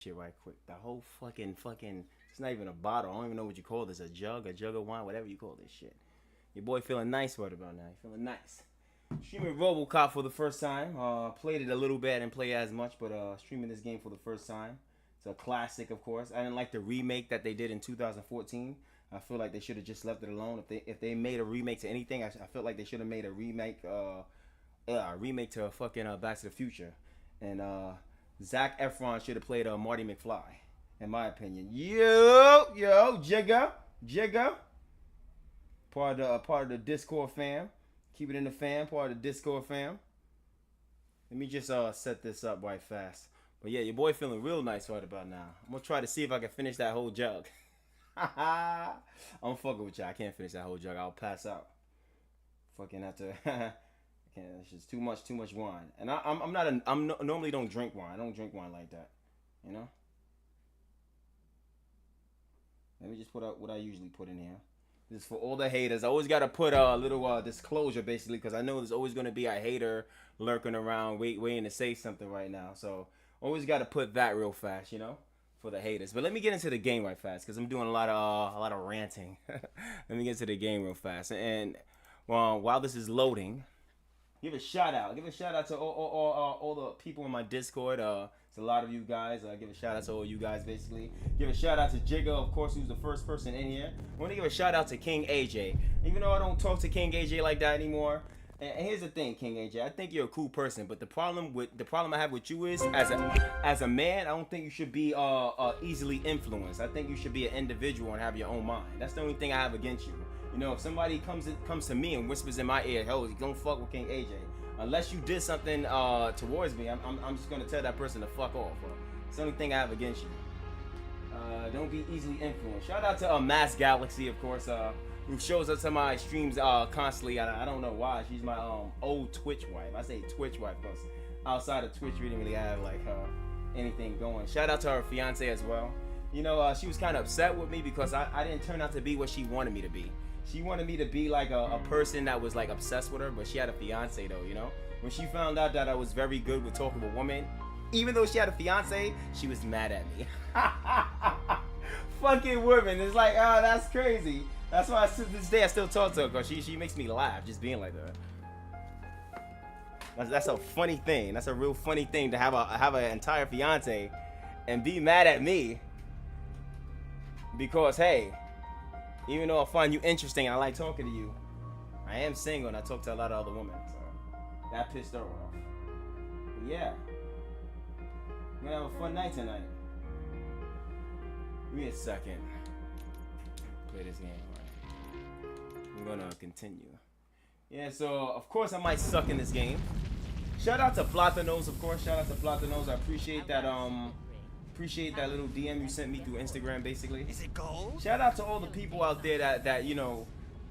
shit right quick. The whole fucking it's not even a bottle. I don't even know what you call this. A jug of wine, whatever you call this shit. Your boy feeling nice right about now. You feeling nice. Streaming RoboCop for the first time. Played it a little bit, didn't play as much, but streaming this game for the first time. It's a classic, of course. I didn't like the remake that they did in 2014. I feel like they should have just left it alone. If they made a remake to anything, I felt like they should have made a remake to fucking Back to the Future. And Zac Efron should have played Marty McFly, in my opinion. Yo, Jigga. Part of the Discord fam. Keep it in the fam, part of the Discord fam. Let me just set this up right fast. But yeah, your boy feeling real nice right about now. I'm gonna try to see if I can finish that whole jug. I'm fucking with y'all. I can't finish that whole jug. I'll pass out. Fucking have to. I can't. It's just too much wine. And I'm normally don't drink wine. I don't drink wine like that. You know. Let me just put out what I usually put in here. This is for all the haters. I always got to put a little disclosure, basically, because I know there's always going to be a hater lurking around waiting to say something right now. So always got to put that real fast, you know, for the haters. But let me get into the game right fast, because I'm doing a lot of ranting. Let me get into the game real fast. And while this is loading, give a shout out. Give a shout out to all the people in my Discord. It's a lot of you guys. Give a shout out to all you guys, basically. Give a shout out to Jigga, of course, who's the first person in here. I want to give a shout out to King AJ. Even though I don't talk to King AJ like that anymore. And here's the thing, King AJ. I think you're a cool person, but the problem I have with you is, as a man, I don't think you should be easily influenced. I think you should be an individual and have your own mind. That's the only thing I have against you. You know, if somebody comes to me and whispers in my ear, "Hell, don't fuck with King AJ." Unless you did something towards me, I'm just gonna tell that person to fuck off. It's the only thing I have against you. Don't be easily influenced. Shout out to Mass Galaxy, of course, who shows up to my streams constantly. I don't know why. She's my old Twitch wife. I say Twitch wife because outside of Twitch, we didn't really have like anything going. Shout out to her fiance as well. You know, she was kind of upset with me because I didn't turn out to be what she wanted me to be. She wanted me to be like a person that was like obsessed with her, but she had a fiance though, you know? When she found out that I was very good with talking with women, even though she had a fiance, she was mad at me. Fucking women. It's like, oh, that's crazy. That's why to this day I still talk to her, because she makes me laugh just being like that. That's a funny thing. That's a real funny thing to have an entire fiance and be mad at me because, hey, even though I find you interesting and I like talking to you, I am single and I talk to a lot of other women. So that pissed her off. But yeah. We're gonna have a fun night tonight. Give me a second. Play this game, alright. We're gonna continue. Yeah, so of course I might suck in this game. Shout out to Platanos, of course. Shout out to Platanos. I appreciate that little DM you sent me through Instagram, basically. Is it gold? Shout out to all the people out there that you know,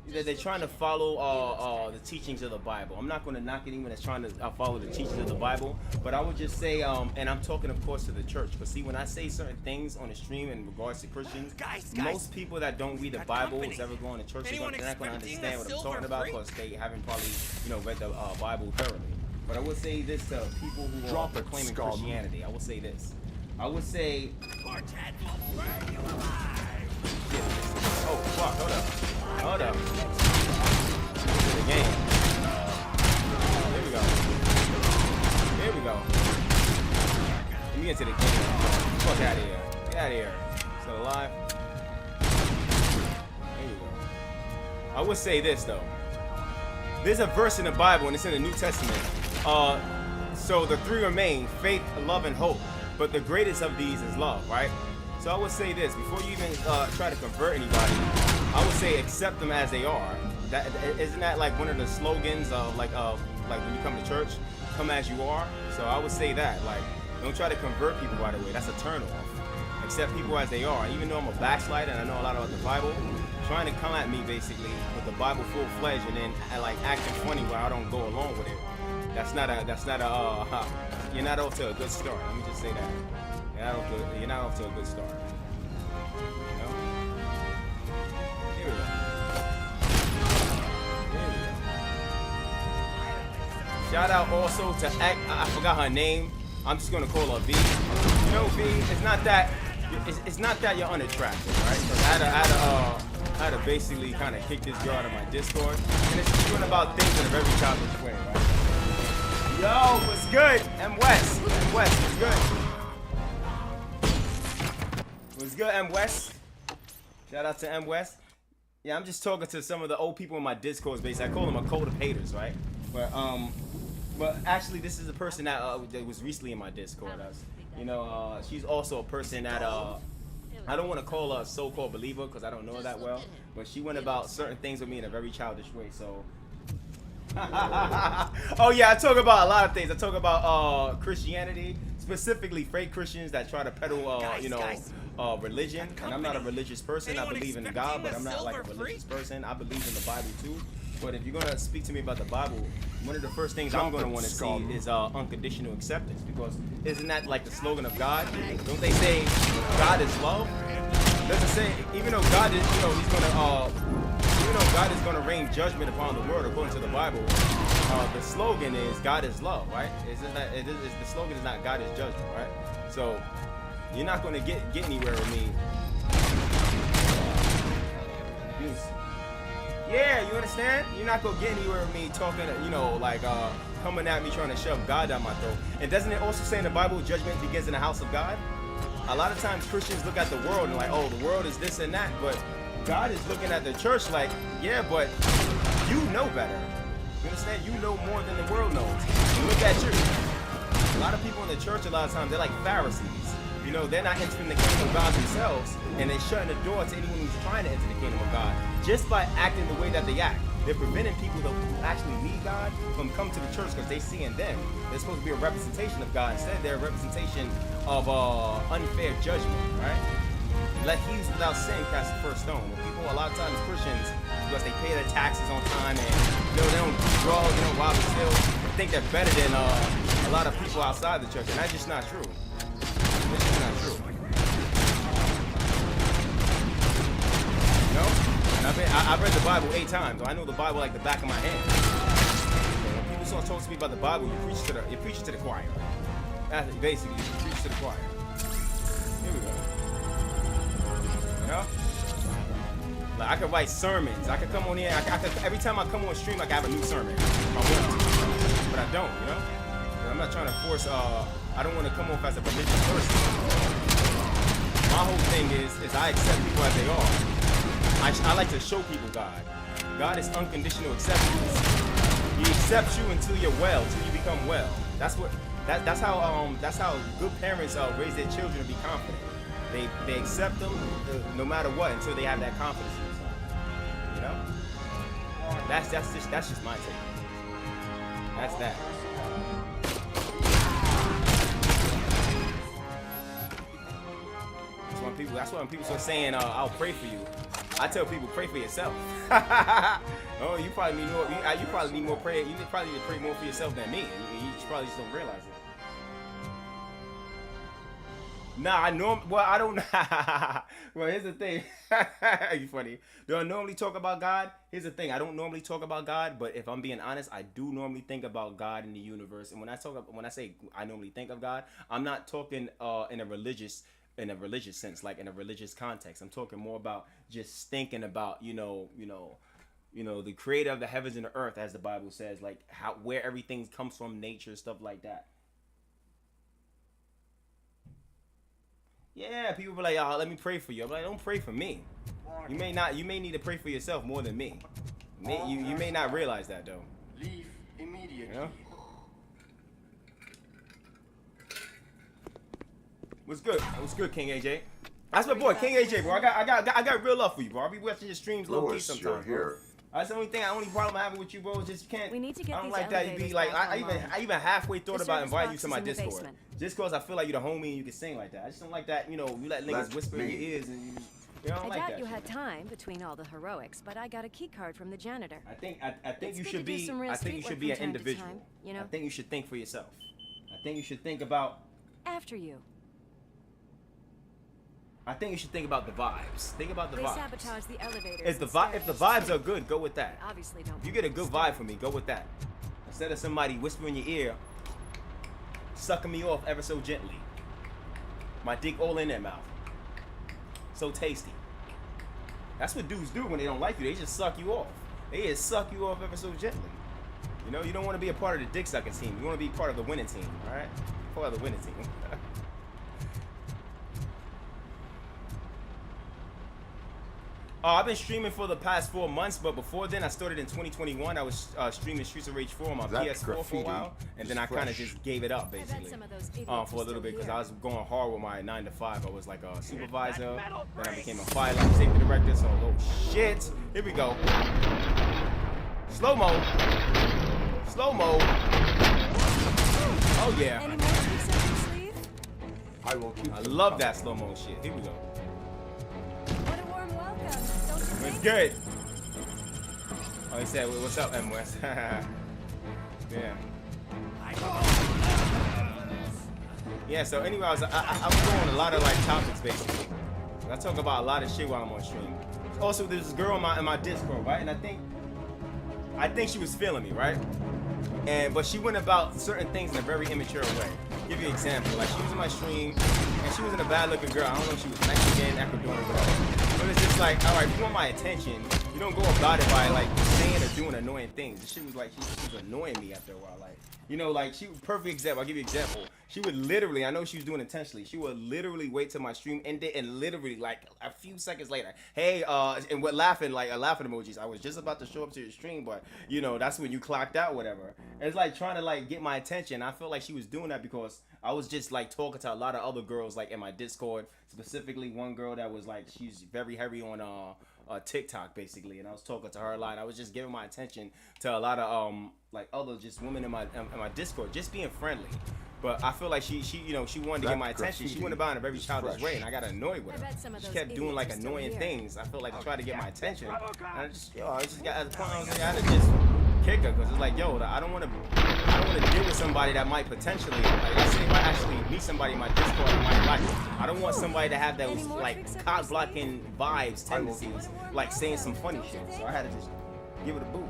that they're trying to follow the teachings of the Bible. I'm not going to knock anyone that's trying to follow the teachings of the Bible, but I would just say, and I'm talking, of course, to the church. But see, when I say certain things on the stream in regards to Christians, guys, most people that don't read the Bible, who's ever going to church, they're not going to understand what I'm talking about because they haven't probably, you know, read the Bible thoroughly. But I would say this to people who are proclaiming Christianity. I will say this. I would say. Quartet will burn you alive. Oh fuck! Hold up. The game. Here we go. Let me get to the game. Fuck out of here. Get out of here. Still alive. There you go. I would say this though. There's a verse in the Bible, and it's in the New Testament. So the three remain: faith, love, and hope. But the greatest of these is love, right? So I would say this, before you even try to convert anybody, I would say accept them as they are. Isn't that like one of the slogans of like when you come to church, come as you are? So I would say that, like, don't try to convert people right away. That's a turn off. Accept people as they are. Even though I'm a backslider and I know a lot about the Bible, trying to come at me basically with the Bible full-fledged and then like acting funny where I don't go along with it. That's not a you're not off to a good start. Let me just say that. You're not off to a good start. You know? Here we go. Shout out also to I forgot her name. I'm just gonna call her V. No, V, it's not that. It's not that you're unattractive, right? So I had to basically kind of kick this girl out of my Discord, and it's doing about things in a very childish way, right? Yo, what's good? M West, what's good? What's good, M West? Shout out to M West. Yeah, I'm just talking to some of the old people in my Discord. Basically, I call them a code of haters, right? But actually, this is a person that was recently in my Discord. She's also a person that I don't want to call her a so-called believer because I don't know her that well, but she went about certain things with me in a very childish way. So, oh yeah, I talk about a lot of things. I talk about Christianity, specifically fake Christians that try to peddle, religion. And I'm not a religious person. I believe in God, but I'm not like a religious person. I believe in the Bible too. But if you're gonna speak to me about the Bible, one of the first things I'm gonna want to see is unconditional acceptance, because isn't that like the slogan of God? Don't they say God is love? Doesn't say even though God is, even though God is gonna rain judgment upon the world according to the Bible, the slogan is God is love, right? The slogan is not God is judgment, right? So you're not gonna get anywhere with me. Yeah, you understand? You're not gonna get anywhere with me talking, coming at me trying to shove God down my throat. And doesn't it also say in the Bible, judgment begins in the house of God? A lot of times Christians look at the world and like, oh, the world is this and that, but God is looking at the church like, yeah, but you know better. You understand? You know more than the world knows. And look at you. A lot of people in the church, a lot of times, they're like Pharisees. They're not entering the kingdom of God themselves, and they're shutting the door to anyone who's trying to enter the kingdom of God just by acting the way that they act. They're preventing people who actually need God from coming to the church because they see in them they're supposed to be a representation of God. Instead, they're a representation of unfair judgment, right? Let he who's without sin cast the first stone. When people, a lot of times Christians, because they pay their taxes on time and they don't draw, rob and steal, think they're better than a lot of people outside the church, and that's just not true. This is not true. And I've read the Bible 8 times. So I know the Bible like the back of my hand. So when people start talking to me about the Bible, you're preaching to the choir. That's basically, you preach to the choir. Here we go. Like I could write sermons. I could come on here. Every time I come on stream, I can have a new sermon. But I don't. I'm not trying to force. I don't want to come off as a religious person. My whole thing is I accept people as they are. I like to show people God. God is unconditional acceptance. He accepts you until you're well, until you become well. That's how good parents raise their children to be confident. They accept them no matter what until they have that confidence inside. That's just my take. That's that. That's why when people start saying, I'll pray for you, I tell people, pray for yourself. Oh, you probably need more. You probably need more prayer. You probably need to pray more for yourself than me. You probably just don't realize it. Nah, I don't. Well, here's the thing. You funny. Do I normally talk about God? Here's the thing. I don't normally talk about God, but if I'm being honest, I do normally think about God in the universe. And when I say I normally think of God, I'm not talking in a religious sense, like in a religious context. I'm talking more about just thinking about, the creator of the heavens and the earth, as the Bible says, like where everything comes from, nature, stuff like that. Yeah, people be like, oh, let me pray for you. I'm like, don't pray for me. You may need to pray for yourself more than me. You may not realize that though. Leave immediately. What's good? What's good, King AJ? That's my boy, King AJ, bro. I got real love for you, bro. I be watching your streams low key sometimes, bro. That's the only problem I'm having with you, bro. Is just you can't. We need to get I don't these like that. You be like, I even halfway thought about inviting you to my Discord, basement. just cause I feel like you're the homie and you can sing like that. I just don't like that. You let niggas whisper in your ears and I don't like that. I doubt you shit, had man. time between all the heroics, but I got a key card from the janitor. I think you It's should good to do be. some real I think you street should work be an from time to individual. time, I think you should think for yourself. I think you should think about. After you. I think you should think about the vibes. Think about the They vibes. sabotage the elevators. If the vibes are good, go with that. Obviously don't. If you get a good vibe from me, go with that. Instead of somebody whispering in your ear, sucking me off ever so gently. My dick all in their mouth. So tasty. That's what dudes do when they don't like you. They just suck you off. They just suck you off ever so gently. You know, you don't want to be a part of the dick sucking team. You want to be part of the winning team, all right? Part of the winning team. I've been streaming for the past 4 months, but before then, I started in 2021. I was streaming Streets of Rage 4 on my PS4 for a while, and then I kind of just gave it up, basically, for a little bit, because I was going hard with my 9 to 5. I was like a supervisor, then I became a fire life safety director, so, oh, shit. Here we go. Slow-mo. Slow-mo. Oh, yeah. Any more tricks up your sleeve? I will keep I them love coming. that slow-mo shit. Here we go. What a warm welcome, don't you It's think? good. Oh, he said, what's up, M. West? Yeah. Yeah, so anyway, I was going a lot of like topics, basically. I talk about a lot of shit while I'm on stream. Also, there's this girl in my Discord, right? And I think she was feeling me, right? But she went about certain things in a very immature way. Give you an example. Like, she was in my stream, and she wasn't a bad-looking girl. I don't know if she was Mexican, Ecuadorian, whatever. But it's just like, all right, if you want my attention, you don't go about it by, like, saying or doing annoying things. She was like, she was annoying me after a while. Like, you know, like, perfect example. I'll give you an example. She would literally, I know she was doing it intentionally, she would literally wait till my stream ended and literally, like, a few seconds later, hey, and what laughing, like, laughing emojis. I was just about to show up to your stream, but, you know, that's when you clocked out, whatever. And it's like trying to, like, get my attention. I felt like she was doing that because I was just, like, talking to a lot of other girls, like, in my Discord, specifically one girl that was, like, she's very heavy on, TikTok, basically, and I was talking to her a lot. I was just giving my attention to a lot of like other just women in my Discord, just being friendly. But I feel like she you know, she wanted to get my attention. She went about it in a very childish way, and I got annoyed with her. She kept doing like annoying things. I felt like I tried to get my attention, and I just got at the point I was like, I had to just kick her, because it's like, yo, I don't want to deal with somebody that might potentially, like, let's say if I actually meet somebody in my Discord I might like, I don't want somebody to have those like cock blocking vibes, tendencies, like saying some funny shit. So I had to just give it a boot.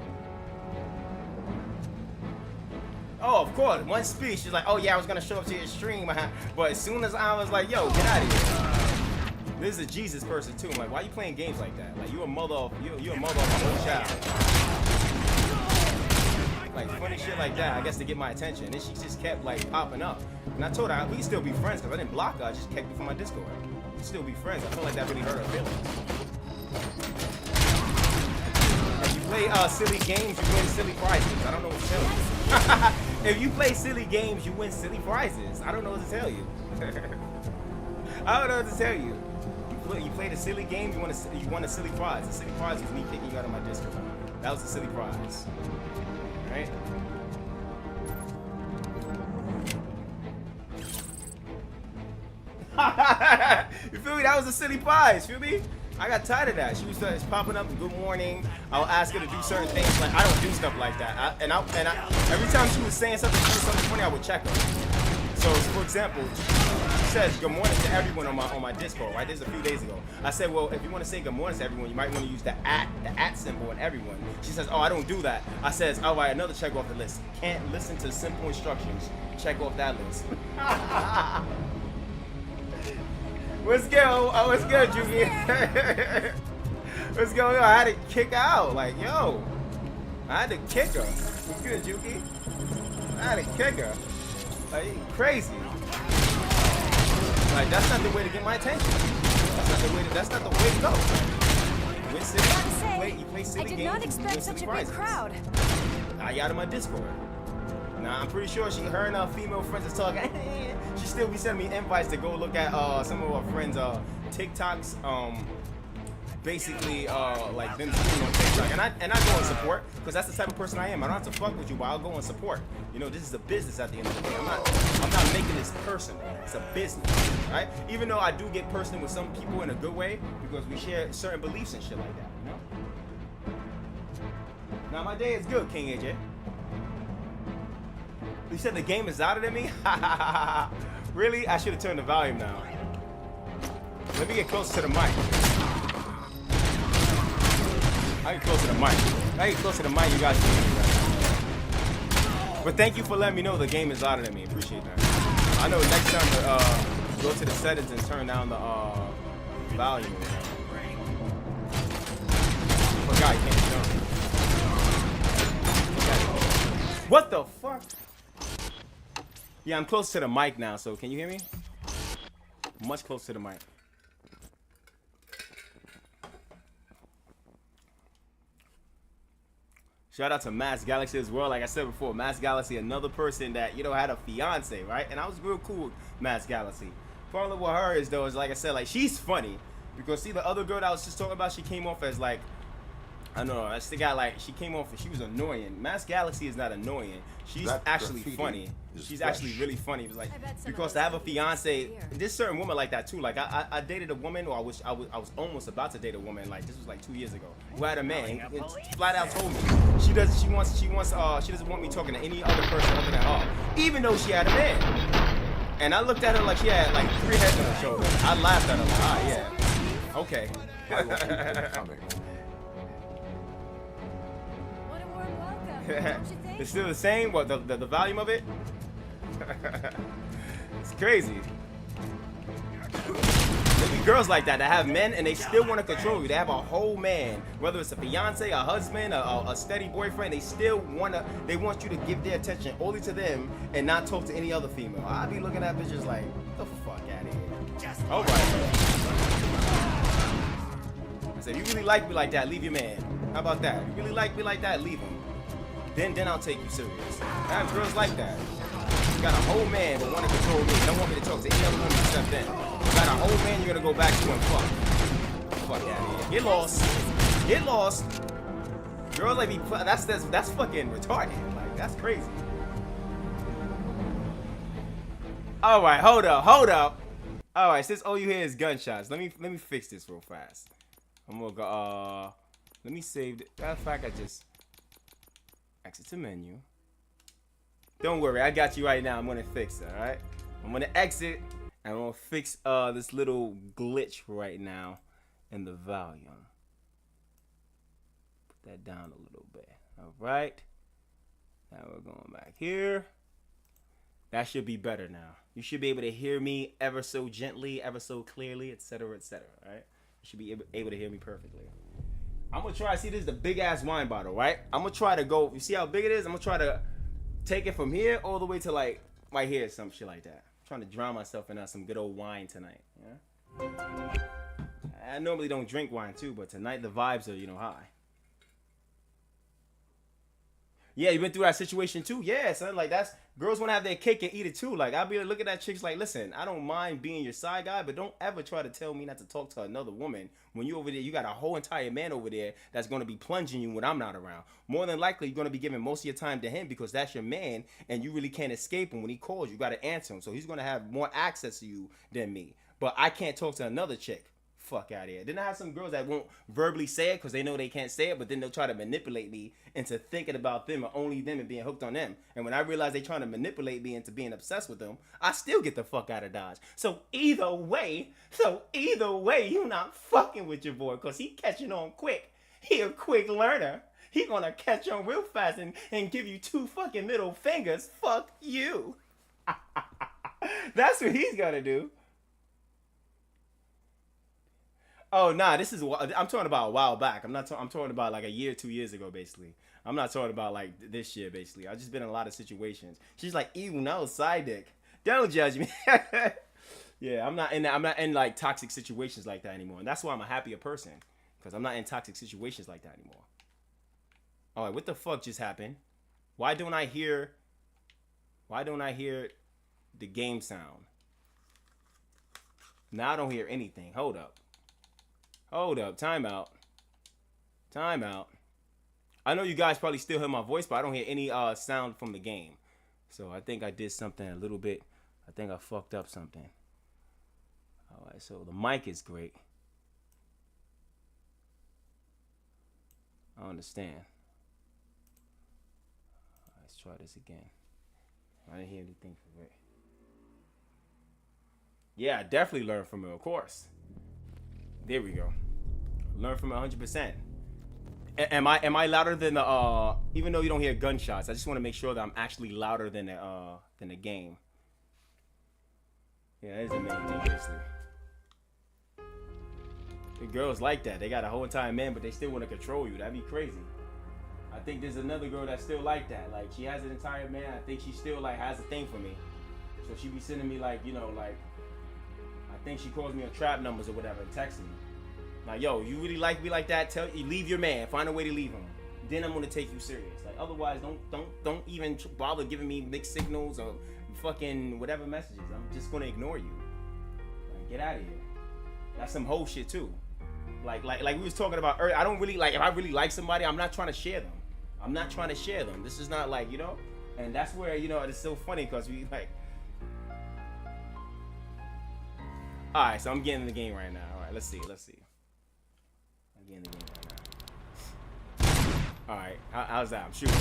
Oh, of course, one speech, she's like, oh yeah, I was gonna show up to your stream, but as soon as I was like, yo, get out of here. This is a Jesus person too. I'm like, why are you playing games like that? Like, you're a mother of a whole child. Like, funny shit like that, I guess, to get my attention. And then she just kept like popping up. And I told her we can still be friends, because I didn't block her, I just kept her from my Discord. We can still be friends. I feel like that really hurt her feelings. If you play silly games, you win silly prizes. I don't know what to tell you. If you play silly games, you win silly prizes. I don't know what to tell you. I don't know what to tell you. You played a silly game, you won a silly prize. The silly prize was me kicking you out of my Discord. That was the silly prize. Right? You feel me? That was a silly prize. Feel me? I got tired of that. She was popping up, good morning. I'll ask her to do certain things. Like, I don't do stuff like that. Every time she was saying something funny, I would check her. So, for example, she says good morning to everyone on my Discord, right? This is a few days ago. I said, well, if you want to say good morning to everyone, you might want to use the at symbol in everyone. She says, oh, I don't do that. I says, all right, another check off the list. Can't listen to simple instructions. Check off that list. What's good? Oh, what's good, Juki? What's going on? I had to kick her out. Like, yo, I had to kick her. What's good, Juki? I had to kick her. Like, you crazy. Like, that's not the way to get my attention. That's not the way to go. You win silly, you play silly games. I did not expect such a big crowd. I got in my Discord. Now I'm pretty sure her and her female friends is talking. She still be sending me invites to go look at some of our friends' TikToks. Basically, like them streaming on TikTok, and I go and support, because that's the type of person I am. I don't have to fuck with you, but I'll go and support. You know, this is a business at the end of the day. I'm not making this personal. It's a business, right? Even though I do get personal with some people in a good way, because we share certain beliefs and shit like that. You know. Now my day is good, King AJ. You said the game is louder than me? Really? I should have turned the volume down. Let me get closer to the mic. I get closer to the mic. I get closer to the mic, you guys can hear me right. But thank you for letting me know the game is louder than me. Appreciate that. I know next time go to the settings and turn down the volume. Forgot you can't jump. What the fuck? Yeah, I'm close to the mic now, so can you hear me? Much closer to the mic. Shout out to Mass Galaxy as well. Like I said before, Mass Galaxy, another person that, you know, had a fiance, right? And I was real cool with Mass Galaxy. Problem with her is, though, is like I said, like, she's funny. Because, see, the other girl that I was just talking about, she came off as, like, I don't know, I still got, like, she came off and she was annoying. Mass Galaxy is not annoying. She's actually funny. She's actually really funny. It was like, because to have a fiance, there's certain women like that too. Like I dated a woman, or I was almost about to date a woman. Like this was like 2 years ago. Who had a man, and flat out told me she doesn't want me talking to any other person other than her, even though she had a man. And I looked at her like she had like 3 heads on her shoulder. I laughed at her like, ah, yeah, okay. What a warm welcome, don't you think? It's still the same. What the volume of it? It's crazy. There be girls like that have men and they still want to control you. They have a whole man, whether it's a fiance, a husband, a steady boyfriend. They still want you to give their attention only to them and not talk to any other female. I be looking at bitches like, get the fuck out of here. All right. I said, if you really like me like that, leave your man. How about that? If you really like me like that, leave him. Then I'll take you serious. I have girls like that. You got a whole man but want to control me. Don't want me to talk to any other woman except them. You got a whole man you're gonna go back to and fuck. Fuck out of here. Get lost. Get lost. Girls like me. That's fucking retarded. Like that's crazy. All right, hold up. All right, since all you hear is gunshots, let me fix this real fast. I'm gonna go. Let me save it. Matter of fact, I just exit to menu. Don't worry, I got you right now. I'm gonna fix it, alright? I'm gonna exit and I'm gonna fix this little glitch right now in the volume. Put that down a little bit. Alright. Now we're going back here. That should be better now. You should be able to hear me ever so gently, ever so clearly, etc., etc. Alright? You should be able to hear me perfectly. I'm gonna try. See, this is the big ass wine bottle, right? I'm gonna try to go. You see how big it is? I'm gonna try to take it from here all the way to like right here, some shit like that. I'm trying to drown myself in some good old wine tonight. Yeah. I normally don't drink wine too, but tonight the vibes are, you know, high. Yeah, you been through that situation too? Yeah, son. Like that's girls want to have their cake and eat it too. Like I'll be looking at chicks like, listen, I don't mind being your side guy, but don't ever try to tell me not to talk to another woman when you over there. You got a whole entire man over there that's gonna be plunging you when I'm not around. More than likely, you're gonna be giving most of your time to him because that's your man, and you really can't escape him. When he calls, you gotta answer him. So he's gonna have more access to you than me. But I can't talk to another chick. Fuck out of here. Then I have some girls that won't verbally say it because they know they can't say it, but then they'll try to manipulate me into thinking about them and only them and being hooked on them. And when I realize they trying to manipulate me into being obsessed with them, I still get the fuck out of Dodge. So either way, you not fucking with your boy because he catching on quick. He a quick learner. He gonna catch on real fast and give you 2 fucking middle fingers. Fuck you. That's what he's gonna do. Oh nah, this is I'm talking about a while back. I'm talking about like a year, 2 years ago, basically. I'm not talking about like this year, basically. I've just been in a lot of situations. She's like, ew, no, side dick. Don't judge me. Yeah, I'm not in like toxic situations like that anymore, and that's why I'm a happier person because I'm not in toxic situations like that anymore. All right, what the fuck just happened? Why don't I hear the game sound? Now I don't hear anything. Hold up. Time out. I know you guys probably still hear my voice, but I don't hear any sound from the game. So I think I did something a little bit. I think I fucked up something. All right, so the mic is great. I understand. Let's try this again. I didn't hear anything from it. Yeah, I definitely learned from it, of course. There we go. Learn from it 100%. Am I louder than the even though you don't hear gunshots, I just want to make sure that I'm actually louder than the game. Yeah, that is the main thing, basically. The girls like that. They got a whole entire man, but they still want to control you. That'd be crazy. I think there's another girl that's still like that. Like, she has an entire man. I think she still, like, has a thing for me. So she be sending me, like, you know, like, I think she calls me on trap numbers or whatever, texting me. Like, yo, you really like me like that? Tell you, leave your man. Find a way to leave him. Then I'm gonna take you serious. Like, otherwise, don't even bother giving me mixed signals or fucking whatever messages. I'm just gonna ignore you. Like, get out of here. That's some whole shit too. Like we was talking about earlier. I don't really like, if I really like somebody, I'm not trying to share them. I'm not trying to share them. This is not like, you know. And that's where, you know, it's so funny because we like. All right, so I'm getting in the game right now. All right, let's see. I'm getting in the game right now. All right, how's that? I'm shooting.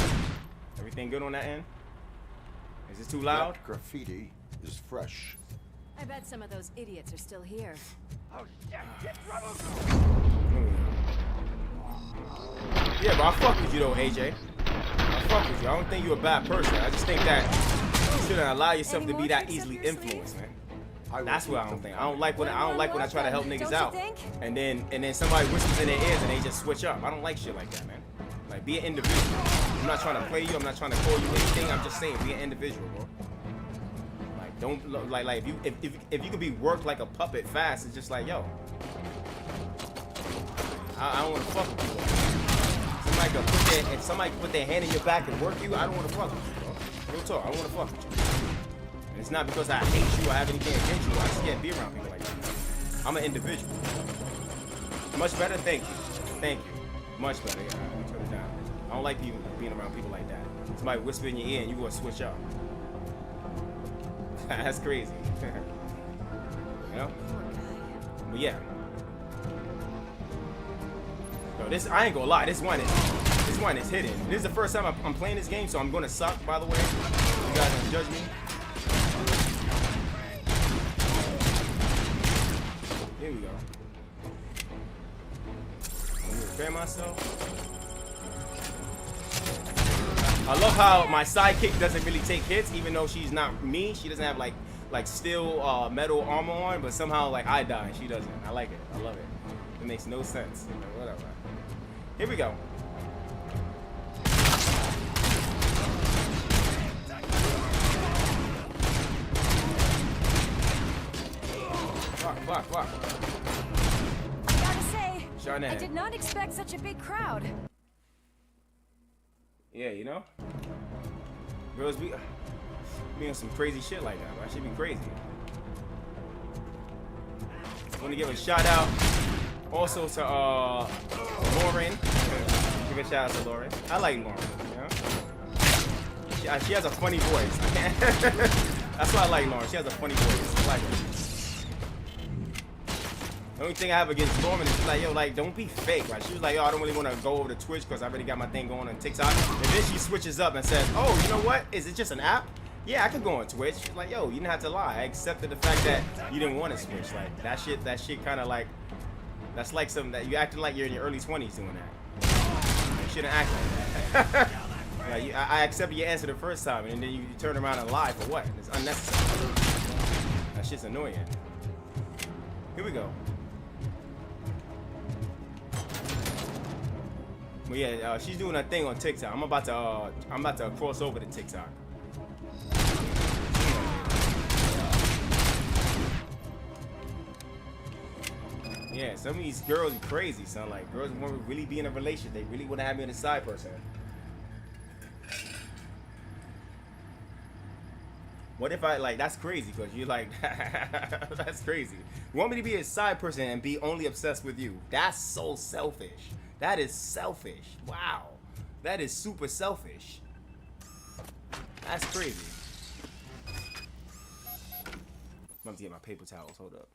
Everything good on that end? Is this too loud? That graffiti is fresh. I bet some of those idiots are still here. Oh shit! Get trouble! Yeah, but I fuck with you though, AJ. I fuck with you. I don't think you're a bad person. I just think that you shouldn't allow yourself to be that easily influenced, man. That's what I don't think. I don't like when I try to help niggas out, and then somebody whispers in their ears and they just switch up. I don't like shit like that, man. Like, be an individual. I'm not trying to play you. I'm not trying to call you anything. I'm just saying, be an individual, bro. Like, don't like if you could be worked like a puppet fast, it's just like, yo, I don't want to fuck with you. If somebody put their hand in your back and work you, I don't want to fuck with you, bro. Real talk, I don't want to fuck with you. And it's not because I hate you or have anything against you. I just can't be around people like that. I'm an individual. Much better, thank you. Thank you. Much better. Yeah, turn it down. I don't like people being around people like that. Somebody whisper in your ear and you gonna switch up. That's crazy. You know? But yeah. Yo, this, I ain't gonna lie, this one is hidden. This is the first time I'm playing this game, so I'm gonna suck, by the way. You guys don't judge me. Here we go. Let me repair myself. I love how my sidekick doesn't really take hits, even though she's not me. She doesn't have like steel metal armor on, but somehow like I die and she doesn't. I like it. I love it. It makes no sense. Whatever. Here we go. Fuck. Gotta say, Charnay. I did not expect such a big crowd. Yeah, you know? Girls be on some crazy shit like that, bro. That should be crazy. I want to give a shout out also to Lauren. Give a shout out to Lauren. I like Lauren, you know? She has a funny voice. That's why I like Lauren. She has a funny voice. I like her. The only thing I have against Lauren is she's like, yo, like, don't be fake. Like, she was like, yo, I don't really want to go over to Twitch because I already got my thing going on TikTok. And then she switches up and says, oh, you know what? Is it just an app? Yeah, I could go on Twitch. She's like, yo, you didn't have to lie. I accepted the fact that you didn't want to switch. Like, that shit kind of like, that's like something that you acting like you're in your early 20s doing that. You shouldn't act like that. Like, I accepted your answer the first time, and then you turn around and lie for what? It's unnecessary. That shit's annoying. Here we go. But yeah, she's doing her thing on TikTok. I'm about to cross over to TikTok. Yeah, some of these girls are crazy, son. Like, girls want to really be in a relationship. They really want to have me in a side person. What if I, like, that's crazy, because you're like, that's crazy. You want me to be a side person and be only obsessed with you? That's so selfish. That is selfish. Wow. That is super selfish. That's crazy. I'm about to get my paper towels. Hold up.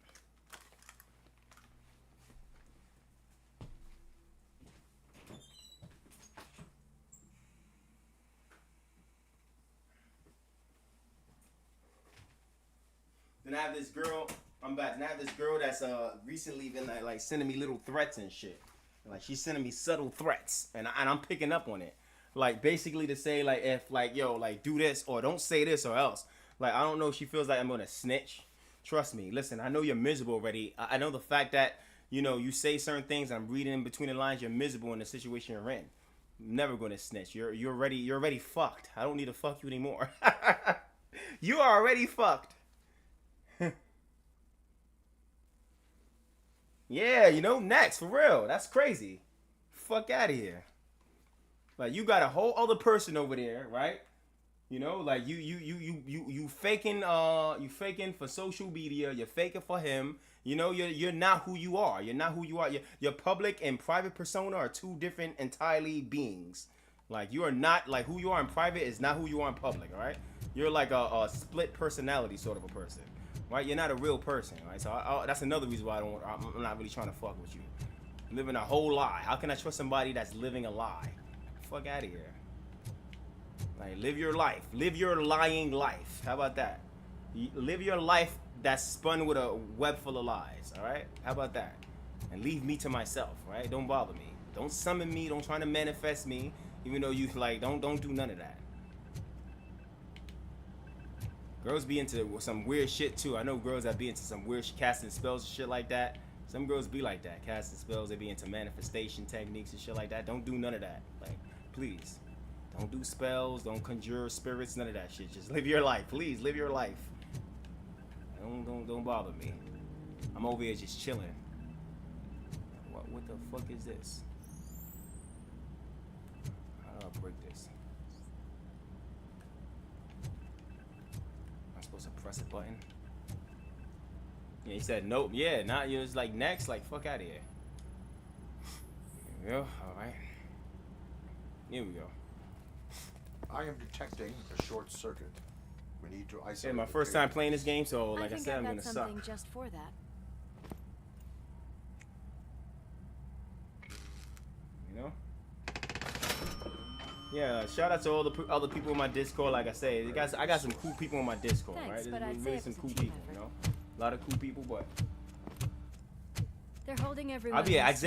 Then I have this girl. I'm back. Now I have this girl that's recently been like sending me little threats and shit. Like, she's sending me subtle threats, and I'm picking up on it. Like, basically to say, like, if, like, yo, like, do this, or don't say this, or else. Like, I don't know if she feels like I'm gonna snitch. Trust me. Listen, I know you're miserable already. I know the fact that, you know, you say certain things. I'm reading in between the lines. You're miserable in the situation you're in. I'm never gonna snitch. You're already fucked. I don't need to fuck you anymore. You are already fucked. Yeah, you know, next, for real. That's crazy. Fuck out of here. Like, you got a whole other person over there, right? You know, like you faking for social media. You're faking for him. You know, you're not who you are. You're not who you are. Your public and private persona are two different entirely beings. Like, you are not, like, who you are in private is not who you are in public. All right, you're like a split personality sort of a person, right? You're not a real person, right? So that's another reason why I'm not really trying to fuck with you. Living a whole lie. How can I trust somebody that's living a lie? Fuck out of here. Like, live your life. Live your lying life. How about that? Live your life that's spun with a web full of lies. All right? How about that? And leave me to myself. Right? Don't bother me. Don't summon me. Don't try to manifest me. Even though you like, don't do none of that. Girls be into some weird shit too. I know girls that be into some weird casting spells and shit like that. Some girls be like that, casting spells. They be into manifestation techniques and shit like that. Don't do none of that. Like, please. Don't do spells. Don't conjure spirits. None of that shit. Just live your life. Please, live your life. Don't bother me. I'm over here just chilling. What the fuck is this? How do I break this? Am I supposed to press a button? Yeah, he said nope. Yeah, not you. It's like next. Like, fuck out of here. Here we go. All right. Here we go. I am detecting a short circuit. We need to isolate. Yeah, my first time playing this game, so like I said, I'm gonna suck. something just for that. You know? Yeah, shout out to all the other people in my Discord. Like I say, I got some cool people in my Discord, Thanks, right? but There's I'd say really it some was a cool team people, effort. you know? A lot of cool people, but They're holding everyone.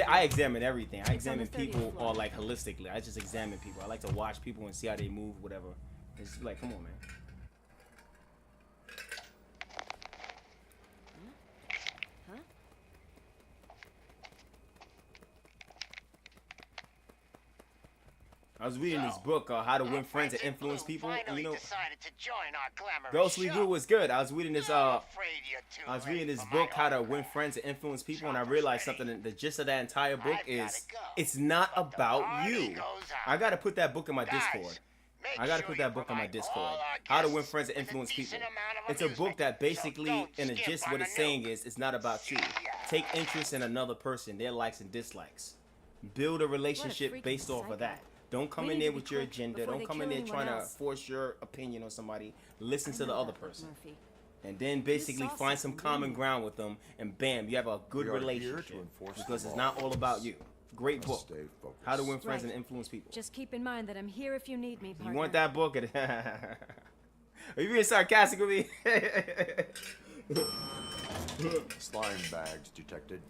I examine everything. I It's on the examine 30th people floor. or like holistically. I just examine people. I like to watch people and see how they move, whatever. It's like, come on, man. Huh? I was reading this book, How to Win Friends and Influence People. And, you know, decided to join our glamorous Ghostly show. Goo was good. I was reading this I'm afraid you're too I was late reading this for book, my How to autograph. Win Friends and Influence People, and I realized something. The gist of that entire book I've gotta is go. it's not But the about party you. goes on. I gotta put that book in my Guys, Discord. make I gotta sure put you that book on my provide Discord. all our How to Win guests Friends and with a Influence People. decent amount of It's a book amusement. that basically, So don't in a skip gist, on what the it's saying news. is it's not about you. See ya. Take interest in another person, their likes and dislikes. Build a relationship freaking based off psycho. of that. Don't come We in need there to with be your quick agenda. before Don't they come in kill there trying anyone to else. force your opinion on somebody. Listen to I the know other that look, person. Murphy. And then basically saw find some something, common didn't you? ground with them, and bam, you have a good We are here to relationship. enforce Because the it's law. not all about you. Great book. Stay focused. How to Win Friends Right. and Influence People. Just keep in mind that I'm here if you need me, partner. You want that book? Are you being sarcastic with me? Slime bags detected.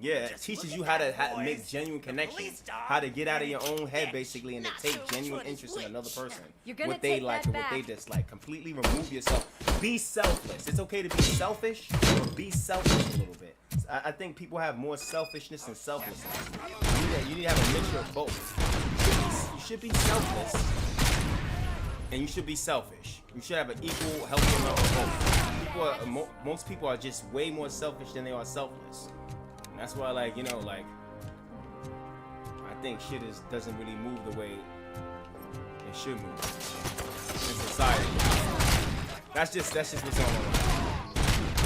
Yeah, it teaches you how to make genuine connections, how to get out of your own head, basically, and to take genuine interest in another person. You're gonna What they take like that and what they back. dislike. Completely remove yourself. Be selfless. It's okay to be selfish, but be selfish a little bit. I think people have more selfishness than selflessness. You need to have a mixture of both. You should be selfless, and you should be selfish. You should have an equal, healthy amount of both. Most people are just way more selfish than they are selfless. And that's why, like, you know, like, I think shit doesn't really move the way it should move in society. That's just what's going on.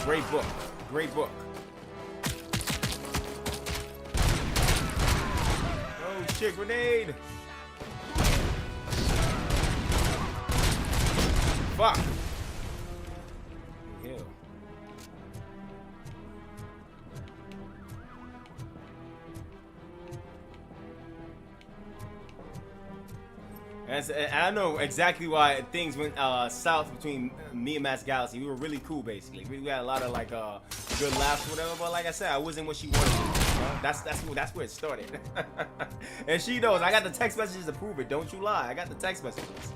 Great book. Great book. Oh shit, grenade! Fuck! Hell. And I know exactly why things went south between me and Matt's Galaxy. We were really cool, basically. We had a lot of like good laughs or whatever. But like I said, I wasn't what she wanted. That's where it started. And she knows. I got the text messages to prove it. Don't you lie. I got the text messages.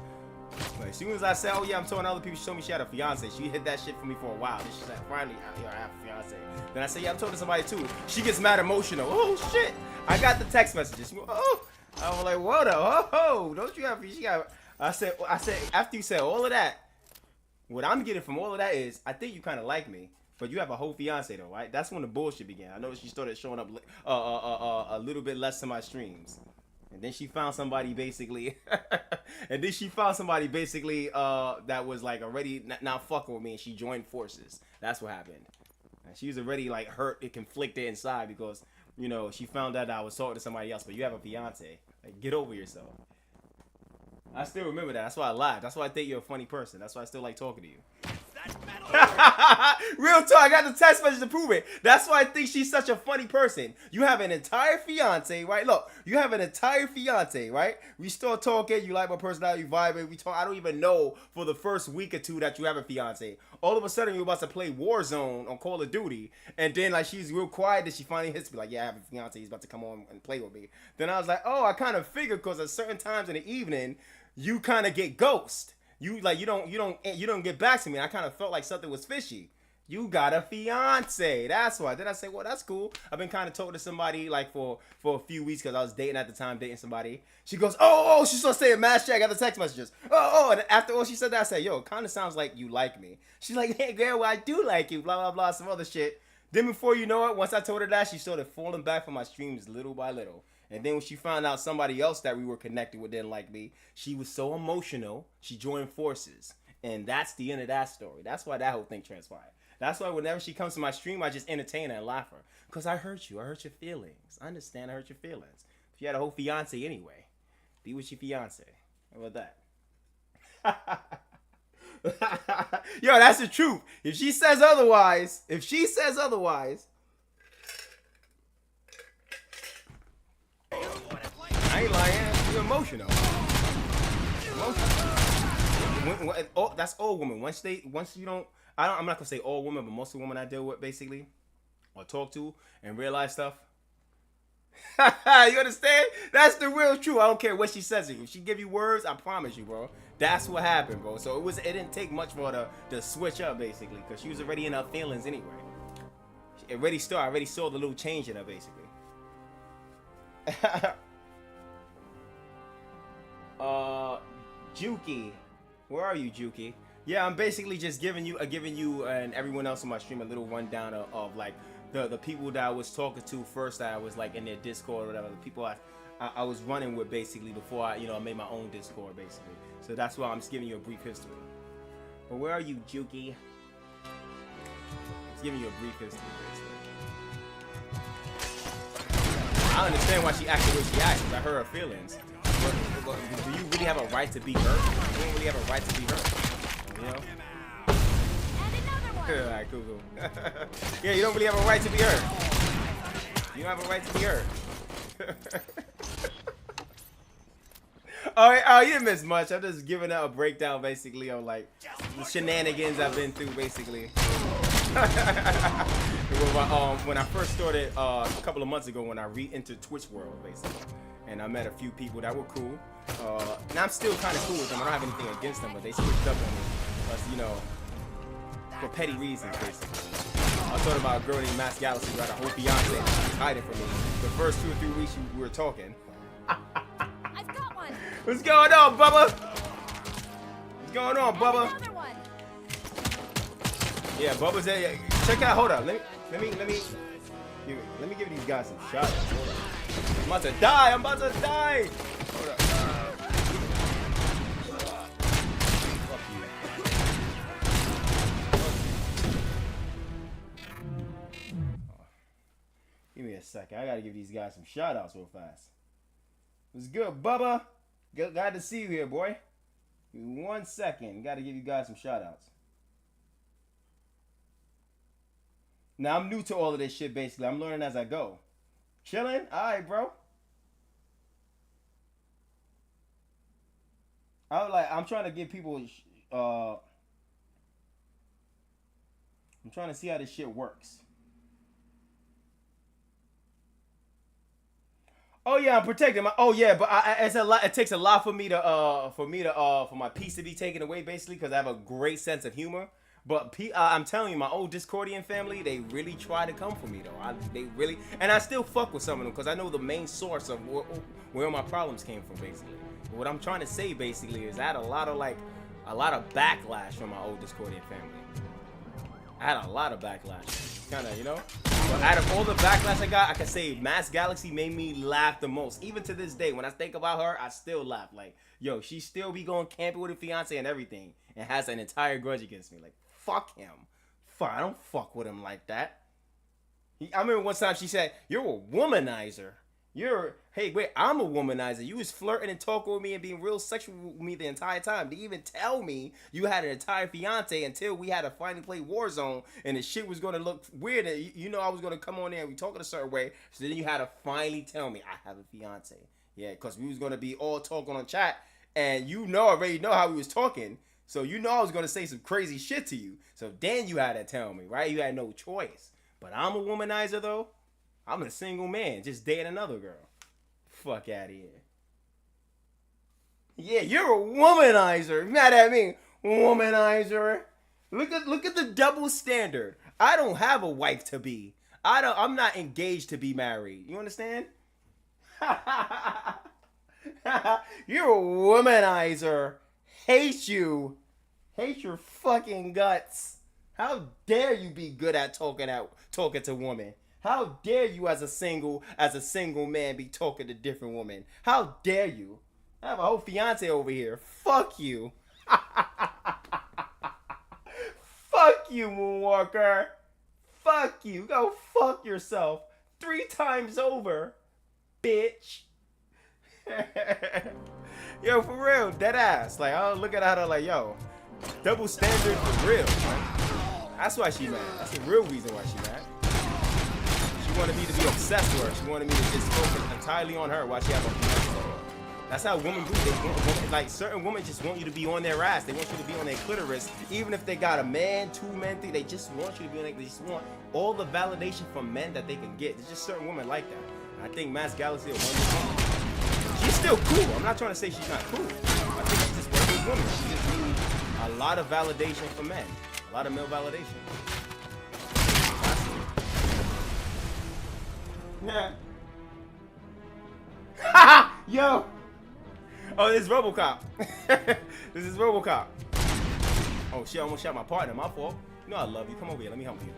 Like, as soon as I said, oh yeah, I'm telling other people, she told me she had a fiance. She hit that shit for me for a while. Then she said, finally, I have a fiance. Then I said, yeah, I'm talking to somebody too. She gets mad emotional. Oh shit. I got the text messages. Oh, I was like, whoa, oh, don't you have? She got. I said, after you said all of that, what I'm getting from all of that is, I think you kind of like me, but you have a whole fiance though, right? That's when the bullshit began. I noticed she started showing up a little bit less to my streams, and then she found somebody basically, that was like already not fucking with me, and she joined forces. That's what happened. And she was already like hurt and conflicted inside because, you know, she found out that I was talking to somebody else, but you have a fiance. Like, get over yourself. I still remember that. That's why I laughed. That's why I think you're a funny person. That's why I still like talking to you. Real talk. I got the text message to prove it. That's why I think she's such a funny person. You have an entire fiance, right? Look, you have an entire fiance, right? We start talking. You like my personality, vibing. We talk. I don't even know for the first week or two that you have a fiance. All of a sudden, you're about to play Warzone on Call of Duty, and then like she's real quiet. Then she finally hits me like, "Yeah, I have a fiance. He's about to come on and play with me." Then I was like, "Oh, I kind of figured because at certain times in the evening, you kind of get ghost. You don't get back to me." I kind of felt like something was fishy. You got a fiance. That's why. Then I say, well, that's cool. I've been kind of talking to somebody like for a few weeks because I was dating at the time, dating somebody. She goes, oh, she starts saying mad shit. I got the text messages. And after all she said that, I said, yo, it kind of sounds like you like me. She's like, hey, girl, well, I do like you, blah, blah, blah, some other shit. Then before you know it, once I told her that, she started falling back from my streams little by little. And then when she found out somebody else that we were connected with didn't like me, she was so emotional, she joined forces. And that's the end of that story. That's why that whole thing transpired. That's why whenever she comes to my stream, I just entertain her and laugh her. Because I hurt you. I hurt your feelings. I understand I hurt your feelings. If you had a whole fiance anyway, be with your fiance. How about that? Yo, that's the truth. If she says otherwise, I ain't lying. You're emotional. That's all women. Once you don't, I'm not gonna say all women, but most of the women I deal with basically, or talk to and realize stuff. You understand? That's the real truth. I don't care what she says to you. If she give you words, I promise you, bro. That's what happened, bro. So it didn't take much for her to switch up basically, because she was already in her feelings anyway. I already saw the little change in her basically. Juki, where are you, Juki? Yeah, I'm basically just giving you and everyone else on my stream a little rundown of like the people that I was talking to first. That I was like in their Discord or whatever. The people I was running with basically before I made my own Discord basically. So that's why I'm just giving you a brief history. But where are you, Juki? Just giving you a brief history basically. I understand why she acted the way she acted. I hurt her feelings. But do you really have a right to be hurt? You don't really have a right to be hurt. You know? And another one. Alright, cool. Yeah, you don't really have a right to be hurt. You don't have a right to be hurt. Oh, you didn't miss much. I'm just giving out a breakdown basically of like the shenanigans I've been through basically. When I first started a couple of months ago when I re-entered Twitch world basically. And I met a few people that were cool. And I'm still kind of cool with them. I don't have anything against them, but they switched up on me. Because, for petty reasons, basically. I was talking about a girl named Mass Galaxy who had a whole fiance and she was hiding from me. The first 2 or 3 weeks we were talking. I've got one. What's going on, Bubba? What's going on, Bubba? Another one. Yeah, Bubba's there. Check out, hold up. Let me give these guys some shots. Hold up. I'm about to die. Hold up. Fuck you. Give me a second. I gotta give these guys some shout outs real fast. What's good, Bubba? Glad to see you here, boy. Give me 1 second. Gotta give you guys some shout outs. Now, I'm new to all of this shit, basically. I'm learning as I go. Chilling? Alright, bro. I'm trying to give people, I'm trying to see how this shit works. Oh yeah, I'm protecting my. Oh yeah, but it's a lot. It takes a lot for me to for my peace to be taken away, basically, because I have a great sense of humor. But I'm telling you, my old Discordian family, they really try to come for me though. They really, and I still fuck with some of them because I know the main source of where my problems came from, basically. But what I'm trying to say, basically, is I had a lot of backlash from my old Discordian family. I had a lot of backlash, kind of, you know. But out of all the backlash I got, I can say Mass Galaxy made me laugh the most. Even to this day, when I think about her, I still laugh. Like, yo, she still be going camping with her fiance and everything, and has an entire grudge against me. Like, fuck him. Fuck, I don't fuck with him like that. I remember one time she said, "You're a womanizer. Hey, wait, I'm a womanizer. You was flirting and talking with me and being real sexual with me the entire time. To even tell me you had an entire fiance until we had to finally play Warzone and the shit was going to look weird. And you know I was going to come on there and we talking a certain way. So then you had to finally tell me I have a fiance. Yeah, because we was going to be all talking on chat. And you already know how we was talking. So you know I was going to say some crazy shit to you. So then you had to tell me, right? You had no choice. But I'm a womanizer, though. I'm a single man, just dating another girl. Fuck out of here. Yeah, you're a womanizer. Mad at me, womanizer. Look at the double standard. I don't have a wife to be. I'm not engaged to be married. You understand? You're a womanizer. Hate you. Hate your fucking guts. How dare you be good at talking to women? How dare you as a single man be talking to different women? How dare you? I have a whole fiance over here. Fuck you. Fuck you, Moonwalker. Fuck you. Go fuck yourself 3 times over, bitch. Yo, for real, dead ass. Like, I look at her like, yo, double standard for real, man. That's why she mad. That's the real reason why she mad. She wanted me to be obsessed with her. She wanted me to just focus entirely on her while she had a fiance. That's how women do. Like, certain women just want you to be on their ass. They want you to be on their clitoris. Even if they got a man, 2 men, 3, they just want you to be on their. They just want all the validation from men that they can get. There's just certain women like that. And I think Mass Galaxy is one of those women. She's still cool. I'm not trying to say she's not cool. I think she's just one of those women. She just needs a lot of validation from men. A lot of male validation. Yeah. Yo. Oh, this is RoboCop. This is RoboCop. Oh shit! I almost shot my partner. My fault. You know I love you. Come over here. Let me help you.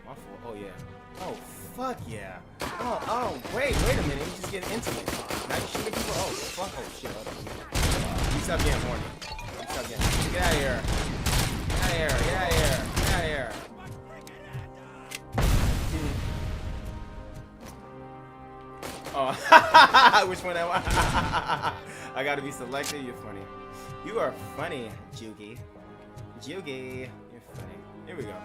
My fault. Oh yeah. Oh fuck yeah. Oh wait a minute. We just getting intimate. Now you shooting people. Oh fuck. Oh shit. You stop getting horny. Stop getting. Get out of here. Get out of here. Get out of here. Get out of here. Oh, which one am I? I gotta be selected. You're funny. You are funny, Jugi. Jugi, you're funny. Here we go.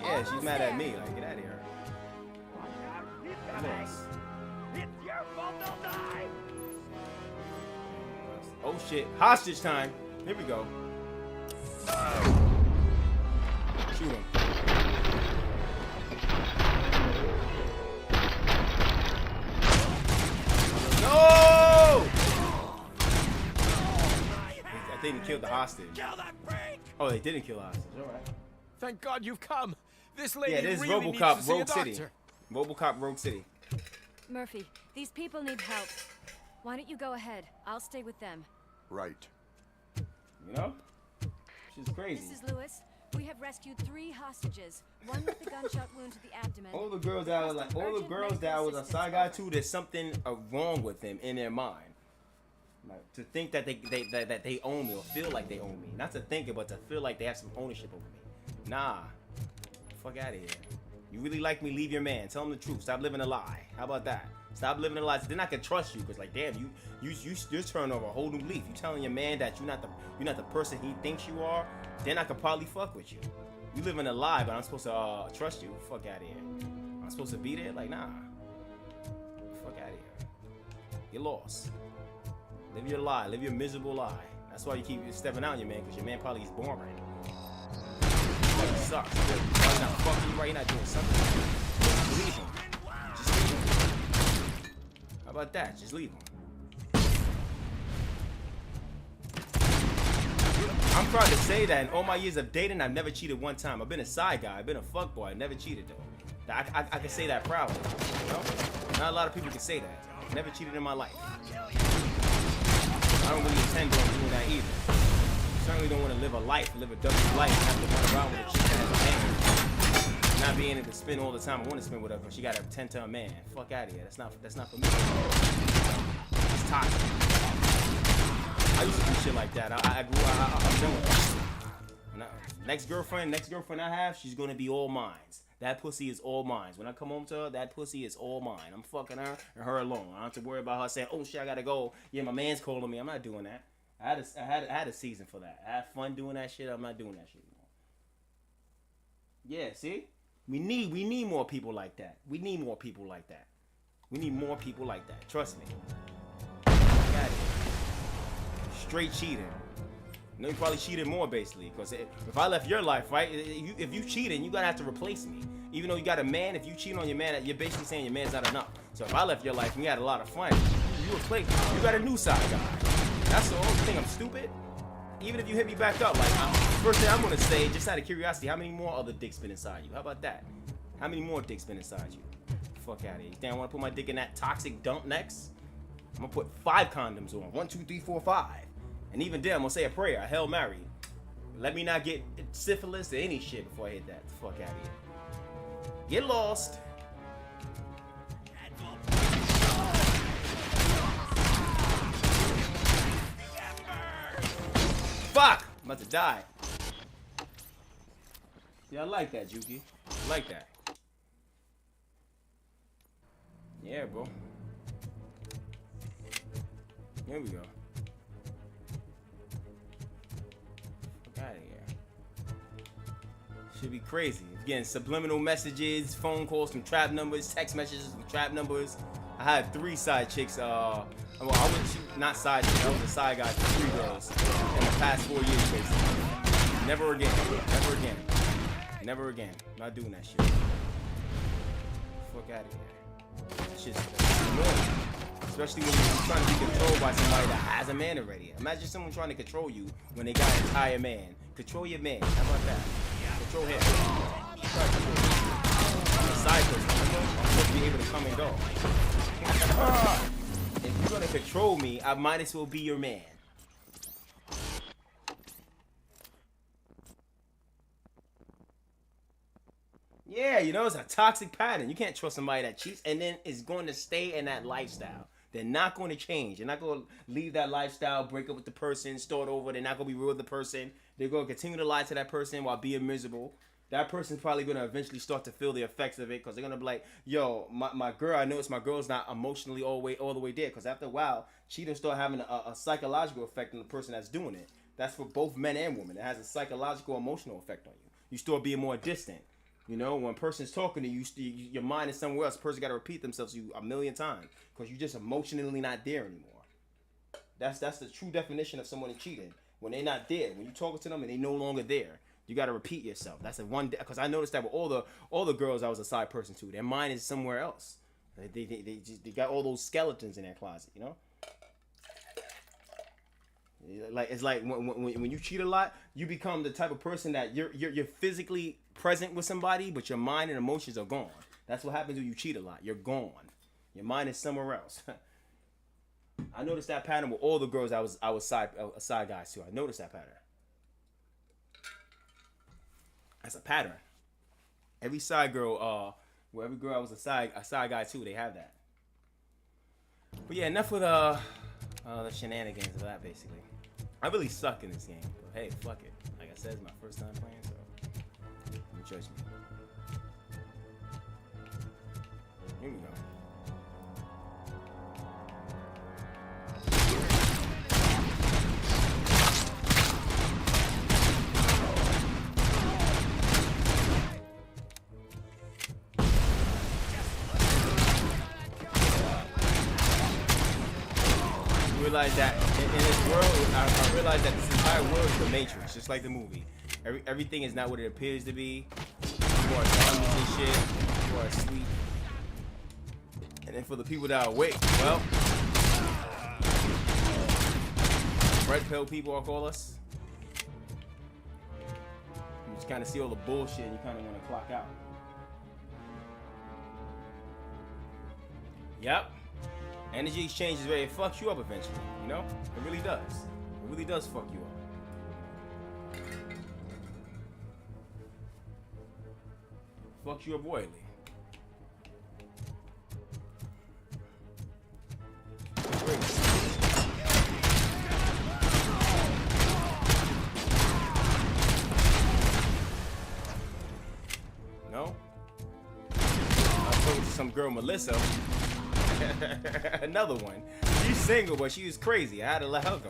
Yeah, she's mad at me. Like, get out of here. Nice. It's your fault they'll die. Oh shit! Hostage time. Here we go. Shoot him. No! I think they killed the hostage. Kill that freak! Oh, they didn't kill the hostage. All right. Thank God you've come. This lady Yeah, this is really needs RoboCop to see Rogue a City. doctor. RoboCop Rogue City. Murphy, these people need help. Why don't you go ahead? I'll stay with them. Right. You know? She's crazy. This is Lewis. We have rescued 3 hostages. One with a gunshot wound to the abdomen. All the girls that was like, all the girls that was a side guy too, there's something wrong with them in their mind. Like, to think that they own me or feel like they own me. Not to think it, but to feel like they have some ownership over me. Nah. Fuck out of here. You really like me, leave your man. Tell him the truth. Stop living a lie. How about that? Stop living a lie. Then I can trust you, because like, damn, you're turning over a whole new leaf. You telling your man that you're not the person he thinks you are. Then I could probably fuck with you. You live in a lie, but I'm supposed to trust you. Fuck out of here. I'm supposed to be there? Like, nah. Fuck out of here. You're lost. Live your lie. Live your miserable lie. That's why you keep stepping out on your man, because your man probably is boring. Like, he sucks. He's not fucking you right. You're not doing something. Just leave him. Just leave him. about that? Just leave him. I'm proud to say that in all my years of dating, I've never cheated one time. I've been a side guy. I've been a fuckboy. I never cheated though. I can say that proudly. You know? Not a lot of people can say that. Never cheated in my life. I don't really intend on doing that either. Certainly don't want to live a double life, and have to run around with a chick that has a man. Not being able to spend all the time I want to spend with her, but she got to tend to a man. Fuck out of here. That's not for me. It's toxic. I used to do shit like that. I'm done with that. Next girlfriend I have, she's gonna be all mine. That pussy is all mine. When I come home to her, that pussy is all mine. I'm fucking her and her alone. I don't have to worry about her saying, "Oh shit, I gotta go." Yeah, my man's calling me. I'm not doing that. I had a season for that. I had fun doing that shit. I'm not doing that shit anymore. Yeah, see, we need more people like that. We need more people like that. We need more people like that. Trust me. Got it. Straight cheating. You know, you probably cheated more basically, because if I left your life, right? If you cheating, you gotta have to replace me. Even though you got a man, if you cheat on your man, you're basically saying your man's not enough. So if I left your life and we had a lot of fun, you replace me. You got a new side guy. That's the only thing. I'm stupid. Even if you hit me back up, like first thing I'm gonna say, just out of curiosity, how many more other dicks been inside you? How about that? How many more dicks been inside you? Fuck out of here. You think I wanna put my dick in that toxic dump next? I'm gonna put 5 condoms on. 1, 2, 3, 4, 5. And even then, I'm gonna say a prayer, a Hail Mary. Let me not get syphilis or any shit before I hit that. Fuck out of here. Get lost. Fuck! I'm about to die. Yeah, I like that, Juki. I like that. Yeah, bro. Here we go. Fuck out of here. Should be crazy. Getting subliminal messages, phone calls from trap numbers, text messages from trap numbers. I had 3 side chicks. Well, I was not side chicks. I was a side guy for 3 girls in the past 4 years, basically. Never again. Never again. Never again. Not doing that shit. Fuck out of here. Shit's annoying. Especially when you're trying to be controlled by somebody that has a man already. Imagine someone trying to control you when they got an entire man. Control your man. How about that? Control him. I'm a side person. I'm supposed to be able to come and go. If you're gonna control me, I might as well be your man. Yeah, you know, it's a toxic pattern. You can't trust somebody that cheats and then is going to stay in that lifestyle. They're not going to change. They're not going to leave that lifestyle, break up with the person, start over. They're not going to be real with the person. They're going to continue to lie to that person while being miserable. That person's probably going to eventually start to feel the effects of it, because they're going to be like, yo, my girl, I noticed my girl's not emotionally all the way there. Because after a while, cheating start having a psychological effect on the person that's doing it. That's for both men and women. It has a psychological, emotional effect on you. You start being more distant. You know, when a person's talking to you, your mind is somewhere else. The person got to repeat themselves to you a million times because you're just emotionally not there anymore. That's the true definition of someone cheating. When they're not there, when you're talking to them and they no longer there, you got to repeat yourself. That's the one, because I noticed that with all the girls I was a side person to, their mind is somewhere else. They got all those skeletons in their closet, you know. Like it's like when you cheat a lot, you become the type of person that you're physically present with somebody, but your mind and emotions are gone. That's what happens when you cheat a lot. You're gone. Your mind is somewhere else. I noticed that pattern with all the girls I was side guys too. I noticed that pattern. That's a pattern. Every side girl, every girl I was a side guy too, they have that. But yeah, enough with the shenanigans of that. Basically, I really suck in this game. But hey, fuck it. Like I said, it's my first time playing, so don't judge me. Here we go. Realize that in this world, I realize that this entire world is the Matrix, just like the movie. Everything is not what it appears to be. You are dumb and shit. You are asleep. And And then for the people that are awake, well, red pill people, I'll call us. You just kind of see all the bullshit and you kind of want to clock out. Yep. Energy exchange is it fucks you up eventually, you know? It really does. It really does fuck you up. Fucks you up royally. No? I spoke to some girl, Melissa. Another one. She's single, but she was crazy. I had to let her go.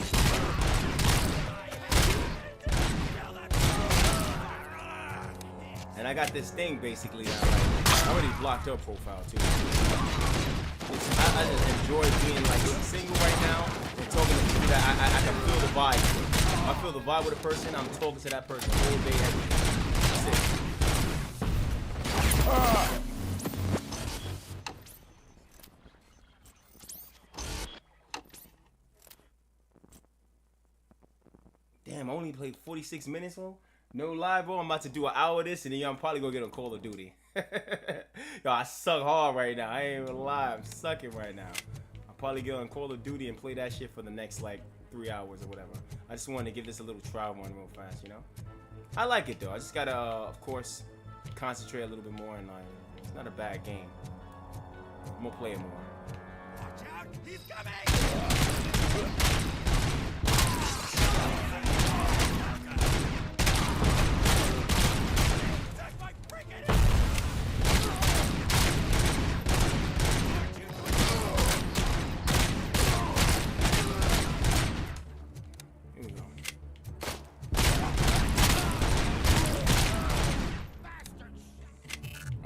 And I got this thing basically. I already blocked her profile too. I just enjoy being like single right now and talking to people that I can feel the vibe with. I feel the vibe with a person. I'm talking to that person all day, every day. That's it. Damn, I only played 46 minutes, bro. No lie, bro. I'm about to do an hour of this, and then I'm probably gonna get on Call of Duty. Yo, I suck hard right now. I ain't even lie. I'm sucking right now. I'll probably get on Call of Duty and play that shit for the next, like, 3 hours or whatever. I just wanted to give this a little trial run real fast, you know? I like it, though. I just gotta, of course, concentrate a little bit more, and, like, it's not a bad game. I'm gonna play it more. Watch out! He's coming!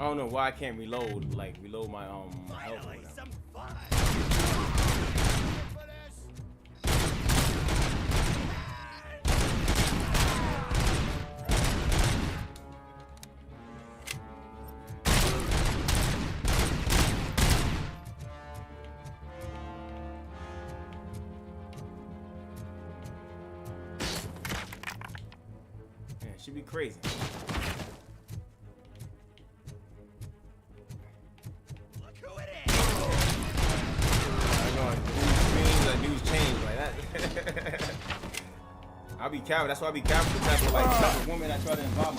I don't know why I can't reload, like reload my health or Finally, whatever. some fun. Yeah, it should be crazy. I'll be careful. That's why I be careful. The type of woman that try to involve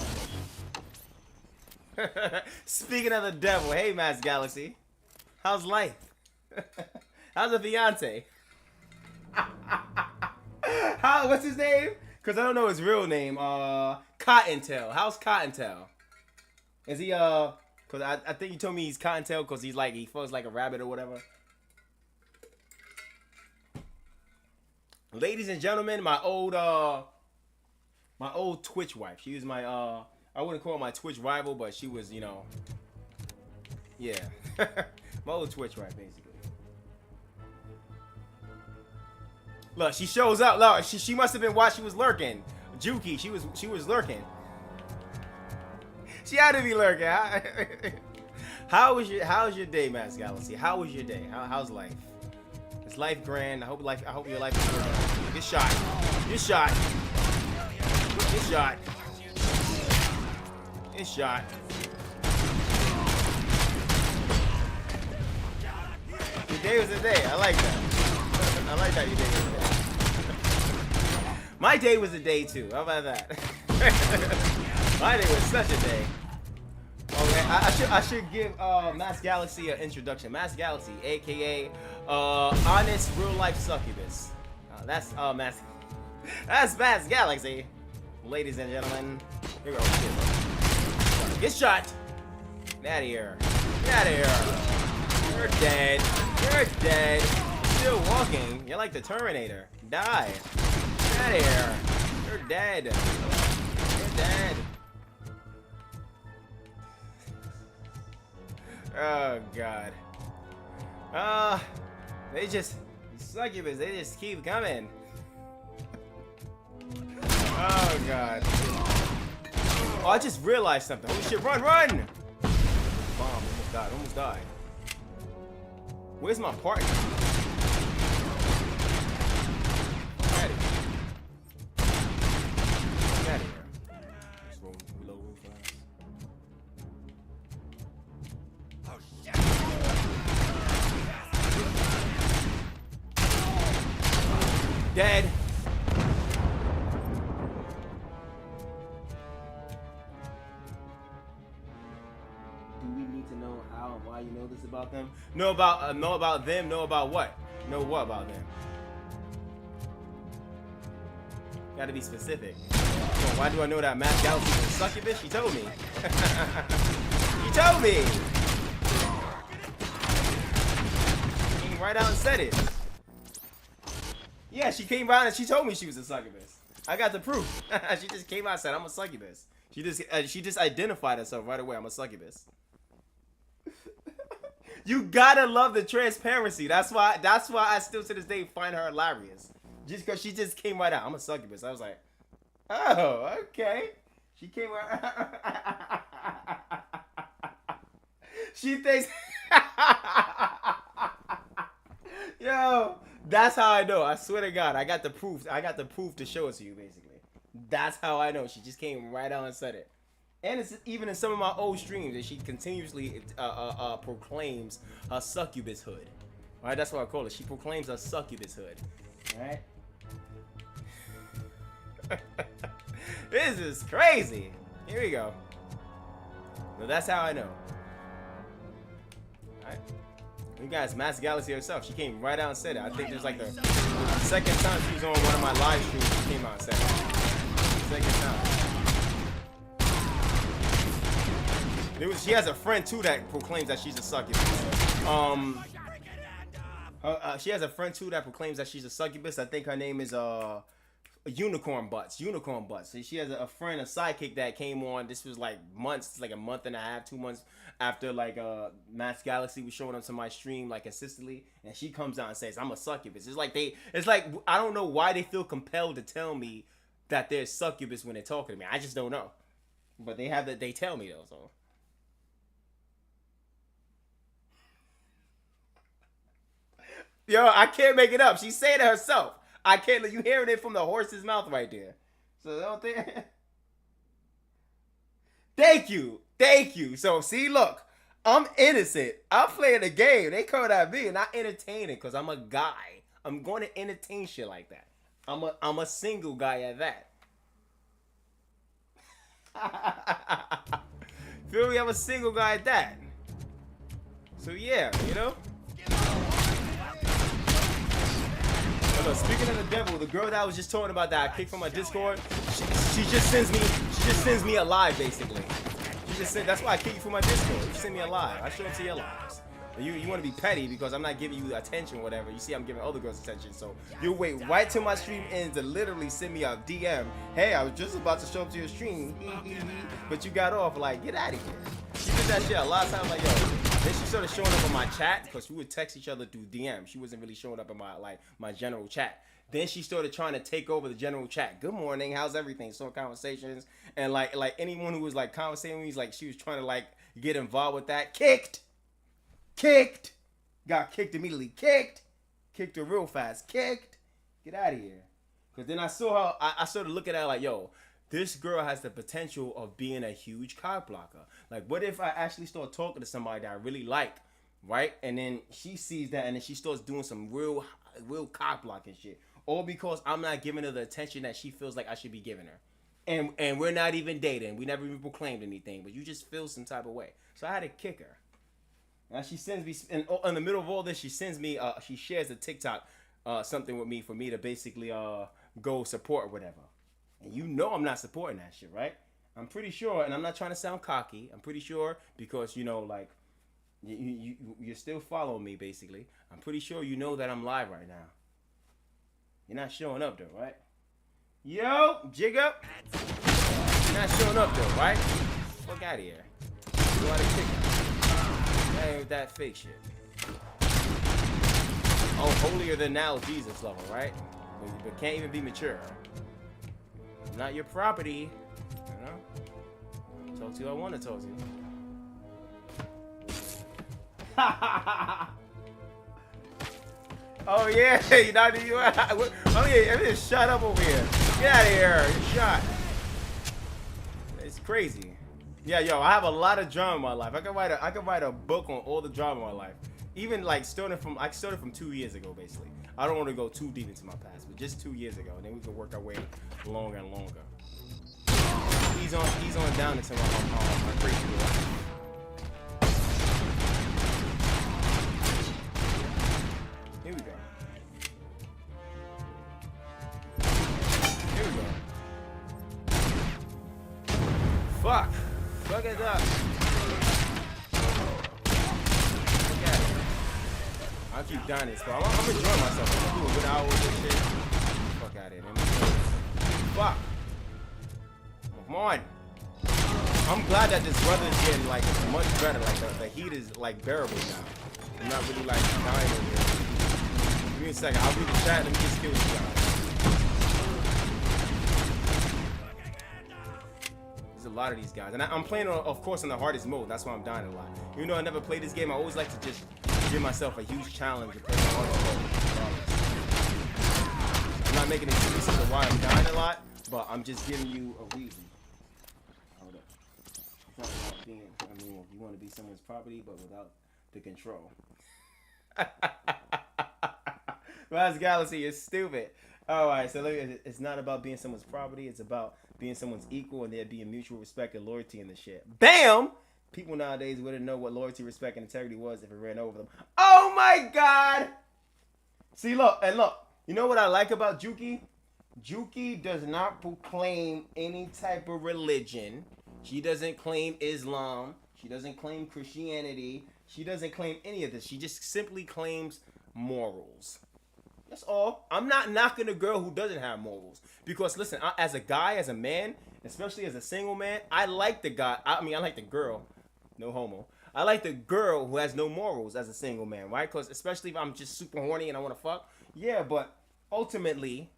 myself. Speaking of the devil, hey Mass Galaxy, how's life? How's the fiance? What's his name? Cause I don't know his real name. Cottontail. How's Cottontail? Is he Cause I think you told me he's Cottontail cause he's like he feels like a rabbit or whatever. Ladies and gentlemen, my old Twitch wife. She was my I wouldn't call her my Twitch rival, but she was, you know, yeah, my old Twitch wife basically. Look, she shows up. Look, she must have been while she was lurking. Juki, she was lurking. She had to be lurking. How's your day, Mass Galaxy? How was your day? How's life? Is life grand? I hope your life is grand. Get shot. Get shot. Get shot. Get shot. Your day was a day. I like that. I like that your day was a day. My day was a day too. How about that? My day was such a day. Okay, I should give Mass Galaxy an introduction. Mass Galaxy, aka honest real life succubus. That's Mass Galaxy, ladies and gentlemen. Here we go. Get shot. Get out of here. Get out of here. You're dead. You're dead. Still walking. You're like the Terminator. Die. Get out of here. You're dead. You're dead. Oh god. They just succubus, they just keep coming. Oh god. Oh, I just realized something. Holy shit, run, run! Bomb, almost died, almost died. Where's my partner? Get out of here. Get out of here. Just reload real fast. Oh shit! Dead. Do we need to know how and why you know this about them? Know about them? Know about what? Know what about them? Gotta be specific. Well, why do I know that Matt Galaxy is a succubus? She told me. She told me. Came right out and said it. Yeah, she came out and she told me she was a succubus. I got the proof. She just came out and said, I'm a succubus. She just identified herself right away. I'm a succubus. You gotta love the transparency. That's why I still to this day find her hilarious. Just because she just came right out. I'm a succubus. I was like, oh, okay. She came right. She thinks. Yo, that's how I know. I swear to God, I got the proof. I got the proof to show it to you, basically. That's how I know. She just came right out and said it. And it's even in some of my old streams that she continuously proclaims her succubus hood. All right, that's what I call it. She proclaims her succubus hood. All right. This is crazy. Here we go. So that's how I know. All right. You guys, Mass Galaxy herself. She came right out and said it. I think there's like the second time she was on one of my live streams. She came out and said it. Second time. She has a friend too that proclaims that she's a succubus. She has a friend too that proclaims that she's a succubus. I think her name is Unicorn Butts. Unicorn Butts. She has a friend, a sidekick that came on. This was like months, like a month and a half, 2 months after like Mass Galaxy was showing up to my stream like consistently, and she comes out and says, "I'm a succubus." It's like I don't know why they feel compelled to tell me that they're succubus when they're talking to me. I just don't know, but they tell me though. So. Yo, I can't make it up. She's saying it herself. I can't let you hearing it from the horse's mouth right there. So don't think. Thank you. So see, look, I'm innocent. I'm playing the game. They coming at me and I entertain it because I'm a guy. I'm going to entertain shit like that. I'm a single guy at that. Feel me? I'm a single guy at that. So yeah, you know. Look, speaking of the devil, the girl that I was just talking about that I kicked from my Discord, she just sends me a live basically. That's why I kick you from my Discord. You send me a live. I show it to your lives. You want to be petty because I'm not giving you attention or whatever. You see, I'm giving other girls attention. So you wait right till my stream ends to literally send me a DM. Hey, I was just about to show up to your stream, but you got off. Like, get out of here. She did that shit a lot of times. Like, yo. Then she started showing up in my chat because we would text each other through DM. She wasn't really showing up in my general chat. Then she started trying to take over the general chat. Good morning, how's everything? So conversations and like anyone who was like conversating with me, like she was trying to like get involved with that. Kicked, got kicked immediately. Kicked her real fast. Kicked. Get out of here. Because then I saw her. I started looking at her like, yo. This girl has the potential of being a huge cock blocker. Like, what if I actually start talking to somebody that I really like, right? And then she sees that, and then she starts doing some real cock blocking shit. All because I'm not giving her the attention that she feels like I should be giving her. And we're not even dating. We never even proclaimed anything. But you just feel some type of way. So I had to kick her. Now she sends me, in the middle of all this, she sends me, she shares a TikTok, something with me for me to basically go support or whatever. And you know I'm not supporting that shit, right? I'm pretty sure, and I'm not trying to sound cocky. I'm pretty sure because, you know, like, you're still following me, basically. I'm pretty sure you know that I'm live right now. You're not showing up, though, right? Yo, jig up. You're not showing up, though, right? Fuck out of here. Go out of kick. That ain't that fake shit. Oh, holier than now Jesus level, right? But can't even be mature. Not your property, you know. Talk to you I want to talk to you. Oh yeah, you not you. Oh yeah, just shut up over here. Get out of here. You're shot. It's crazy. Yeah, yo, I have a lot of drama in my life. I could write a book on all the drama in my life. Even like started from 2 years ago, basically. I don't want to go too deep into my past, but just 2 years ago, and then we can work our way longer and longer. He's on down into my crazy life. Here we go. Here we go. Fuck. Fuck it up. Look at it. I'll keep dying this, but I'm enjoying myself. I'm doing good hours and shit. Fuck out of here, man. Fuck. Come on. I'm glad that this weather is getting like much better. Like the heat is like bearable now. I'm not really like dying over here. Give me a second. I'll read the chat. Let me just kill you guys. There's a lot of these guys, and I'm playing, of course, on the hardest mode. That's why I'm dying a lot. Even though I never played this game, I always like to just give myself a huge challenge to play the hardest mode. I'm not making excuses of why I'm dying a lot, but I'm just giving you a reason. Hold up. It's not about being, I mean, you want to be someone's property, but without the control. Last Galaxy is stupid. Alright, so it's not about being someone's property, it's about being someone's equal and there being mutual respect and loyalty in the shit. BAM! People nowadays wouldn't know what loyalty, respect, and integrity was if it ran over them. Oh my god! See, look, you know what I like about Juki? Juki does not proclaim any type of religion. She doesn't claim Islam. She doesn't claim Christianity. She doesn't claim any of this. She just simply claims morals. That's all. I'm not knocking a girl who doesn't have morals. Because listen, as a guy, as a man, especially as a single man, I like the guy. I like the girl. No homo. I like the girl who has no morals as a single man, right? Because especially if I'm just super horny and I want to fuck. Yeah, but ultimately,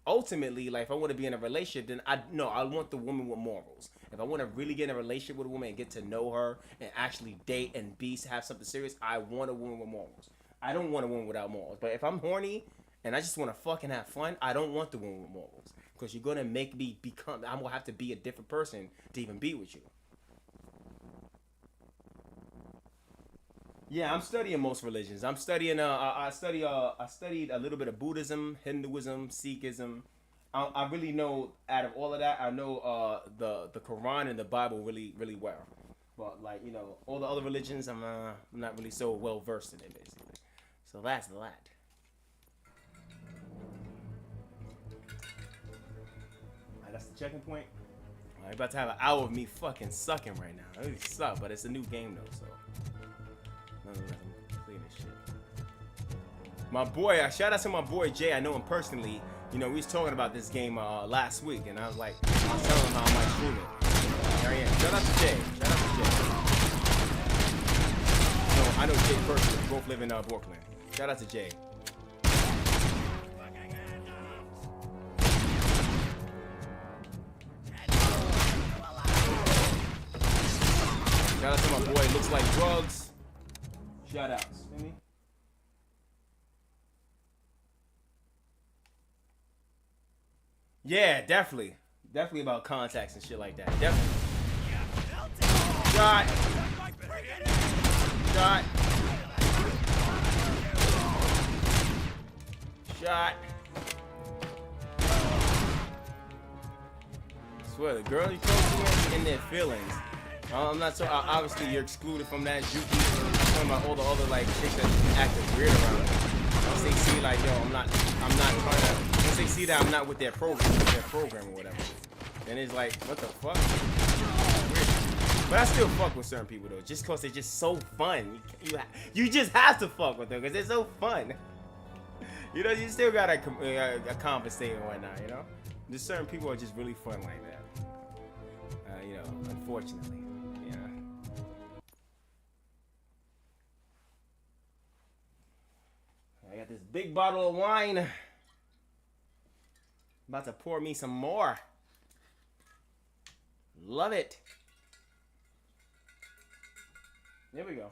like if I want to be in a relationship, then I want the woman with morals. If I want to really get in a relationship with a woman and get to know her and actually date and have something serious, I want a woman with morals. I don't want a woman without morals. But if I'm horny and I just want to fucking have fun, I don't want the woman with morals. Because you're going to make me I'm going to have to be a different person to even be with you. Yeah, I'm studying most religions. I'm studying, I studied a little bit of Buddhism, Hinduism, Sikhism. I really know, out of all of that, I know the Quran and the Bible really, really well. But, like, you know, all the other religions, I'm not really so well versed in it, basically. So that's that. Alright, that's the checking point. Alright, about to have an hour of me fucking sucking right now. I really suck, but it's a new game though, so. Nonetheless, I'm clean this shit. My boy, shout out to my boy Jay. I know him personally. You know, we was talking about this game last week, and I was like, I was telling him how I might stream it. There I am. Shout out to Jay. Shout out to Jay. No, I know Jay personally. We both live in Brooklyn. Shout out to Jay. Shout out to my boy. Looks like drugs. Shout outs. You know me? Yeah, definitely. Definitely about contacts and shit like that. Definitely. Shot. Shot. Shot. I swear, the girl you talk to in their feelings. I'm not so. Obviously, you're excluded from that. Juki. I'm talking about all the other like chicks that acting weird around me. Once they see like, yo, I'm not trying to. Once they see that I'm not with their program or whatever, then it's like, what the fuck? Weird. But I still fuck with certain people though, just cause they're just so fun. You just have to fuck with them cause they're so fun. You know, you still gotta conversate and whatnot. You know, just certain people are just really fun like that. You know, unfortunately. I got this big bottle of wine. About to pour me some more. Love it. There we go.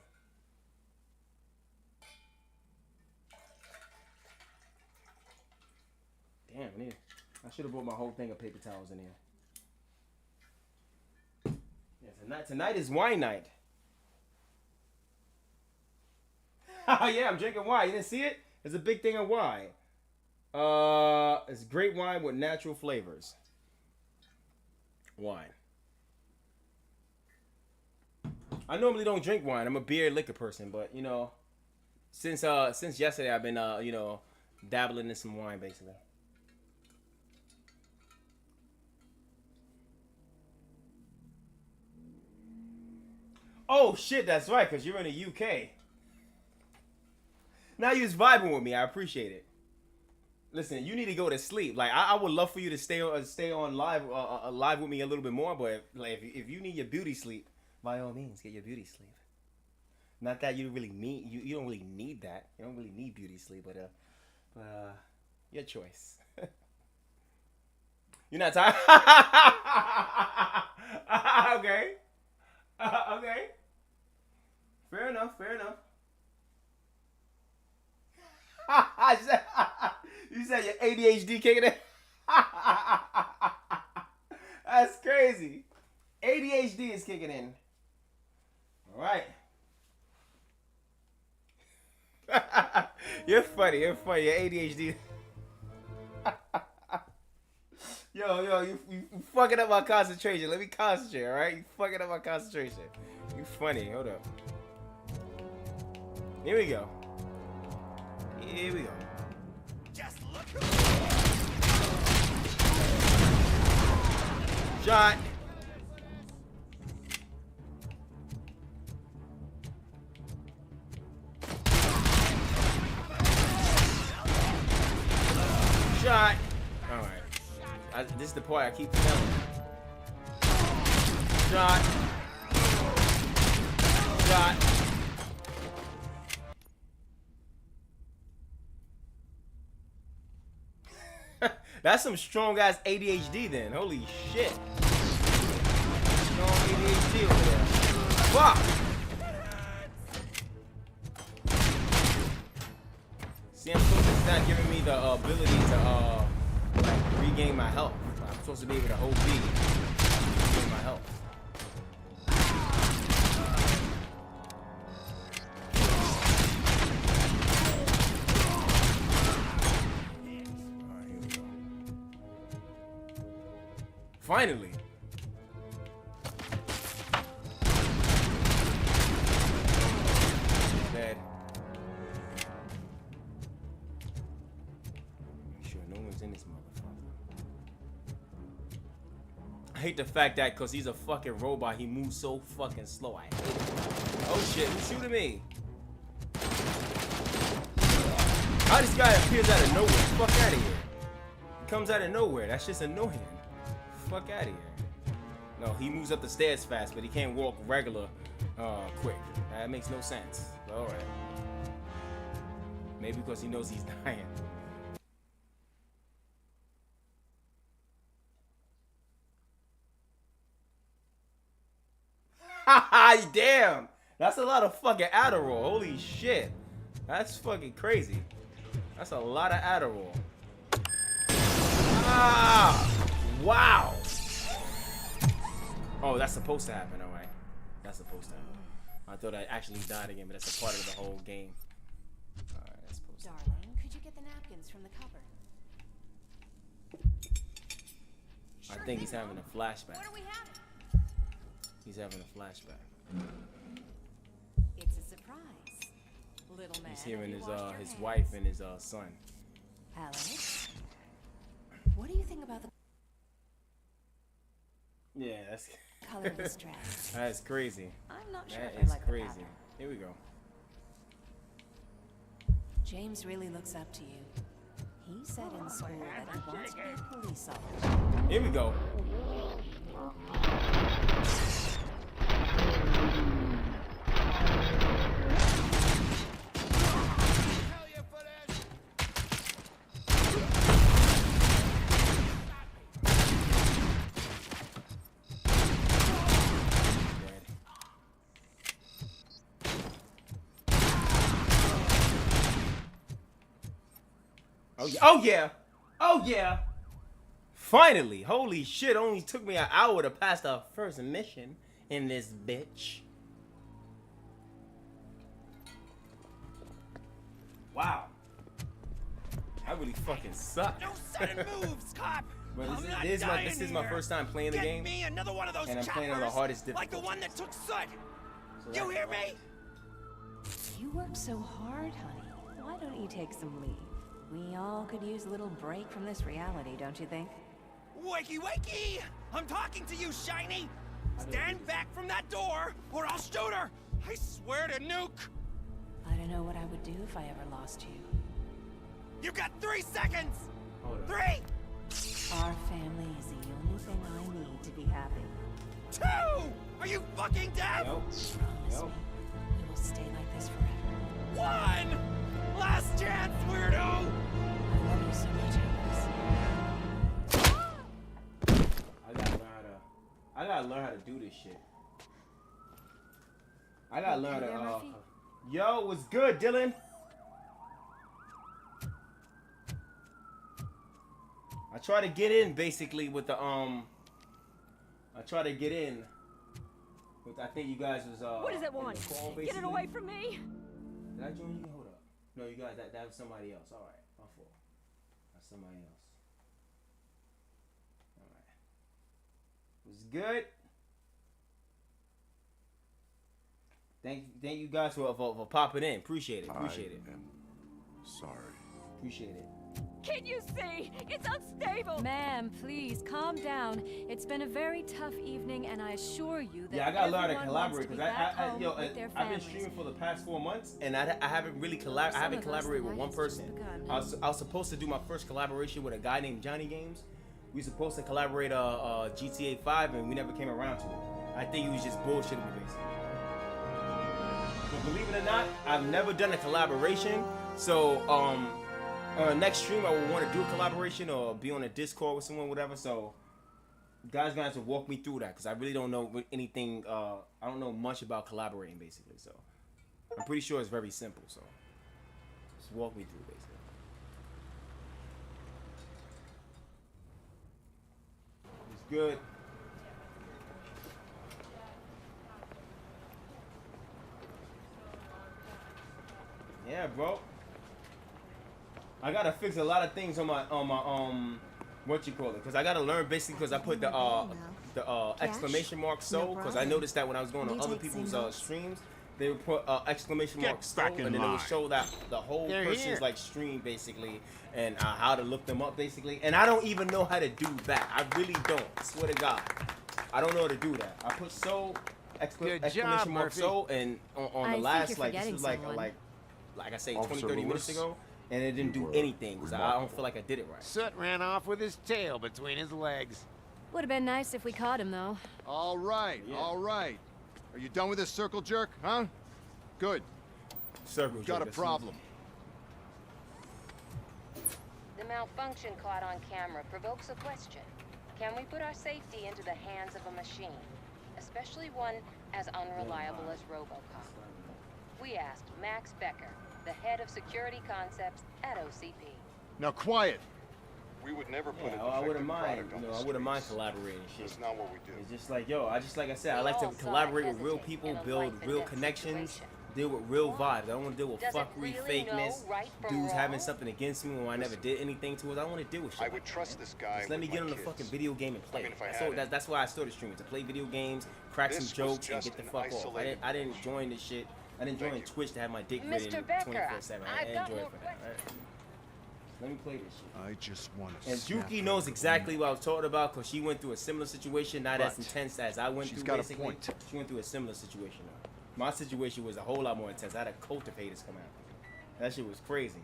even need. I should have brought my whole thing of paper towels in here. Yeah, tonight is wine night. Yeah, I'm drinking wine. You didn't see it? It's a big thing of wine. It's great wine with natural flavors. Wine. I normally don't drink wine. I'm a beer liquor person, but you know, since yesterday I've been you know, dabbling in some wine basically. Oh shit, that's right, cause you're in the UK. Now you're vibing with me. I appreciate it. Listen, you need to go to sleep. Like I would love for you to stay on live live with me a little bit more, but like if you need your beauty sleep, by all means, get your beauty sleep. Not that you really need you don't really need that. You don't really need beauty sleep, but your choice. You're not tired. Okay. Okay. Fair enough. Fair enough. You said your ADHD kicking in? That's crazy. ADHD is kicking in. All right. You're funny. You're funny. Your ADHD. Yo, you fucking up my concentration. Let me concentrate, all right? You fucking up my concentration. You funny. Hold up. Here we go. Here we go. Just look. Shot. Shot. All right. This is the part I keep telling you. Shot. Shot. That's some strong ass ADHD then. Holy shit. Strong ADHD over there. Fuck. See, I'm supposed to not giving me the ability to like regain my health. I'm supposed to be able to hold B, regain my health. Finally. Dead. Make sure no one's in this motherfucker. I hate the fact that because he's a fucking robot, he moves so fucking slow. I hate it. Oh shit, who's shooting me? How this guy appears out of nowhere? Fuck out of here. He comes out of nowhere. That's just annoying. Fuck out of here. No, he moves up the stairs fast, but he can't walk regular quick. That makes no sense. All right. Maybe because he knows he's dying. Damn. That's a lot of fucking Adderall. Holy shit. That's fucking crazy. That's a lot of Adderall. Ah! Wow. Oh, that's supposed to happen, alright. That's supposed to happen. I thought I actually died again, but that's a part of the whole game. Alright, that's supposed to happen. Darling, could you get the napkins from the cupboard? I think he's having a flashback. What are we having? He's having a flashback. It's a surprise. Little man. He's hearing have you washed your his hands? wife and his son. Alex, what do you think about the Yeah, that's color of this dress? that's crazy. I'm not sure That if I is like crazy. the pattern. Here we go. James really looks up to you. He said in school that he wants to be a police officer. Here we go. Hell yeah for that. Dead. Oh yeah. Oh yeah. Oh yeah. Finally. Holy shit. Only took me an hour to pass the first mission in this bitch. Wow. I really fucking suck. No sudden moves, cop. But I'm not this dying is my here. first time playing the Get game. me another one of those And I'm playing on the choppers, hardest like the difficulty. one that took Soot. So You that's hear why. me? You work so hard, honey. Why don't you take some leave? We all could use a little break from this reality, don't you think? Wakey, wakey! I'm talking to you, Shiny. Stand back from that door, or I'll shoot her. I swear to nuke. I don't know what I would do if I ever lost you. You got 3 seconds. Hold on. 3, Our family is the only thing I need to be happy. 2. Are you fucking dead? Nope. Promise Nope. me, we will stay like this forever. 1. Last chance, weirdo. I love you so much, Alice. I gotta learn how to do this shit. I gotta learn how Okay there, to. Murphy? Yo, what's good, Dylan? I try to get in basically with the I try to get in with. I think you guys was What does it in the want? call, Get it basically. away from me! Did I join you? Hold up. No, you guys. That was somebody else. All right, my fault. That's somebody else. All right. Was good. Thank you guys for popping in. Appreciate it. Appreciate it. I am sorry. Appreciate it. Can you see? It's unstable! Ma'am, please, calm down. It's been a very tough evening, and I assure you that Yeah, I gotta learn how to everyone collaborate wants to because be back home yo, with their I've been families. streaming for the past 4 months and I haven't really Some of us, collaborated with the one night has just person. begun. I was supposed to do my first collaboration with a guy named Johnny Games. We were supposed to collaborate GTA 5 and we never came around to it. I think he was just bullshitting me basically. But believe it or not, I've never done a collaboration. So on the next stream I would want to do a collaboration or be on a Discord with someone, whatever. So you guys gonna have to walk me through that because I really don't know anything. I don't know much about collaborating basically. So I'm pretty sure it's very simple. So just walk me through basically. It's good. Yeah, bro. I gotta fix a lot of things on my what you call it, because I gotta learn basically because I put the exclamation mark so because I noticed that when I was going on other people's streams they would put exclamation mark so and then it would show that the whole person's like stream basically and how to look them up basically, and I don't even know how to do that. I really don't. I swear to God, I don't know how to do that. I put so exclamation mark so and on I the think last you're like this forgetting was like someone. like I say Officer 20-30 minutes Lewis, ago, and it didn't you do were anything because I don't remarkable. feel like I did it right. Soot ran off with his tail between his legs. Would have been nice if we caught him, though. All right, Yeah. all right. Are you done with this circle jerk, huh? Good. Circle We've got a jerk, that's- problem. The malfunction caught on camera provokes a question. Can we put our safety into the hands of a machine, especially one as unreliable as RoboCop? We asked Max Becker, the head of security concepts at OCP. Now quiet. We would never put Yeah, a I wouldn't defective mind. product You on know, the I wouldn't mind streets. collaborating and shit. That's not what we do. It's just like, yo, like I said, I We like to all saw collaborate it with real hesitate people, in a build life and real death connections, situation. deal with real Why? vibes. I don't want to deal with Does it fuckery, really know fakeness, right from dudes wrong? having something against me when I never did anything to it. I don't want to deal with shit. I like would that, trust man. this guy Just let me with get my on the kids. fucking video game and play. I mean, if I That's, had all, it. that's why I started streaming, to play video games, crack This some was jokes, and just get the an fuck off. isolated I didn't join this shit. I didn't Thank join you. Twitch to have my dick Mr. ridden Becker, 24/7. I I've didn't got enjoy more it for that. Right? Let me play this shit. I just want to. And Juki knows exactly what I was talking about because she went through a similar situation, not as But intense as I went she's through. got a Basically, point. she went through a similar situation. Though. My situation was a whole lot more intense. I had a cult of haters come after me. That shit was crazy.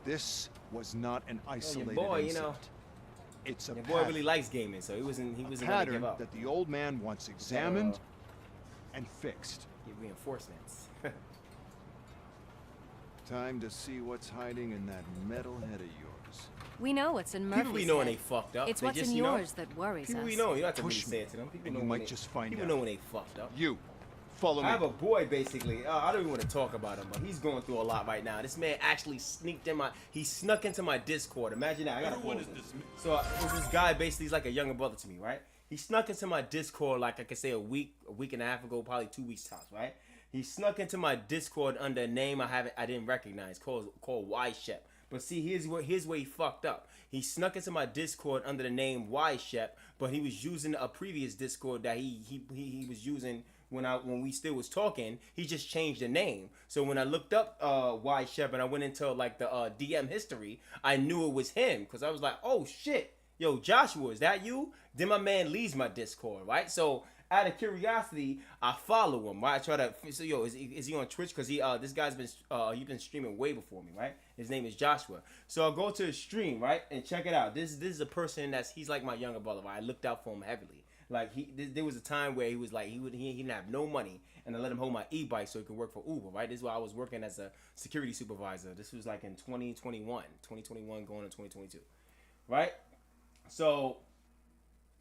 This was not an isolated boy, you incident. know, It's a Your boy pattern. really likes gaming, so he wasn't gonna give Pattern up. that the old man wants examined and fixed. Get reinforcements. Time to see what's hiding in that metal head of yours. We know what's in Murphy's People be knowing head. they fucked up. It's They what's just, in you know, yours that worries People us. be knowing. You don't have to really Push say me, it to them. People and know you when might they, just find people out. know when they fucked up. You. Follow me. I have a boy basically. I don't even want to talk about him, but he's going through a lot right now. This man actually he snuck into my Discord. Imagine that. I gotta pause this. So this guy basically is like a younger brother to me, right? He snuck into my Discord like I could say a week and a half ago, probably 2 weeks tops, right? He snuck into my Discord under a name I didn't recognize called Y-Shep. But see, here's where he fucked up. He snuck into my Discord under the name Y-Shep, but he was using a previous Discord that he was using when we still was talking. He just changed the name. So when I looked up Y-Shep and I went into like the DM history, I knew it was him because I was like, oh shit, yo Joshua, is that you? Then my man leaves my Discord, right? So out of curiosity, I follow him, right? I try to, so yo, is he on Twitch? Because this guy's been streaming way before me, right? His name is Joshua. So I'll go to his stream, right? And check it out. This is a person he's like my younger brother, right? I looked out for him heavily. Like there was a time where he was like, he didn't have no money, and I let him hold my e-bike so he could work for Uber, right? This is why I was working as a security supervisor. This was like in 2021 going to 2022, right? So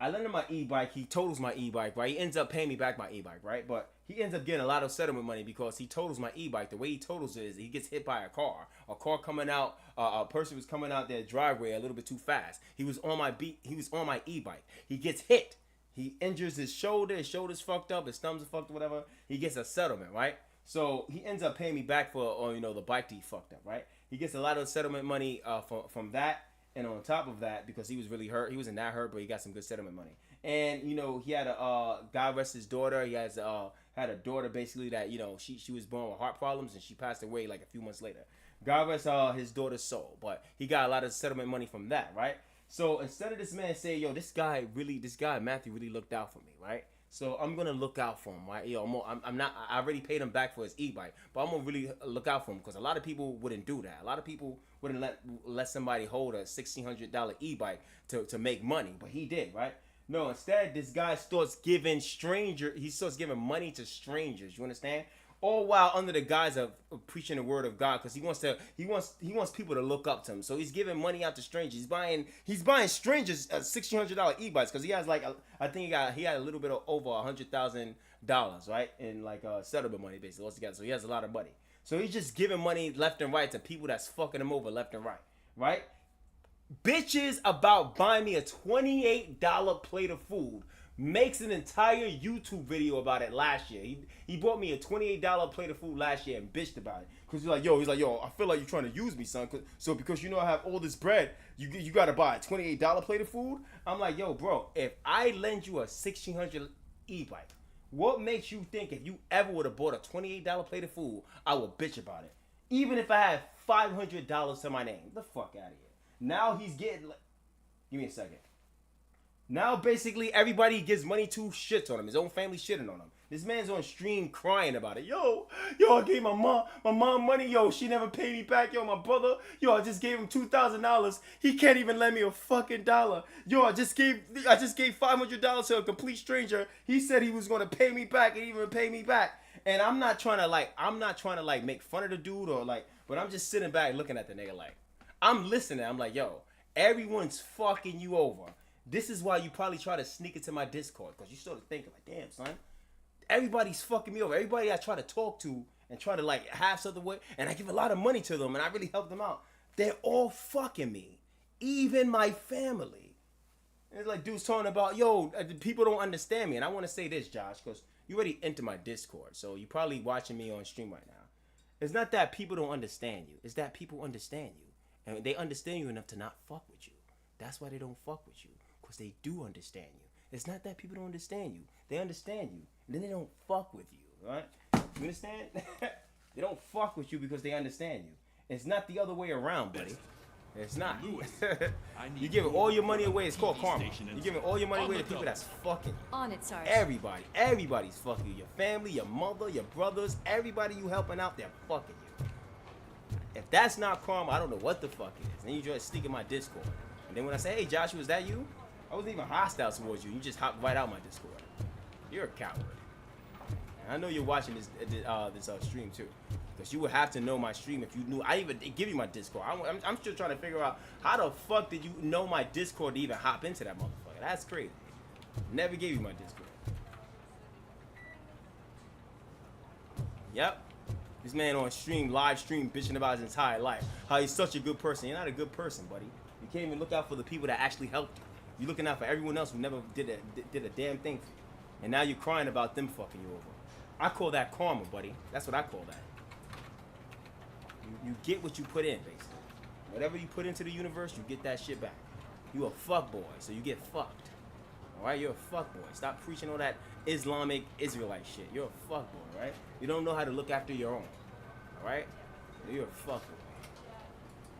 I lend him my e-bike. He totals my e-bike, right? He ends up paying me back my e-bike, right? But he ends up getting a lot of settlement money because he totals my e-bike. The way he totals it is he gets hit by a car. A car coming out, a person was coming out their driveway a little bit too fast. He was on my e-bike. He gets hit. He injures his shoulder. His shoulder's fucked up. His thumbs are fucked up, whatever. He gets a settlement, right? So he ends up paying me back for, the bike that he fucked up, right? He gets a lot of settlement money from that. And on top of that, because he was really hurt, he wasn't that hurt, but he got some good settlement money. And he had a God rest his daughter. He had a daughter basically that she was born with heart problems and she passed away like a few months later. God rest his daughter's soul, but he got a lot of settlement money from that, right? So instead of this man saying, yo, this guy Matthew really looked out for me, right? So I'm gonna look out for him, right? I already paid him back for his e-bike, but I'm gonna really look out for him because a lot of people wouldn't do that. A lot of people wouldn't let somebody hold a $1,600 e-bike to make money, but he did, right? No, instead this guy starts giving money to strangers. You understand? All while under the guise of preaching the word of God, because he wants people to look up to him. So he's giving money out to strangers. He's buying strangers $1,600 e-bikes because he has I think he had a little bit of over $100,000, right, in settlement money basically altogether. So he has a lot of money. So he's just giving money left and right to people that's fucking him over left and right, right? Bitches about buying me a $28 plate of food. Makes an entire YouTube video about it last year. He bought me a $28 plate of food last year and bitched about it. Cause he's like, yo, I feel like you're trying to use me, son. So because I have all this bread, you gotta buy a $28 plate of food? I'm like, yo, bro, if I lend you a $1,600 e-bike, what makes you think if you ever would have bought a $28 plate of food, I would bitch about it? Even if I had $500 to my name. Get the fuck out of here. Now he's getting give me a second. Now basically everybody he gives money to shits on him. His own family shitting on him. This man's on stream crying about it. Yo, I gave my mom money. Yo, she never paid me back. Yo, my brother. Yo, I just gave him $2,000. He can't even lend me a fucking dollar. Yo, I just gave $500 to a complete stranger. He said he was gonna pay me back and even pay me back. And I'm not trying to make fun of the dude but I'm just sitting back looking at the nigga I'm listening. I'm like, yo, everyone's fucking you over. This is why you probably try to sneak into my Discord, because you started thinking damn, son, everybody's fucking me over. Everybody I try to talk to and try to have something with, and I give a lot of money to them and I really help them out. They're all fucking me, even my family. And it's like dudes talking about, yo, people don't understand me. And I want to say this, Josh, because you already entered my Discord, so you're probably watching me on stream right now. It's not that people don't understand you. It's that people understand you, and they understand you enough to not fuck with you. That's why they don't fuck with you. They do understand you. It's not that people don't understand you. They understand you. And then they don't fuck with you, right? You understand? They don't fuck with you because they understand you. It's not the other way around, buddy. It's not. You giving all your money away. It's called karma. You're giving all your money away to people that's fucking you. On it, Sarge. Everybody's fucking you. Your family, your mother, your brothers, everybody you helping out, they're fucking you. If that's not karma, I don't know what the fuck it is. Then you just sneak in my Discord. And then when I say, hey, Joshua, is that you? I wasn't even hostile towards you. You just hopped right out my Discord. You're a coward. And I know you're watching this stream too, because you would have to know my stream if you knew. I even give you my Discord. I'm still trying to figure out how the fuck did you know my Discord to even hop into that motherfucker. That's crazy. Never gave you my Discord. Yep. This man on stream, live stream, bitching about his entire life. How he's such a good person. You're not a good person, buddy. You can't even look out for the people that actually helped you. You're looking out for everyone else who never did a damn thing for you. And now you're crying about them fucking you over. I call that karma, buddy. That's what I call that. You get what you put in, basically. Whatever you put into the universe, you get that shit back. You a fuckboy, so you get fucked. Alright, you're a fuckboy. Stop preaching all that Islamic Israelite shit. You're a fuckboy, right? You don't know how to look after your own. Alright? You're a fuckboy.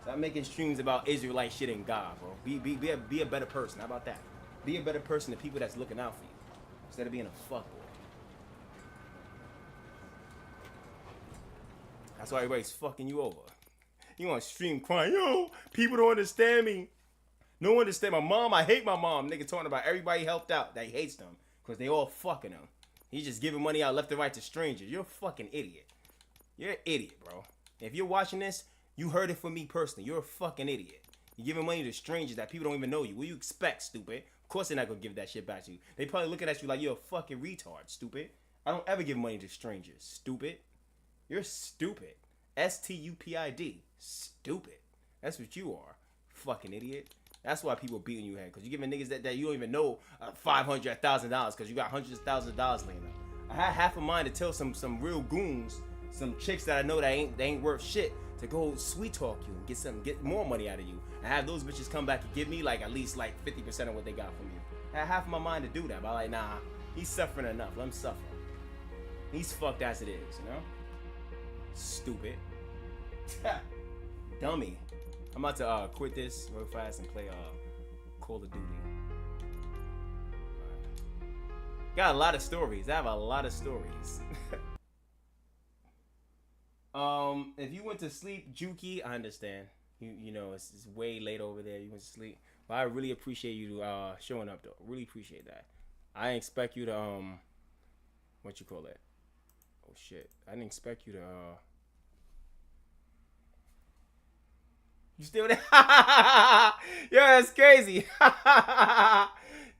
Stop making streams about Israelite shit and God, bro. Be a better person. How about that? Be a better person to people that's looking out for you. Instead of being a fuckboy. That's why everybody's fucking you over. You on stream crying, yo, people don't understand me. No one understand my mom. I hate my mom. Nigga talking about everybody helped out that he hates them because they all fucking him. He's just giving money out left and right to strangers. You're a fucking idiot. You're an idiot, bro. If you're watching this, you heard it from me personally. You're a fucking idiot. You're giving money to strangers that people don't even know you. What do you expect, stupid? Of course they're not gonna give that shit back to you. They probably looking at you like you're a fucking retard, stupid. I don't ever give money to strangers, stupid. You're stupid. S-T-U-P-I-D. Stupid. That's what you are. Fucking idiot. That's why people beating you head. Because you're giving niggas that you don't even know $500, $1,000 because you got hundreds of thousands of dollars laying up. I had half a mind to tell some real goons, some chicks that I know that ain't worth shit, to go sweet talk you and get more money out of you. And have those bitches come back and give me like at least like 50% of what they got from you. I had half of my mind to do that, but I'm like, nah, he's suffering enough. Let him suffer. He's fucked as it is, you know? Stupid. Dummy. I'm about to quit this real fast and play Call of Duty. Got a lot of stories. I have a lot of stories. If you went to sleep, Juki, I understand. You know it's way late over there. You went to sleep, but I really appreciate you showing up though. Really appreciate that. I didn't expect you to what you call it? Oh shit! I didn't expect you to You still there? Yeah, that's crazy. Yeah,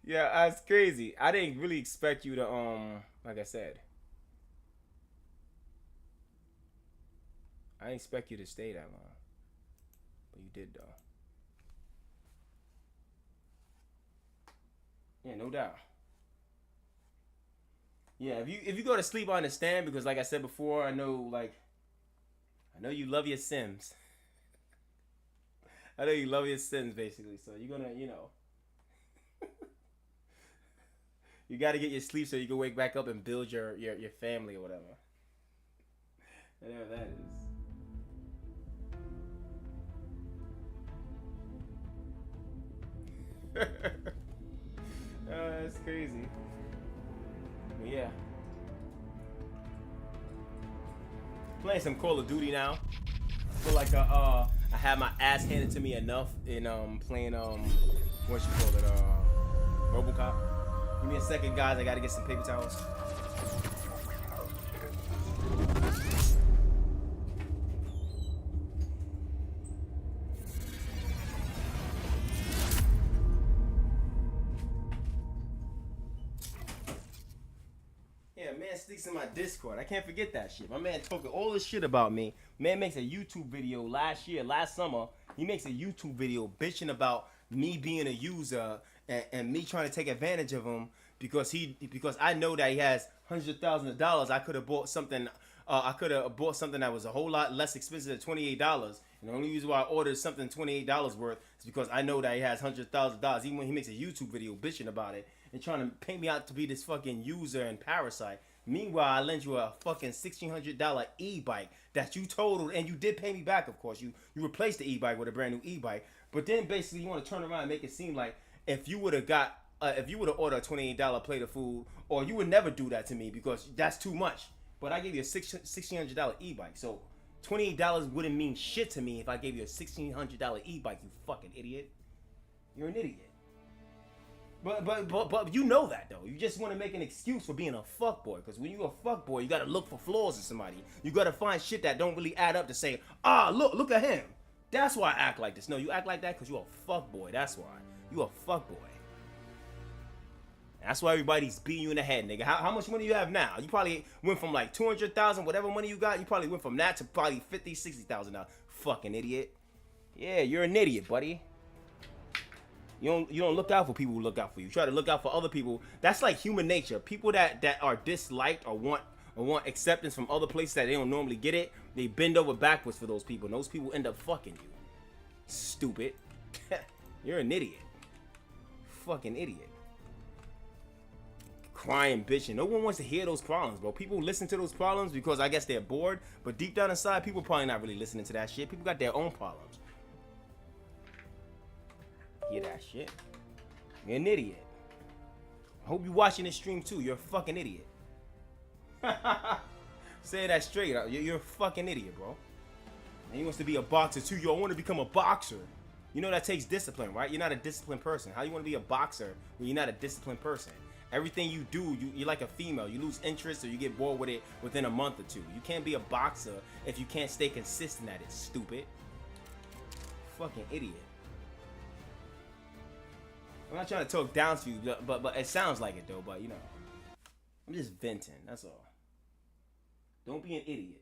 that's crazy. I didn't really expect you to like I said. I didn't expect you to stay that long. But you did though. Yeah, no doubt. Yeah, if you go to sleep, I understand because like I said before, I know you love your Sims. I know you love your Sims basically, so you're gonna, you know. You gotta get your sleep so you can wake back up and build your family or whatever. Whatever that is. Oh, that's crazy. But yeah. Playing some Call of Duty now. I feel like I had my ass handed to me enough in playing what you call it, RoboCop. Give me a second, guys. I gotta get some paper towels. Yeah, man sneaks in my Discord. I can't forget that shit. My man talking all this shit about me. Man makes a YouTube video last summer. He makes a YouTube video bitching about me being a user and me trying to take advantage of him because I know that he has hundreds of thousands of dollars. I could have bought something. I could have bought something that was a whole lot less expensive than $28. And the only reason why I ordered something $28 worth is because I know that he has hundreds of thousands of dollars. Even when he makes a YouTube video bitching about it and trying to paint me out to be this fucking user and parasite. Meanwhile, I lent you a fucking $1,600 e-bike that you totaled, and you did pay me back, of course. You replaced the e-bike with a brand new e-bike. But then basically you want to turn around and make it seem like if you would have ordered a $28 plate of food, or you would never do that to me because that's too much. But I gave you a $1,600 e-bike, so $28 wouldn't mean shit to me if I gave you a $1,600 e-bike. You fucking idiot. You're an idiot. But you know that though. You just want to make an excuse for being a fuckboy. Because when you're a fuckboy, you gotta look for flaws in somebody. You gotta find shit that don't really add up to say, look at him. That's why I act like this. No, you act like that because you're a fuckboy. That's why. You a fuckboy. That's why everybody's beating you in the head, nigga. How much money you have now? You probably went from like 200,000, whatever money you got. You probably went from that to probably 50, 60,000 now. Fucking idiot. Yeah, you're an idiot, buddy. You don't look out for people who look out for you. You try to look out for other people. That's like human nature. People that are disliked or want acceptance from other places that they don't normally get it, they bend over backwards for those people. And those people end up fucking you. Stupid. You're an idiot. Fucking idiot. Crying, bitching. No one wants to hear those problems, bro. People listen to those problems because I guess they're bored. But deep down inside, people probably not really listening to that shit. People got their own problems. Hear that shit? You're an idiot. I hope you watching this stream too. You're a fucking idiot. Say that straight. You're a fucking idiot, bro. And he wants to be a boxer too. Yo, I want to become a boxer. You know that takes discipline, right? You're not a disciplined person. How you want to be a boxer when you're not a disciplined person? Everything you do, you're like a female. You lose interest or you get bored with it within a month or two. You can't be a boxer if you can't stay consistent at it, stupid. Fucking idiot. I'm not trying to talk down to you, but it sounds like it though, but you know. I'm just venting, that's all. Don't be an idiot.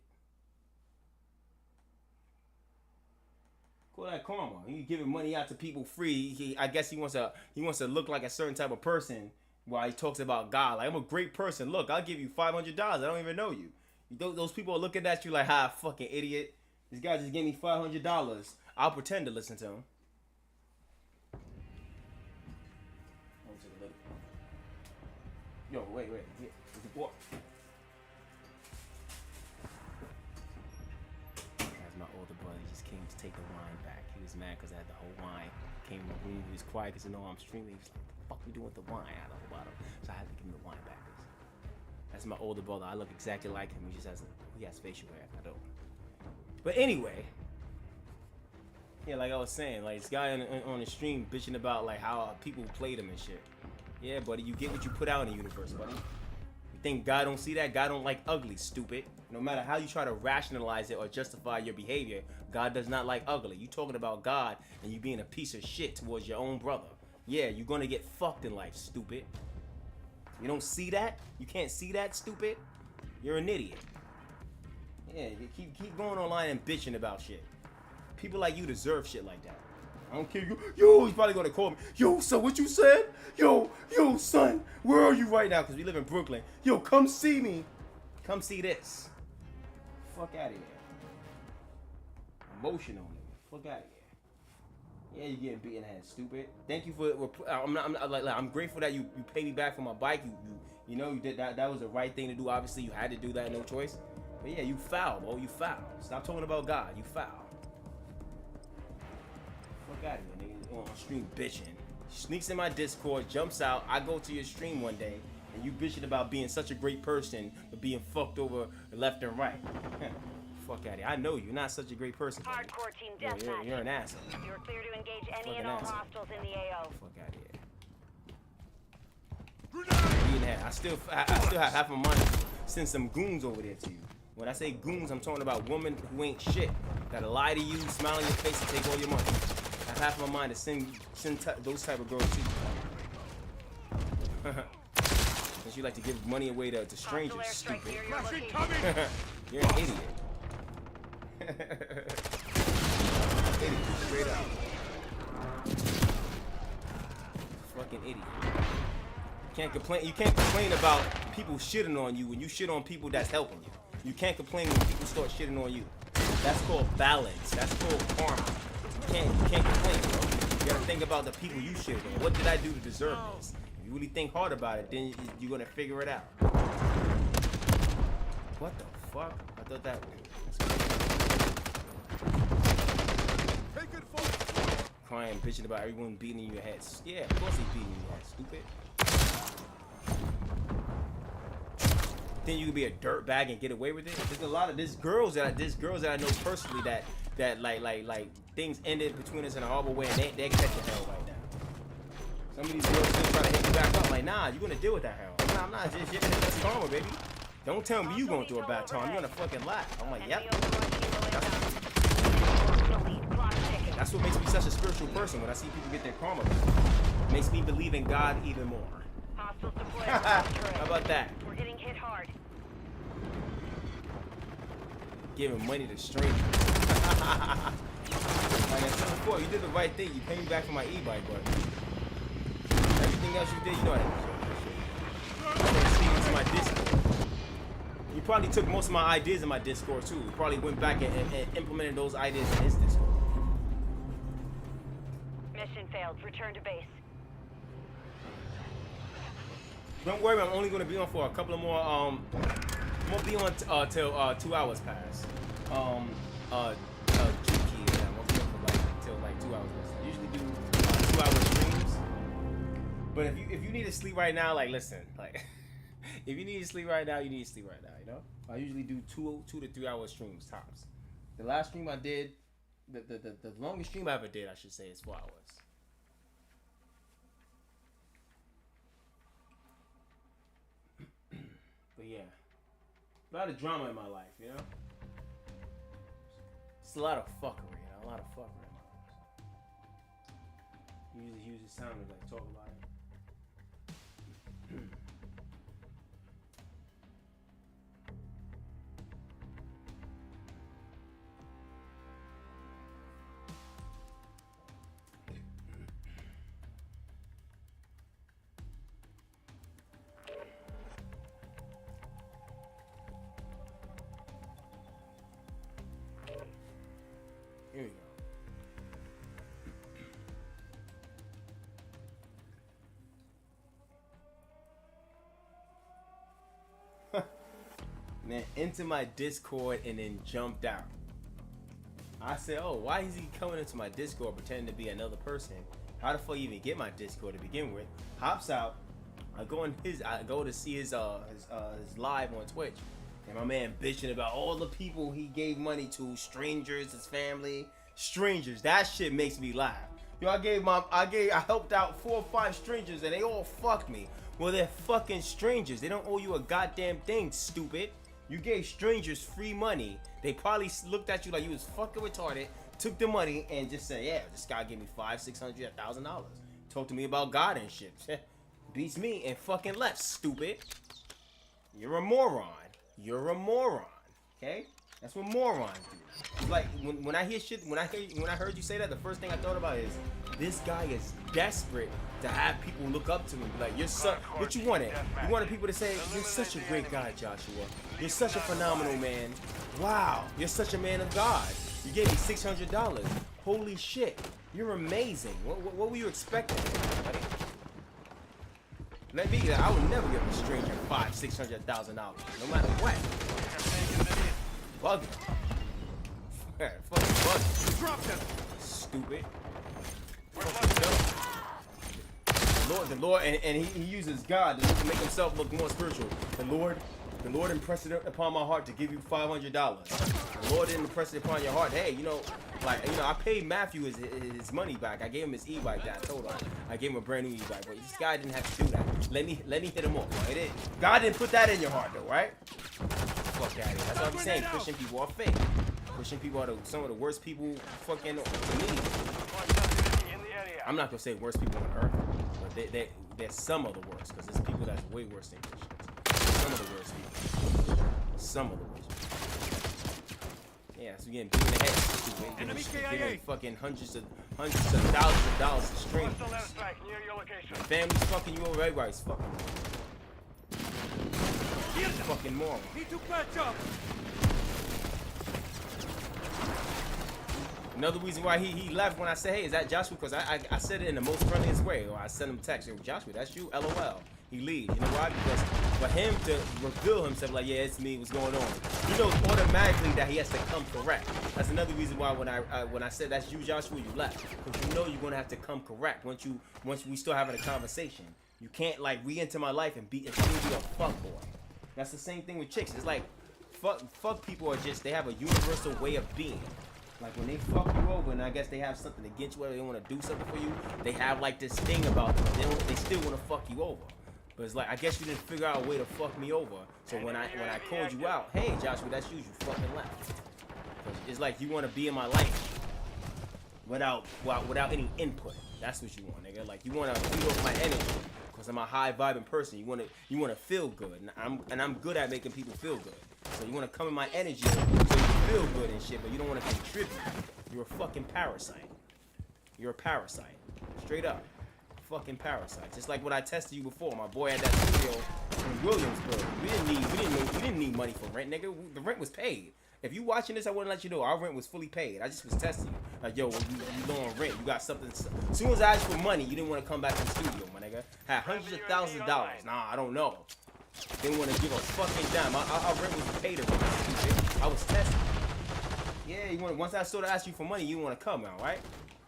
Call that karma. You giving money out to people free. I guess he wants to look like a certain type of person while he talks about God. Like, I'm a great person. Look, I'll give you $500. I don't even know you. Those people are looking at you like, ha, fucking idiot. This guy just gave me $500. I'll pretend to listen to him. Yo, wait. Yeah, there's a boy. As my older brother just came to take the wine back. He was mad because I had the whole wine. Came in the room, he was quiet because he know I'm streaming. He was like, "The fuck you doing with the wine?" I don't know about him. So I had to give him the wine back. That's my older brother. I look exactly like him. He just has facial hair. I don't. But anyway. Yeah, like I was saying, like this guy on the stream bitching about like how people played him and shit. Yeah, buddy, you get what you put out in the universe, buddy. You think God don't see that? God don't like ugly, stupid. No matter how you try to rationalize it or justify your behavior, God does not like ugly. You talking about God and you being a piece of shit towards your own brother. Yeah, you're gonna get fucked in life, stupid. You don't see that? You can't see that, stupid? You're an idiot. Yeah, you keep going online and bitching about shit. People like you deserve shit like that. I don't care. Yo, he's probably gonna call me. Yo, son, what you said? Yo, son, where are you right now? Because we live in Brooklyn. Yo, come see me. Come see this. Fuck out of here. Emotional, nigga. Fuck out of here. Yeah, you getting beaten head, stupid. Thank you for. I'm grateful that you paid me back for my bike. You know you did that. That was the right thing to do. Obviously, you had to do that. No choice. But yeah, you foul, bro. You foul. Stop talking about God. You foul. Fuck out of here, nigga. On stream bitching. Sneaks in my Discord, jumps out. I go to your stream one day, and you bitching about being such a great person, but being fucked over left and right. Fuck out of here. I know you're not such a great person. Hardcore team deathmatch. You're an asshole. You're clear to engage any and all hostiles in the AO. Fuck out of here. I still have half my money to send some goons over there to you. When I say goons, I'm talking about women who ain't shit. Gotta lie to you, smile in your face, and take all your money. I have half my mind to send those type of girls to you. Because you like to give money away to strangers, stupid. You're an idiot. Idiot, straight up. Fucking idiot. You can't complain about people shitting on you when you shit on people that's helping you. You can't complain when people start shitting on you. That's called balance. That's called karma. You can't complain, bro. You gotta think about the people you shit on. What did I do to deserve this? If you really think hard about it, then you're gonna figure it out. What the fuck? I thought that was crying, bitching about everyone beating in your head. Yeah, of course he's beating your head, stupid. Think you could be a dirtbag and get away with it? There's a lot of girls that I know personally that like things ended between us in a horrible way and they're catching hell right now. Some of these girls still trying to hit you back up like, nah, you're gonna deal with that hell. I'm not just giving it this karma, baby. Don't tell me you going through a bad time. You're gonna fucking laugh. I'm like, yep. That's what makes me such a spiritual person when I see people get their karma back. It makes me believe in God even more. Hostiles deployed. How about that? We're getting hit hard. Giving money to strangers. Like I said before, you did the right thing. You paid me back for my e-bike, but everything else you did, you know I didn't see into my Discord. You probably took most of my ideas in my Discord too. You probably went back and implemented those ideas in his Discord. Mission failed. Return to base. Don't worry, I'm only going to be on for a couple of more. I'm gonna be on till 2 hours pass. G-key, yeah, I'm gonna be on for till 2 hours. I usually do 2 hour streams. But if you need to sleep right now, listen, if you need to sleep right now, you need to sleep right now. You know, I usually do 2 to 3 hour streams tops. The last stream I did, the longest stream I ever did, I should say, is 4 hours. But yeah, a lot of drama in my life, you know? It's a lot of fuckery, you know? A lot of fuckery in my life. Usually use the sound to talk about it. Here we go. Man, into my Discord and then jumped out. I said, oh, why is he coming into my Discord pretending to be another person? How the fuck you even get my Discord to begin with? Hops out. I go to see his live on Twitch. And my man bitching about all the people he gave money to, strangers, his family, strangers. That shit makes me laugh. Yo, I helped out 4 or 5 strangers and they all fucked me. Well, they're fucking strangers. They don't owe you a goddamn thing, stupid. You gave strangers free money. They probably looked at you like you was fucking retarded, took the money and just said, yeah, this guy gave me $500, $600, $1,000. Talk to me about God and shit. Beats me and fucking left, stupid. You're a moron. You're a moron, okay? That's what morons do. Like when I hear shit, when I heard you say that, the first thing I thought about is this guy is desperate to have people look up to him. Like, you're what you wanted? You wanted people to say, you're such a great guy, Joshua. You're such a phenomenal man. Wow, you're such a man of God. You gave me $600. Holy shit, you're amazing. What were you expecting? I would never give a stranger $500,000, $600,000, no matter what. Bug. Fucking bug. Drop them. Stupid. The Lord, and he uses God to make himself look more spiritual. The Lord impressed it upon my heart to give you $500. The Lord didn't impress it upon your heart. Hey, I paid Matthew his money back. I gave him his e-bike that I told him. I gave him a brand new e-bike, but this guy didn't have to do that. Let me hit him off. Right? God didn't put that in your heart, though, right? Fuck out of here. That's what I'm saying. Christian people are fake. Christian people are some of the worst people fucking to me. I'm not gonna say worst people on earth, but they're some of the worst, because there's people that's way worse than Christians. Some of the worst people. Some of the worst people. Yeah, so you're getting beat in the head. Giving fucking hundreds of thousands of dollars to strangers. Family's fucking you over, everybody's fucking you. Fucking moron. Need to patch up. Another reason why he left when I said, hey, is that Joshua? Because I said it in the most friendliest way. Or I sent him a text, Joshua, that's you? LOL. He leaves. You know why? Because for him to reveal himself, like, yeah, it's me, what's going on? He knows automatically that he has to come correct. That's another reason why when I said that's you, Joshua, you left. Because you know you're going to have to come correct once we start having a conversation. You can't, like, re-enter my life and be a fuckboy. That's the same thing with chicks. It's like, fuck people are just, they have a universal way of being. Like when they fuck you over, and I guess they have something against you, or they want to do something for you, they have like this thing about them. They still want to fuck you over. But it's like, I guess you didn't figure out a way to fuck me over. So when I called you out, hey Joshua, that's you fucking left. It's like you want to be in my life without any input. That's what you want, nigga. Like you want to feed off my energy. because I'm a high vibing person. You wanna feel good, and I'm good at making people feel good. So you wanna come in my energy so you feel good and shit, but you don't wanna contribute. You're a fucking parasite. You're a parasite, straight up, fucking parasite. Just like when I tested you before, my boy had that studio in Williamsburg. We didn't need money for rent, nigga. The rent was paid. If you watching this, I wouldn't let you know our rent was fully paid. I just was testing you. Like, yo, when you low on rent, you got something. As soon as I asked for money, you didn't want to come back to the studio, my nigga. Had hundreds of thousands of dollars. Nah, I don't know. Didn't want to give a fucking dime. Our rent was paid already. I was testing. Yeah, you want. Once I started asking you for money, you want to come out, right?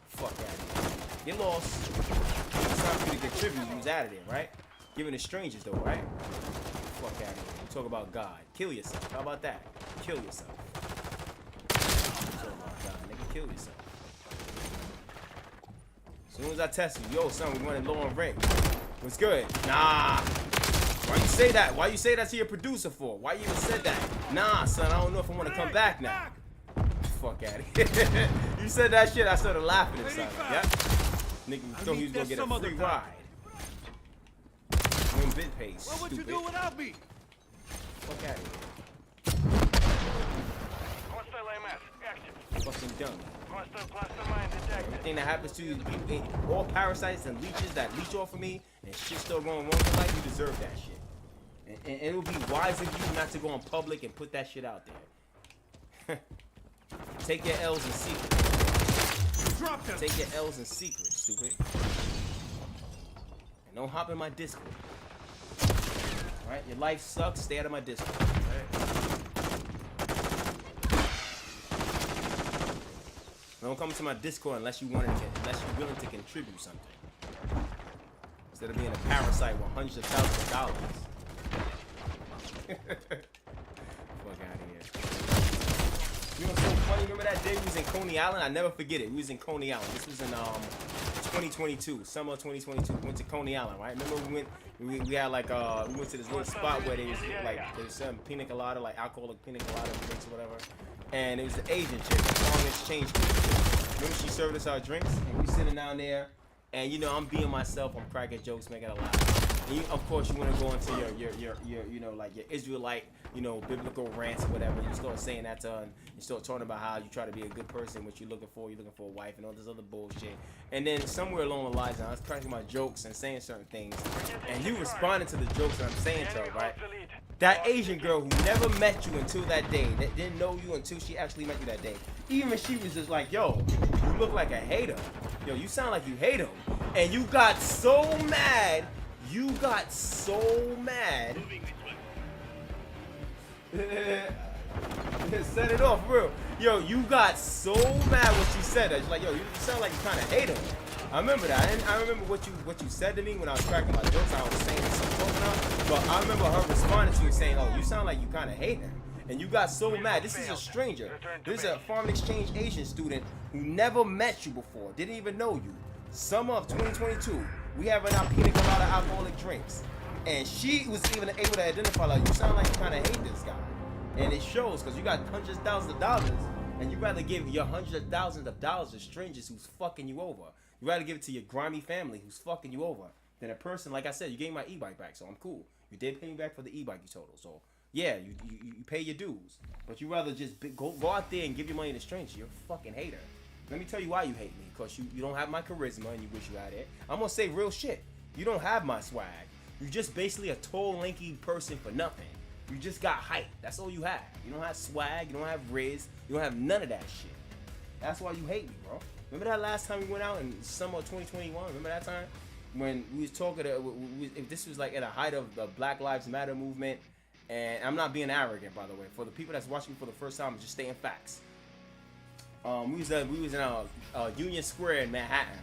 Fuck out of here. Get lost. It's time for you to contribute. You was out of there, right? Giving to strangers though, right? Fuck out of here. You talk about God. Kill yourself. How about that? Kill yourself. Kill yourself. As soon as I tested you, yo, son, we running low on rent. What's good? Nah. Why you say that? Why you say that to your producer for? Why you even said that? Nah, son, I don't know if I want to come back now. Fuck out of here. You said that shit, I started laughing inside. Yeah. Nigga thought he was gonna get a free ride. Win bit pays. What would you do without me? Fuck out of here. Fucking dumb. Everything that happens to you, all parasites and leeches that leech off of me, and shit still going wrong in life, you deserve that shit. And it would be wise of you not to go in public and put that shit out there. Take your L's in secret. Take your L's in secret, stupid. And don't hop in my Discord. Alright, your life sucks, stay out of my Discord. Alright? Don't come to my Discord unless you're willing to contribute something. Instead of being a parasite with hundreds of thousands of dollars. Fuck out of here. You know what's so funny? Remember that day we was in Coney Island? I never forget it. We was in Coney Island. This was in 2022, summer of 2022. We went to Coney Island, right? Remember we had like we went to this little spot where there was some pina colada, like alcoholic pina colada drinks or whatever. And it was the Asian chick, foreign exchange chick. Remember she served us our drinks, and we sitting down there, and you know I'm being myself, I'm cracking jokes, making a laugh. And you, of course, you want to go into your you know, like your Israelite, you know, biblical rants or whatever. You start saying that to her, and you start talking about how you try to be a good person, what you're looking for a wife, and all this other bullshit. And then somewhere along the lines, I was cracking my jokes and saying certain things, and you responded to the jokes that I'm saying to her, right? That Asian girl who never met you until that day, that didn't know you until she actually met you that day. Even she was just like, yo, you look like a hater. Yo, you sound like you hate him. And you got so mad. You got so mad. Set it off, bro. Yo, you got so mad when she said that. She's like, yo, you sound like you kind of hate him. I remember that. And I remember what you said to me when I was cracking my jokes. I was saying something else. But I remember her responding to you saying, oh, you sound like you kind of hate him. And you got so mad. This is a stranger. This is a foreign exchange Asian student who never met you before, didn't even know you. Summer of 2022, we having our pina colada alcoholic drinks. And she was even able to identify, like, you sound like you kind of hate this guy. And it shows, because you got hundreds of thousands of dollars, and you rather give your hundreds of thousands of dollars to strangers who's fucking you over. You rather give it to your grimy family who's fucking you over than a person, like I said, you gave me my e-bike back, so I'm cool. You did pay me back for the e-bike you totaled, so yeah, you pay your dues. But you rather just go out there and give your money to strangers. You're a fucking hater. Let me tell you why you hate me. Because you don't have my charisma and you wish you had it. I'm going to say real shit. You don't have my swag. You're just basically a tall, lanky person for nothing. You just got height. That's all you have. You don't have swag. You don't have riz. You don't have none of that shit. That's why you hate me, bro. Remember that last time we went out in summer of 2021? Remember that time? When we was talking, if this was like at the height of the Black Lives Matter movement. And I'm not being arrogant, by the way. For the people that's watching me for the first time, just stating facts. We was in Union Square in Manhattan,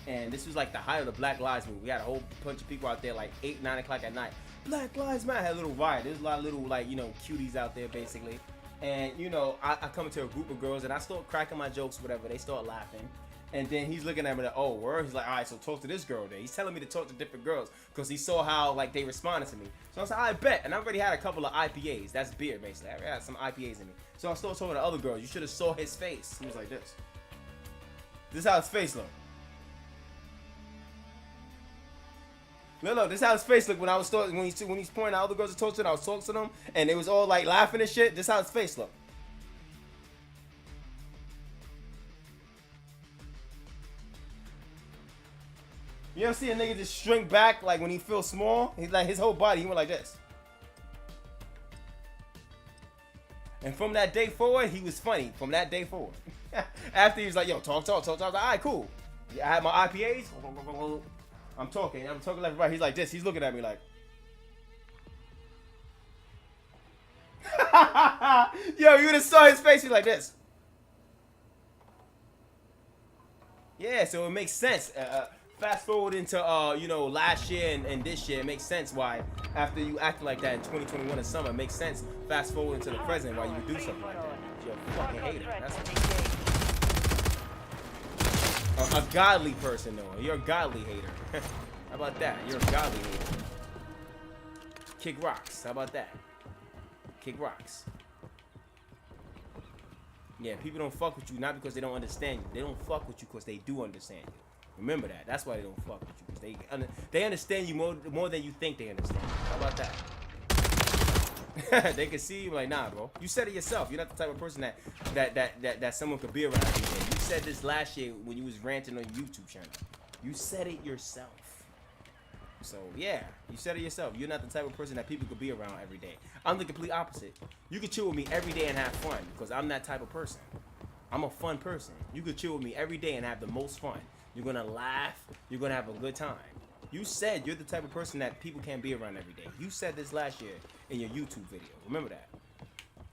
and this was like the height of the Black Lives movement. We had a whole bunch of people out there, like 8, 9 o'clock at night. Black Lives Matter. Had a little riot. There's a lot of little, like, you know, cuties out there, basically. And you know, I come into a group of girls, and I start cracking my jokes, whatever. They start laughing. And then he's looking at me like, oh, word? He's like, all right, so talk to this girl then. He's telling me to talk to different girls because he saw how, like, they responded to me. So I said, I bet. And I already had a couple of IPAs. That's beer, basically. I already had some IPAs in me. So I started talking to other girls. You should have saw his face. He was like this. This is how his face looked. Look, this is how his face looked when I was when he's pointing out all the girls to talk to. I was talking to them, and they was all like laughing and shit. This is how his face looked. You ever see a nigga just shrink back like when he feels small? He's like his whole body, he went like this. And from that day forward, he was funny. From that day forward. After he was like, yo, talk. I was like, all right, cool. I had my IPAs. I'm talking left and right. He's like this. He's looking at me like. Yo, you would have saw his face. He's like this. Yeah, so it makes sense. Fast forward into you know, last year and this year, it makes sense why after you acted like that in 2021 in summer, it makes sense. Fast forward into the present why you would do something like that. You're a fucking hater. That's a godly person though. You're a godly hater. How about that? You're a godly hater. Kick rocks. How about that? Kick rocks. Yeah, people don't fuck with you not because they don't understand you. They don't fuck with you because they do understand you. Remember that. That's why they don't fuck with you. Because they understand you more than you think they understand you. How about that? They can see you like, nah, bro. You said it yourself. You're not the type of person that someone could be around every day. You said this last year when you was ranting on your YouTube channel. You said it yourself. So yeah, you said it yourself. You're not the type of person that people could be around every day. I'm the complete opposite. You could chill with me every day and have fun because I'm that type of person. I'm a fun person. You could chill with me every day and have the most fun. You're gonna laugh. You're gonna have a good time. You said you're the type of person that people can't be around every day. You said this last year in your YouTube video. Remember that.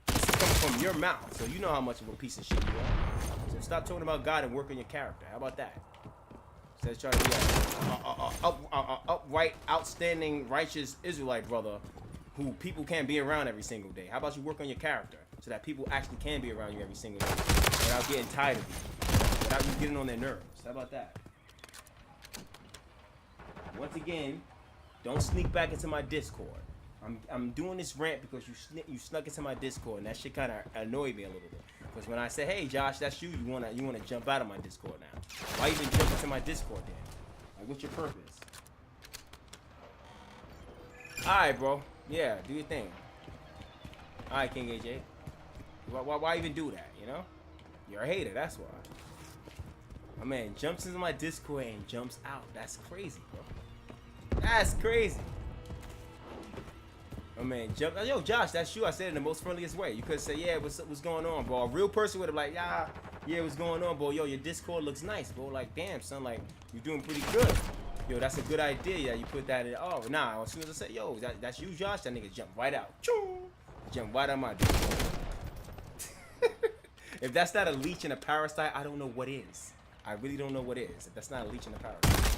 This is coming from your mouth, so you know how much of a piece of shit you are. So stop talking about God and work on your character. How about that? Instead of trying to be a upright, outstanding, righteous Israelite brother who people can't be around every single day. How about you work on your character so that people actually can be around you every single day without getting tired of you, without you getting on their nerves. How about that? Once again, don't sneak back into my Discord. I'm doing this rant because you snuck into my Discord and that shit kind of annoyed me a little bit. Because when I say, hey Josh, that's you, you wanna jump out of my Discord now. Why even jump into my Discord then? Like, what's your purpose? Alright, bro. Yeah, do your thing. Alright, King AJ. Why even do that, you know? You're a hater, that's why. My man jumps into my Discord and jumps out. That's crazy, bro. That's crazy. My man jump. Yo, Josh, that's you. I said it in the most friendliest way. You could say, yeah, what's going on, bro? A real person would have like, yeah, what's going on, bro? Yo, your Discord looks nice, bro. Like, damn, son, like, you're doing pretty good. Yo, that's a good idea. Yeah, you put that in. Oh, nah. As soon as I say, yo, that's you, Josh, that nigga jump right out. Choo! Jump right out my Discord. If that's not a leech and a parasite, I don't know what is. I really don't know what is. If that's not a leech and a parasite.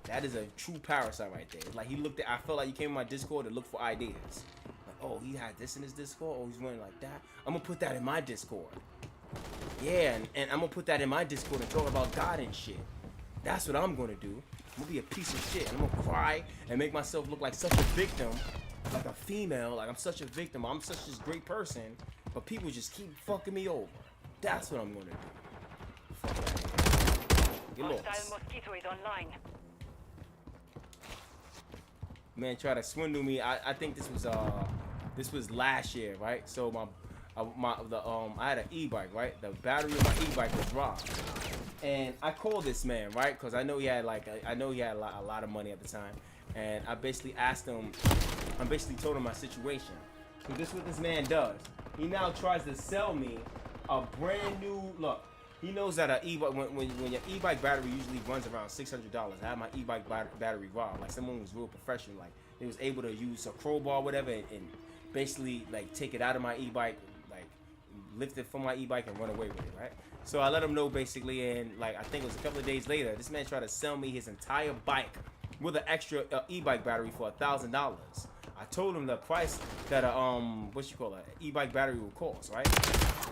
That is a true parasite right there. It's like he looked at, I felt like he came in my Discord to look for ideas. Like, oh, he had this in his Discord. Oh, he's running like that. I'm gonna put that in my Discord. Yeah, and I'm gonna put that in my Discord and talk about God and shit. That's what I'm gonna do. I'm gonna be a piece of shit. And I'm gonna cry and make myself look like such a victim. Like a female. Like I'm such a victim. I'm such this great person. But people just keep fucking me over. That's what I'm gonna do. Fuck that. Get lost. Mosquito is online. Man tried to swindle me. I think this was last year, right? So I had an e-bike, right? The battery of my e-bike was robbed, and I called this man, right? Because I know he had a lot of money at the time, and I basically asked him. I basically told him my situation. So this is what this man does. He now tries to sell me a brand new look. He knows that an e-bike, when your e-bike battery usually runs around $600. I had my e-bike battery robbed. Like someone was real professional. Like they was able to use a crowbar or whatever and basically like take it out of my e-bike, like lift it from my e-bike and run away with it, right? So I let him know basically, and like I think it was a couple of days later, this man tried to sell me his entire bike with an extra e-bike battery for $1,000. I told him the price that e-bike battery will cost, right?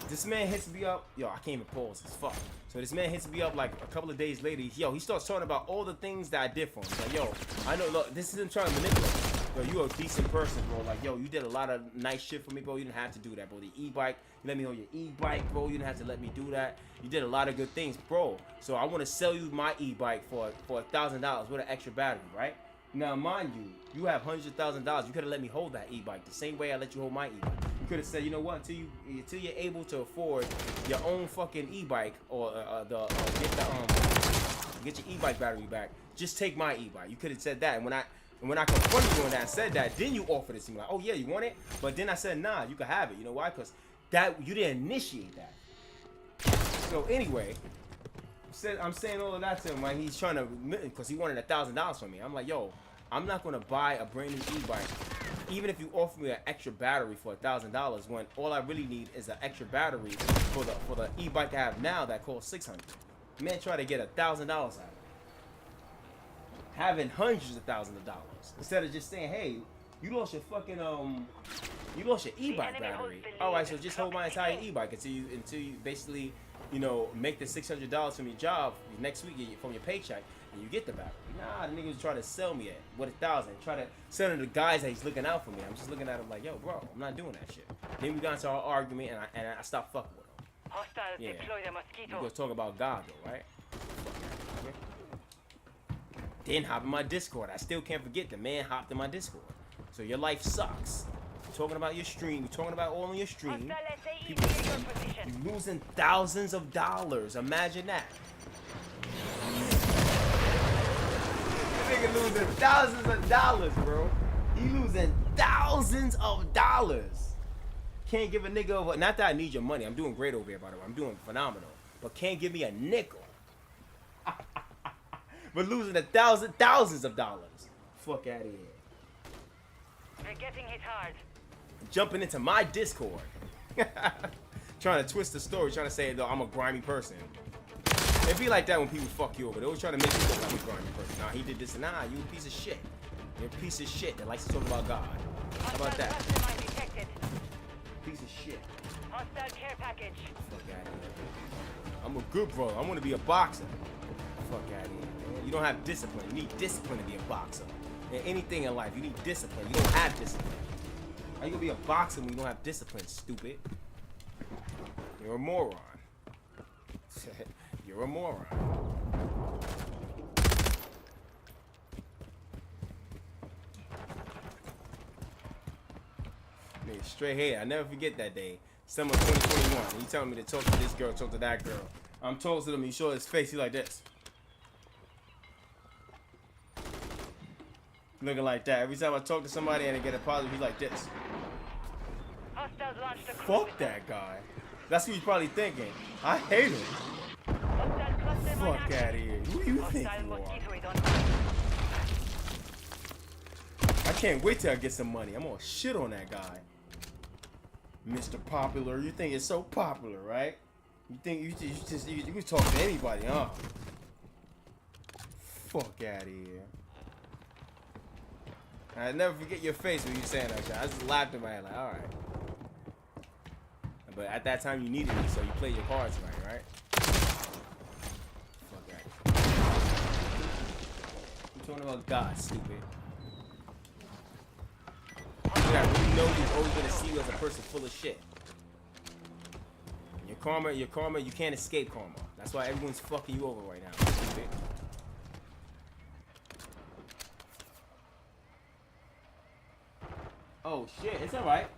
This man hits me up. Yo, I can't even pause. It's fuck. So this man hits me up like a couple of days later. Yo, he starts talking about all the things that I did for him. Like, yo, I know. Look, this isn't trying to manipulate. yo, you a decent person, bro. Like, yo, you did a lot of nice shit for me, bro. You didn't have to do that, bro. The e-bike, you let me hold your e-bike, bro. You didn't have to let me do that. You did a lot of good things, bro. So I want to sell you my e-bike for $1,000 with an extra battery, right? Now, mind you, you have hundreds of thousands of dollars. You could have let me hold that e-bike the same way I let you hold my e-bike. You could have said, you know what, until you're able to afford your own fucking e-bike or get your e-bike battery back, just take my e-bike. You could have said that. And when I confronted you on that and said that, then you offered it to me like, oh yeah, you want it? But then I said, nah, you can have it. You know why? Because that you didn't initiate that. So anyway, I'm saying all of that to him when he's trying to, because he wanted $1,000 from me. I'm like, yo, I'm not gonna buy a brand new e-bike, even if you offer me an extra battery for $1,000, when all I really need is an extra battery for the e-bike I have now that costs $600. Man, try to get $1,000 out of it, having hundreds of thousands of dollars instead of just saying, hey, you lost your fucking you lost your e-bike battery. All right, so just hold my entire e-bike until you basically, you know, make the $600 from your job next week from your paycheck, and you get the battery. Nah, the nigga was trying to sell me it with $1,000. Try to sell to the guys that he's looking out for me. I'm just looking at him like, yo, bro, I'm not doing that shit. Then we got into our argument, and I stopped fucking with him. Hostiles Yeah. deploy the mosquito. We gonna talk about God though, right? Then hop in my Discord. I still can't forget the man hopped in my Discord. So your life sucks. You're talking about your stream. You're talking about all on your stream. People, you're losing thousands of dollars. Imagine that. This nigga losing thousands of dollars, bro. He losing thousands of dollars. Can't give a nigga over. Not that I need your money. I'm doing great over here, by the way. I'm doing phenomenal. But can't give me a nickel. But losing thousands of dollars. Fuck out of here. We're getting hit hard. Jumping into my Discord. Trying to twist the story, trying to say that I'm a grimy person. It be like that when people fuck you over. They always try to make you look like a grimy person. Nah, he did this and nah, you a piece of shit. You're a piece of shit that likes to talk about God. How about that? Piece of shit. Hostile care package. Fuck out of here. I'm a good bro. I want to be a boxer. Fuck out of here, man. You don't have discipline. You need discipline to be a boxer. In anything in life, you need discipline. You don't have discipline. How you gonna be a boxer when you don't have discipline, stupid? You're a moron. You're a moron. Nigga, straight hair. I never forget that day. Summer 2021. He telling me to talk to this girl, talk to that girl. I'm talking to him. He show his face. He like this. Looking like that. Every time I talk to somebody and I get a positive, he's like this. Hostiles launched a Fuck that guy. That's what he's probably thinking. I hate him. Fuck out of here. Who do you think you are? I can't wait till I get some money. I'm gonna shit on that guy. Mr. Popular. You think it's so popular, right? You think you can talk to anybody, huh? Fuck out of here. I never forget your face when you saying that shit. I just laughed in my head like, alright. But at that time you needed me, so you played your cards right? Fuck out. I'm talking about God, stupid. You gotta really know you're always gonna see you as a person full of shit. Your karma, you can't escape karma. That's why everyone's fucking you over right now, stupid. Oh shit, it's alright.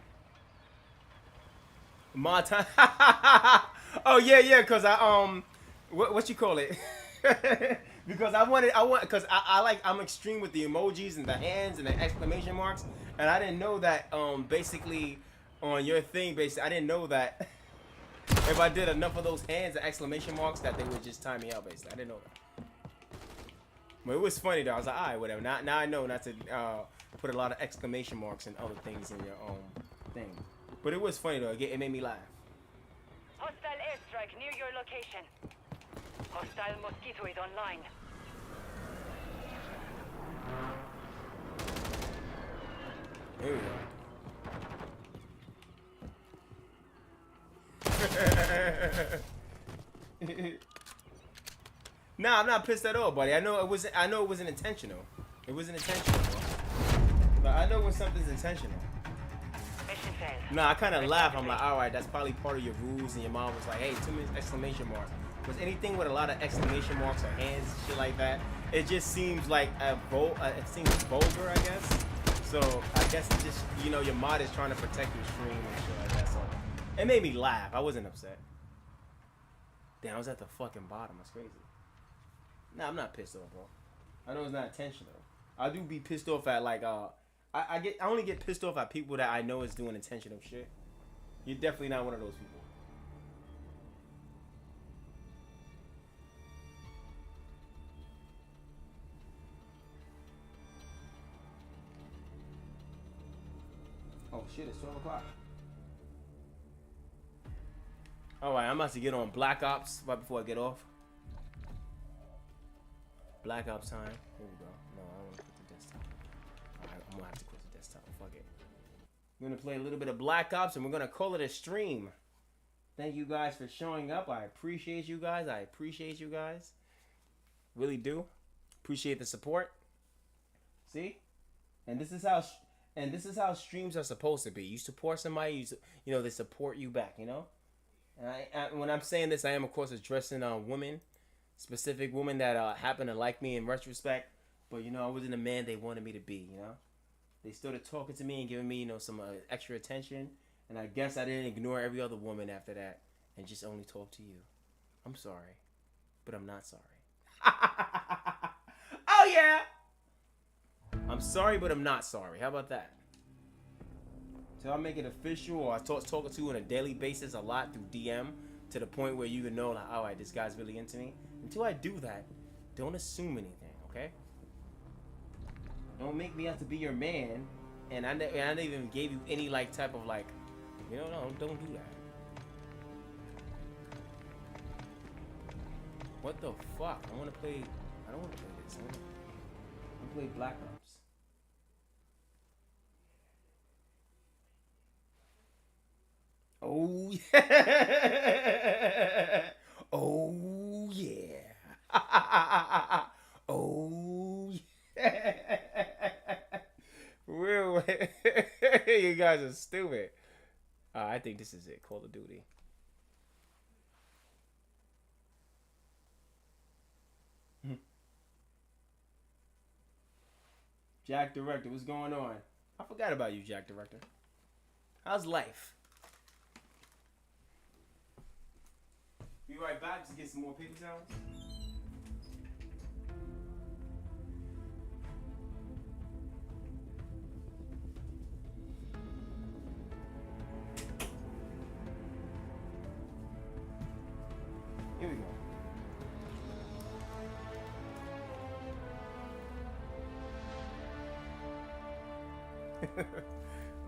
My time. Oh yeah, cause I what you call it? Because cause I'm extreme with the emojis and the hands and the exclamation marks, and I didn't know that basically on your thing basically I didn't know that if I did enough of those hands and exclamation marks that they would just time me out basically. I didn't know that. But it was funny though. I was like, alright, whatever. Now I know not to put a lot of exclamation marks and other things in your thing. But it was funny though. It made me laugh. Hostile airstrike near your location. Hostile mosquito is online. Here we go. Nah, I'm not pissed at all, buddy. I know it wasn't intentional. It wasn't intentional, bro. But I know when something's intentional. Mission failed. No, I kind of laugh. I'm like, all right, that's probably part of your rules. And your mom was like, hey, 2 minutes exclamation mark. Because anything with a lot of exclamation marks or hands and shit like that, it just seems like it seems vulgar, I guess. So I guess it just, you know, your mod is trying to protect your stream and shit like that. So it made me laugh. I wasn't upset. Damn, I was at the fucking bottom. That's crazy. Nah, I'm not pissed off, bro. I know it's not intentional. I do be pissed off at like I only get pissed off at people that I know is doing intentional shit. You're definitely not one of those people. Oh shit, it's 12 o'clock. Alright, I'm about to get on Black Ops right before I get off. Black Ops time. Here we go. No, I don't want to quit the desktop. Alright, I'm gonna have to quit the desktop. Fuck it. We're gonna play a little bit of Black Ops and we're gonna call it a stream. Thank you guys for showing up. I appreciate you guys. I appreciate you guys. Really do. Appreciate the support. See? And this is how streams are supposed to be. You support somebody, you know, they support you back, you know? And when I'm saying this, I am, of course, addressing women, specific women that happen to like me in retrospect. But, you know, I wasn't the man they wanted me to be, you know? They started talking to me and giving me, you know, some extra attention. And I guess I didn't ignore every other woman after that and just only talk to you. I'm sorry, but I'm not sorry. Oh, yeah! I'm sorry, but I'm not sorry. How about that? Till I make it official, or I talking to you on a daily basis a lot through DM to the point where you can know, like, all right, this guy's really into me. Until I do that, don't assume anything, okay? Don't make me have to be your man, and I didn't even gave you any like type of like, you know, no, don't do that. What the fuck? I don't want to play this. I want to play Black Ops. Oh yeah. Oh yeah. Oh yeah. Real. You guys are stupid. I think this is it. Call of Duty. Jack Director, what's going on? I forgot about you, Jack Director. How's life? Be right back to get some more paper towels. Here we go.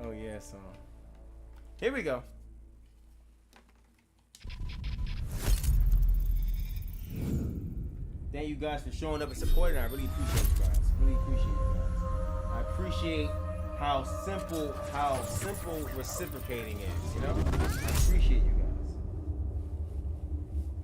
Oh yeah, so here we go. Thank you guys for showing up and supporting. I really appreciate you guys. Really appreciate you guys. I appreciate how simple reciprocating is, you know? I appreciate you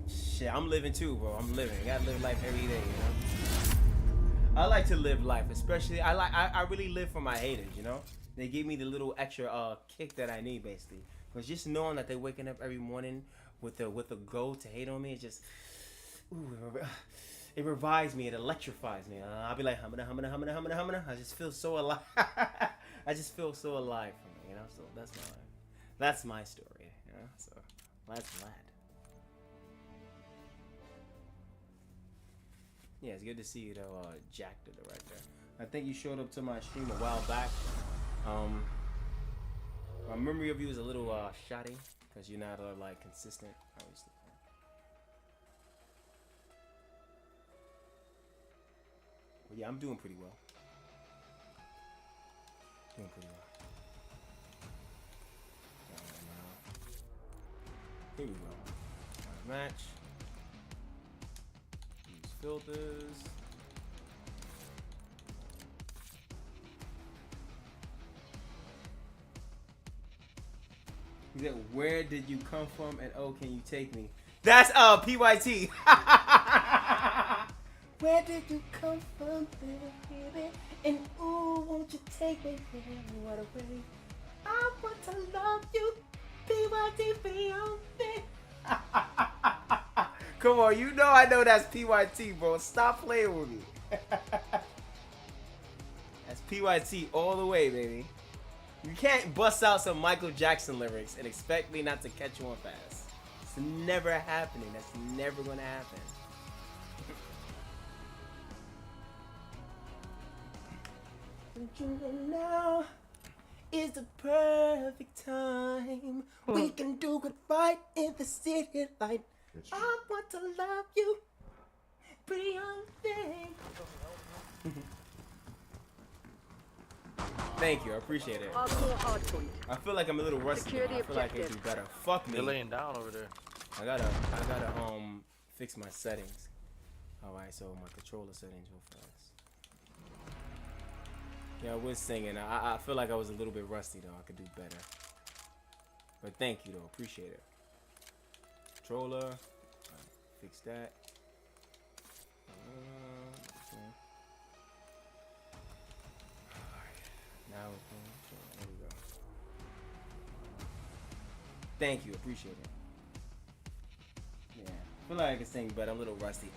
guys. Shit, I'm living too, bro. I'm living. I gotta live life every day, you know? I like to live life, especially I really live for my haters, you know? They give me the little extra kick that I need, basically. Because just knowing that they're waking up every morning with a goal to hate on me, it just, it revives me, it electrifies me. I'll be like, humana. I just feel so alive. I just feel so alive for me, you know? So that's my story, you know? So that's that. Yeah, it's good to see you though, Jack the Director. I think you showed up to my stream a while back. My memory of you is a little shoddy because you're not like consistent, obviously. But yeah, I'm doing pretty well. Here we go. Match. Use filters. He said, where did you come from and oh, can you take me? That's PYT. Where did you come from, baby? And ooh, won't you take me there? What a way. I want to love you. PYT Beyonce. Come on, you know I know that's PYT, bro. Stop playing with me. That's PYT all the way, baby. You can't bust out some Michael Jackson lyrics and expect me not to catch on fast. It's never happening. That's never gonna happen. Now is the perfect time. We can do it right in the city light. I want to love you, Beyonce. Thank you, I appreciate it. I feel like I'm a little rusty. I feel like I could do better. Fuck me. They're laying down over there. I gotta fix my settings. Alright, so my controller settings real fast. Yeah, I was singing. I feel like I was a little bit rusty though. I could do better. But thank you though, appreciate it. Controller, fix that. Now, there we go. Thank you, appreciate it. Yeah, I feel like I can sing, but I'm a little rusty.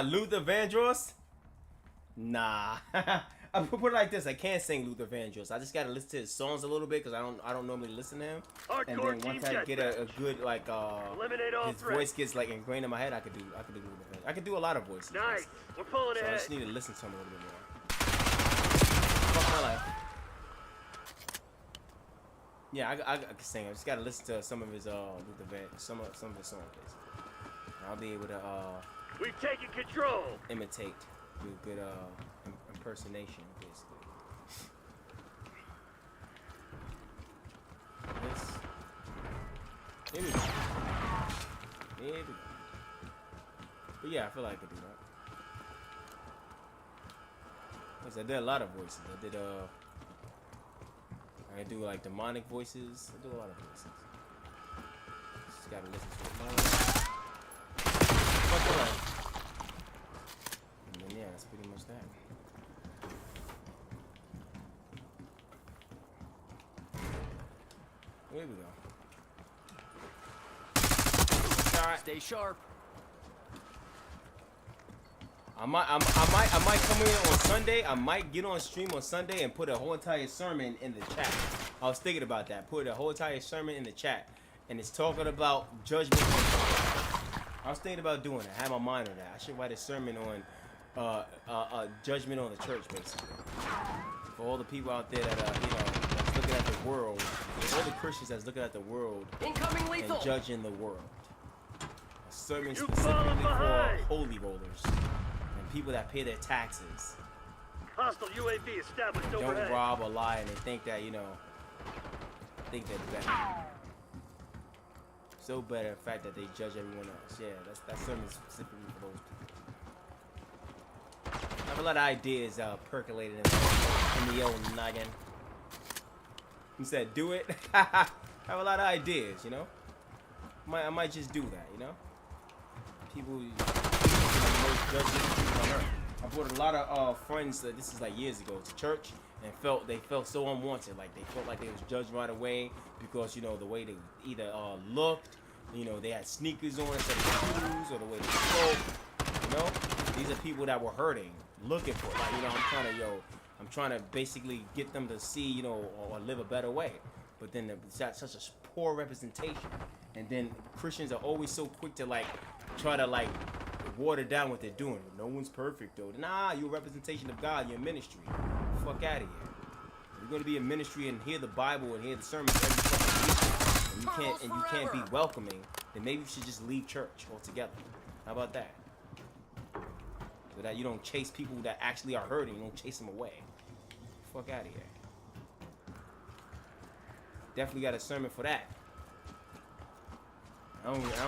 Luther Vandross? Nah. I put it like this. I can't sing Luther Vandross. I just gotta listen to his songs a little bit because I don't normally listen to him. And then once I get a good like his voice gets like ingrained in my head, I could do Luther Vandross. I could do a lot of voices. Nice. We're pulling so ahead. I just need to listen to him a little bit more. Fuck my life. Yeah, I can sing. I just gotta listen to some of his Luther Vandross, some of his songs basically. And I'll be able to We've taken control. Imitate, do a good impersonation, basically. This. Here we go. Here we go. But yeah, I feel like I could do that. I did a lot of voices. I do like demonic voices. I do a lot of voices. Just gotta listen to it. And then, yeah, that's pretty much that. There we go. Alright. Stay sharp. I might come in on Sunday. I might get on stream on Sunday and put a whole entire sermon in the chat. I was thinking about that. Put a whole entire sermon in the chat, and it's talking about judgment. I was thinking about doing it. I had my mind on that. I should write a sermon on judgment on the church, basically. For all the people out there that that's looking at the world, all the Christians that's looking at the world and judging the world. A sermon specifically for holy rollers and people that pay their taxes. Hostile UAV established overhead. Don't rob or lie, and they think that think they're better. So better the fact that they judge everyone else. Yeah, that sermon specifically for those people. I have a lot of ideas percolating in the old noggin. He said, "Do it." I have a lot of ideas, you know. I might just do that, you know. People most judges on earth. I brought a lot of friends. This is like years ago to church, and they felt so unwanted. Like they felt like they was judged right away because the way they either looked, they had sneakers on instead of shoes, or the way they spoke. These are people that were hurting, looking for I'm trying to basically get them to see or live a better way. But then that's such a poor representation. And then Christians are always so quick to try to water down what they're doing. No one's perfect though. Nah, you're a representation of God. You're a ministry. Fuck out of here. If you're gonna be a ministry and hear the Bible and hear the sermons every fucking week, and you can't be welcoming, then maybe you should just leave church altogether. How about that? So that you don't chase people that actually are hurting. You don't chase them away. Fuck out of here. Definitely got a sermon for that. I don't really like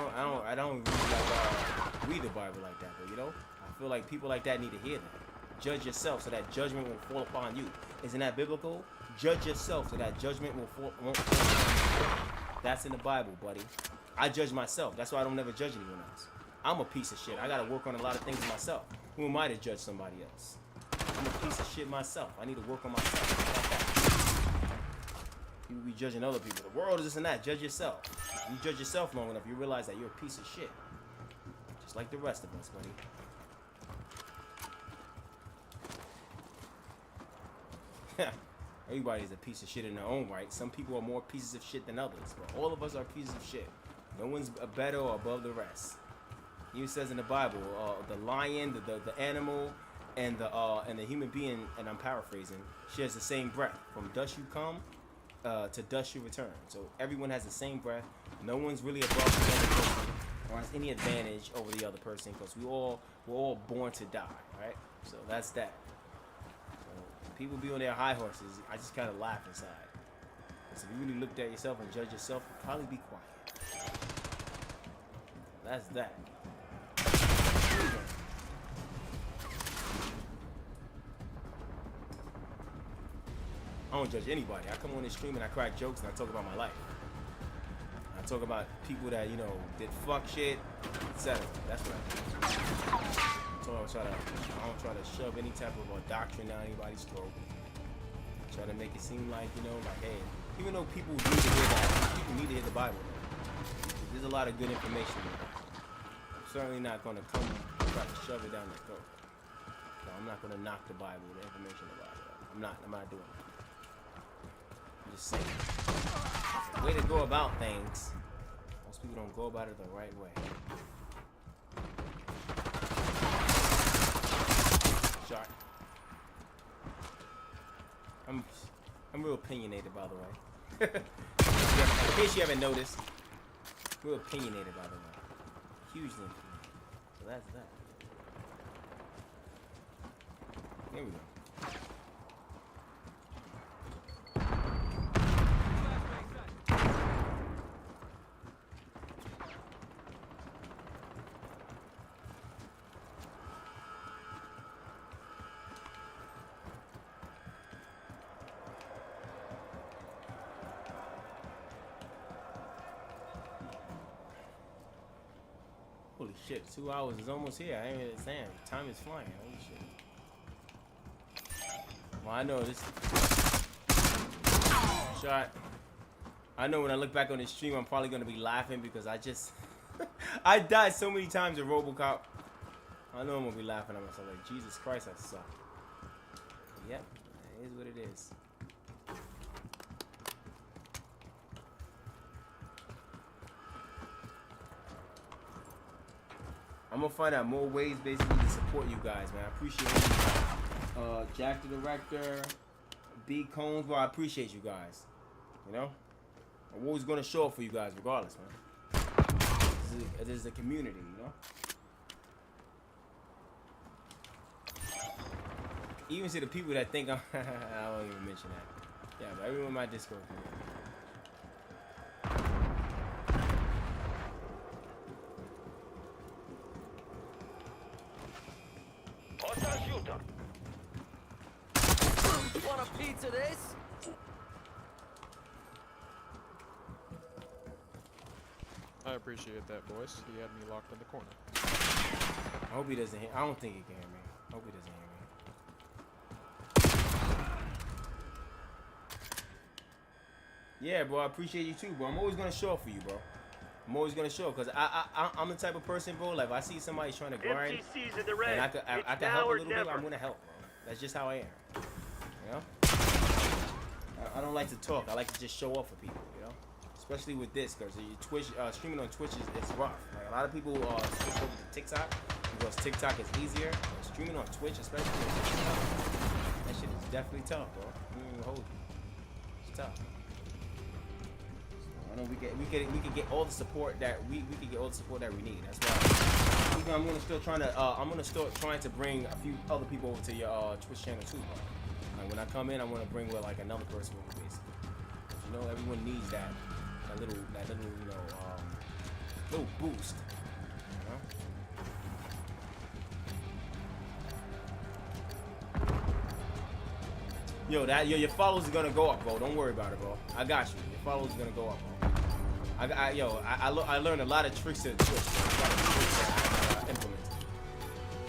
read the Bible like that, but you know, I feel like people like that need to hear that. Judge yourself so that judgment will fall upon you. Isn't that biblical? Judge yourself so that judgment won't fall upon you. That's in the Bible, buddy. I judge myself. That's why I don't never judge anyone else. I'm a piece of shit. I gotta work on a lot of things myself. Who am I to judge somebody else? I'm a piece of shit myself. I need to work on myself. People be judging other people. The world is this and that. Judge yourself. You judge yourself long enough, you realize that you're a piece of shit. Just like the rest of us, buddy. Everybody's a piece of shit in their own right. Some people are more pieces of shit than others, but all of us are pieces of shit. No one's better or above the rest. It says in the Bible, the lion, the animal, and the human being, and I'm paraphrasing, shares the same breath. From dust you come, to dust you return. So everyone has the same breath. No one's really above the other person or has any advantage over the other person because we're all born to die, right? So that's that. So people be on their high horses. I just kind of laugh inside. So if you really looked at yourself and judge yourself, you'd probably be quiet. That's that. I don't judge anybody. I come on this stream and I crack jokes and I talk about my life. I talk about people that, you know, did fuck shit, etc. That's what I do. So I don't try to shove any type of doctrine down anybody's throat. I try to make it seem like, you know, like, hey, even though people need to hear that, people need to hear the Bible. There's a lot of good information there. I'm certainly not going to come and try to shove it down their throat. No, I'm not going to knock the Bible, the information about it. I'm not doing that. I'm just saying. The way to go about things, most people don't go about it the right way. Shark. I'm real opinionated, by the way. In case you haven't noticed, real opinionated, by the way. Hugely opinionated. So that's that. Here we go. Holy shit, 2 hours is almost here. I ain't even saying. Time is flying. Holy shit. Well, I know this shot. I know when I look back on this stream, I'm probably going to be laughing because I just... I died so many times in RoboCop. I know I'm going to be laughing at myself like, Jesus Christ, I suck. Yep, it is what it is. I'm gonna find out more ways basically to support you guys, man. I appreciate you. Jack the Director, B Cones, bro, I appreciate you guys. You know? I'm always gonna show up for you guys regardless, man. This is a community, you know? Even to the people that think I'm I won't even mention that. Yeah, but everyone in my Discord community. Want a piece of this? I appreciate that, boys. He had me locked in the corner. I hope he doesn't hear. I don't think he can hear me. I hope he doesn't hear me. Yeah, bro, I appreciate you too, bro. I'm always gonna show up for you, bro. I'm always gonna show up because I'm the type of person, bro. Like if I see somebody trying to grind, and I can help a little bit, I'm gonna help, bro. That's just how I am. You know? I don't like to talk. I like to just show up for people, you know? Especially with this, because Twitch, streaming on Twitch is rough. Like, a lot of people switch over to TikTok because TikTok is easier. But streaming on Twitch, especially on TikTok, that shit is definitely tough, bro. I don't even hold you. It's tough. So, I know we can get all the support that we can get all the support that we need. That's why even I'm gonna start trying to bring a few other people over to your Twitch channel too, bro. Like when I come in, I want to bring with like another person with me, basically. You know, everyone needs that little, you know, little boost. You know? Yo, your followers are gonna go up, bro. Don't worry about it, bro. I got you. Your followers are gonna go up, bro. I learned a lot of tricks and tricks. I implemented.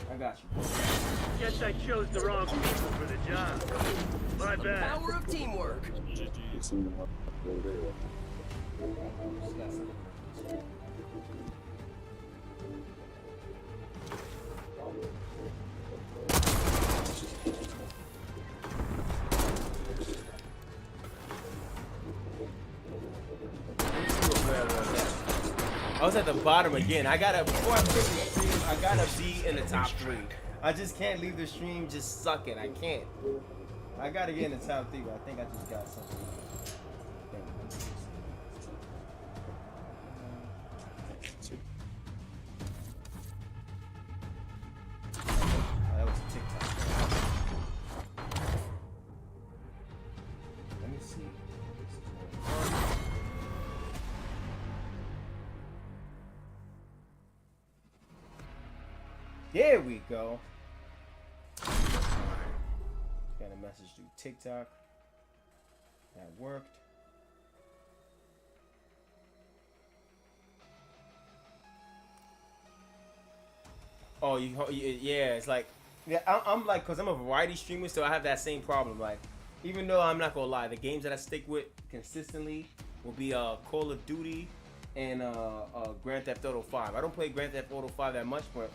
I got you. Guess I chose the wrong people for the job. My bad. Power of teamwork. I was at the bottom again. Before I quit the stream, I gotta be in the top 3. I just can't leave the stream just sucking. I can't. I gotta get in the top 3, but I think I just got something. That was TikTok. Let me see. There we go. Got a message through TikTok. That worked. Oh, yeah, it's like, yeah, I'm like, cause I'm a variety streamer, so I have that same problem. Like, even though I'm not gonna lie, the games that I stick with consistently will be Call of Duty and Grand Theft Auto 5. I don't play Grand Theft Auto 5 that much, but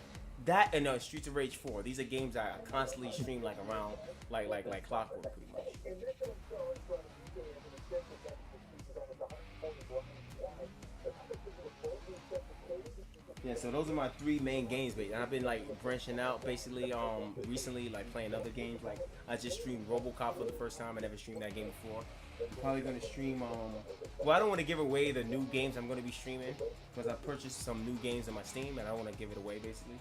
that and Streets of Rage 4. These are games I constantly stream like around like clockwork pretty much. Yeah, so those are my 3 main games, but I've been like branching out basically recently, like playing other games. Like I just streamed RoboCop for the first time. I never streamed that game before. I'm probably gonna stream well, I don't want to give away the new games I'm gonna be streaming because I purchased some new games on my Steam and I don't want to give it away basically.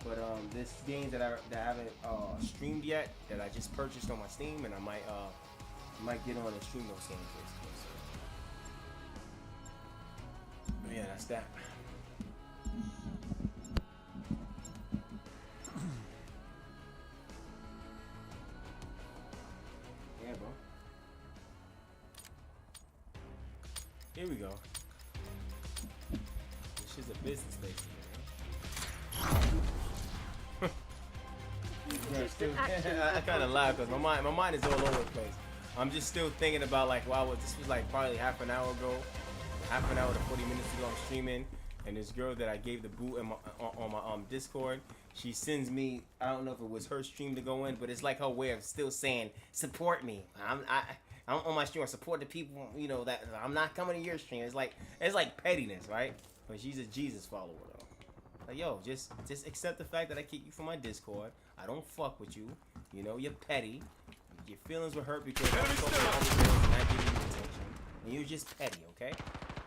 But this games that I haven't streamed yet that I just purchased on my Steam, and I might get on and stream those games basically. So. But yeah, that's that. Yeah, bro. Here we go. This is a business basically. I kind of laugh because my mind is all over the place. I'm just still thinking about like, wow, this was like probably half an hour ago, half an hour to 40 minutes ago. I'm streaming, and this girl that I gave the boot on my Discord, she sends me. I don't know if it was her stream to go in, but it's like her way of still saying support me. I'm on my stream. I support the people. You know that I'm not coming to your stream. It's like pettiness, right? But she's a Jesus follower though. Like, yo, just accept the fact that I kick you from my Discord. I don't fuck with you. You know, you're petty. Your feelings were hurt because I was talking all the girls and not giving you attention. And you're just petty, okay?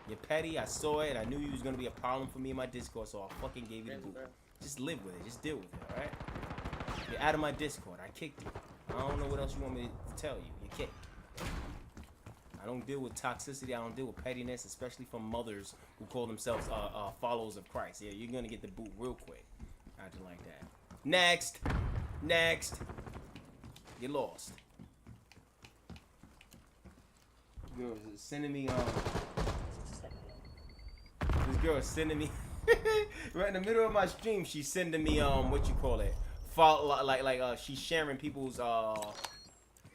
You're petty. I saw it. I knew you was gonna be a problem for me in my Discord, so I fucking gave you the boot. Just live with it. Just deal with it, alright? You're out of my Discord. I kicked you. I don't know what else you want me to tell you. You're kicked. I don't deal with toxicity. I don't deal with pettiness, especially from mothers who call themselves followers of Christ. Yeah, you're gonna get the boot real quick. Acting like that. Next. You lost. Girl is sending me this girl is sending me right in the middle of my stream. She's sending me what you call it? She's sharing people's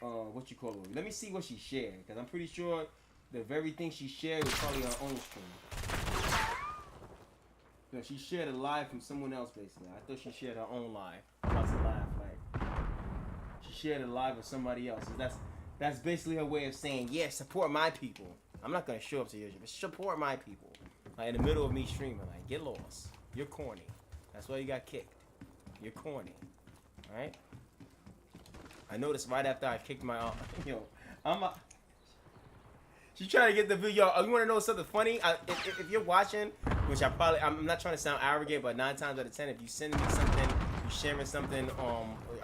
what you call it? Let me see what she shared, because I'm pretty sure the very thing she shared was probably her own stream. No, she shared a live from someone else basically. I thought she shared her own live. I must have laughed like she shared a live with somebody else. So that's basically her way of saying, yeah, support my people. I'm not gonna show up to yours, but support my people. Like in the middle of me streaming, like get lost. You're corny. That's why you got kicked. You're corny. Alright? I noticed right after I kicked my she's trying to get the video. You want to know something funny? If you're watching, which I'm not trying to sound arrogant, but 9 times out of 10, if you send me something, you sharing something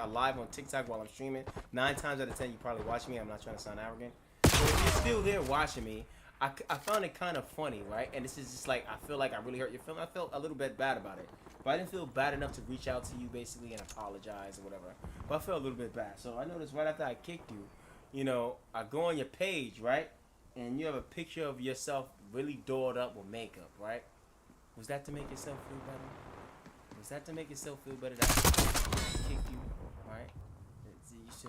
live on TikTok while I'm streaming, 9 times out of 10 you probably watch me. I'm not trying to sound arrogant. So if you're still there watching me, I found it kind of funny, right? And this is just like, I feel like I really hurt your feelings. I felt a little bit bad about it. But I didn't feel bad enough to reach out to you basically and apologize or whatever. But I felt a little bit bad. So I noticed right after I kicked you, you know, I go on your page, right? And you have a picture of yourself really dolled up with makeup, right? Was that to make yourself feel better? Was that to make yourself feel better that I kicked you, right? So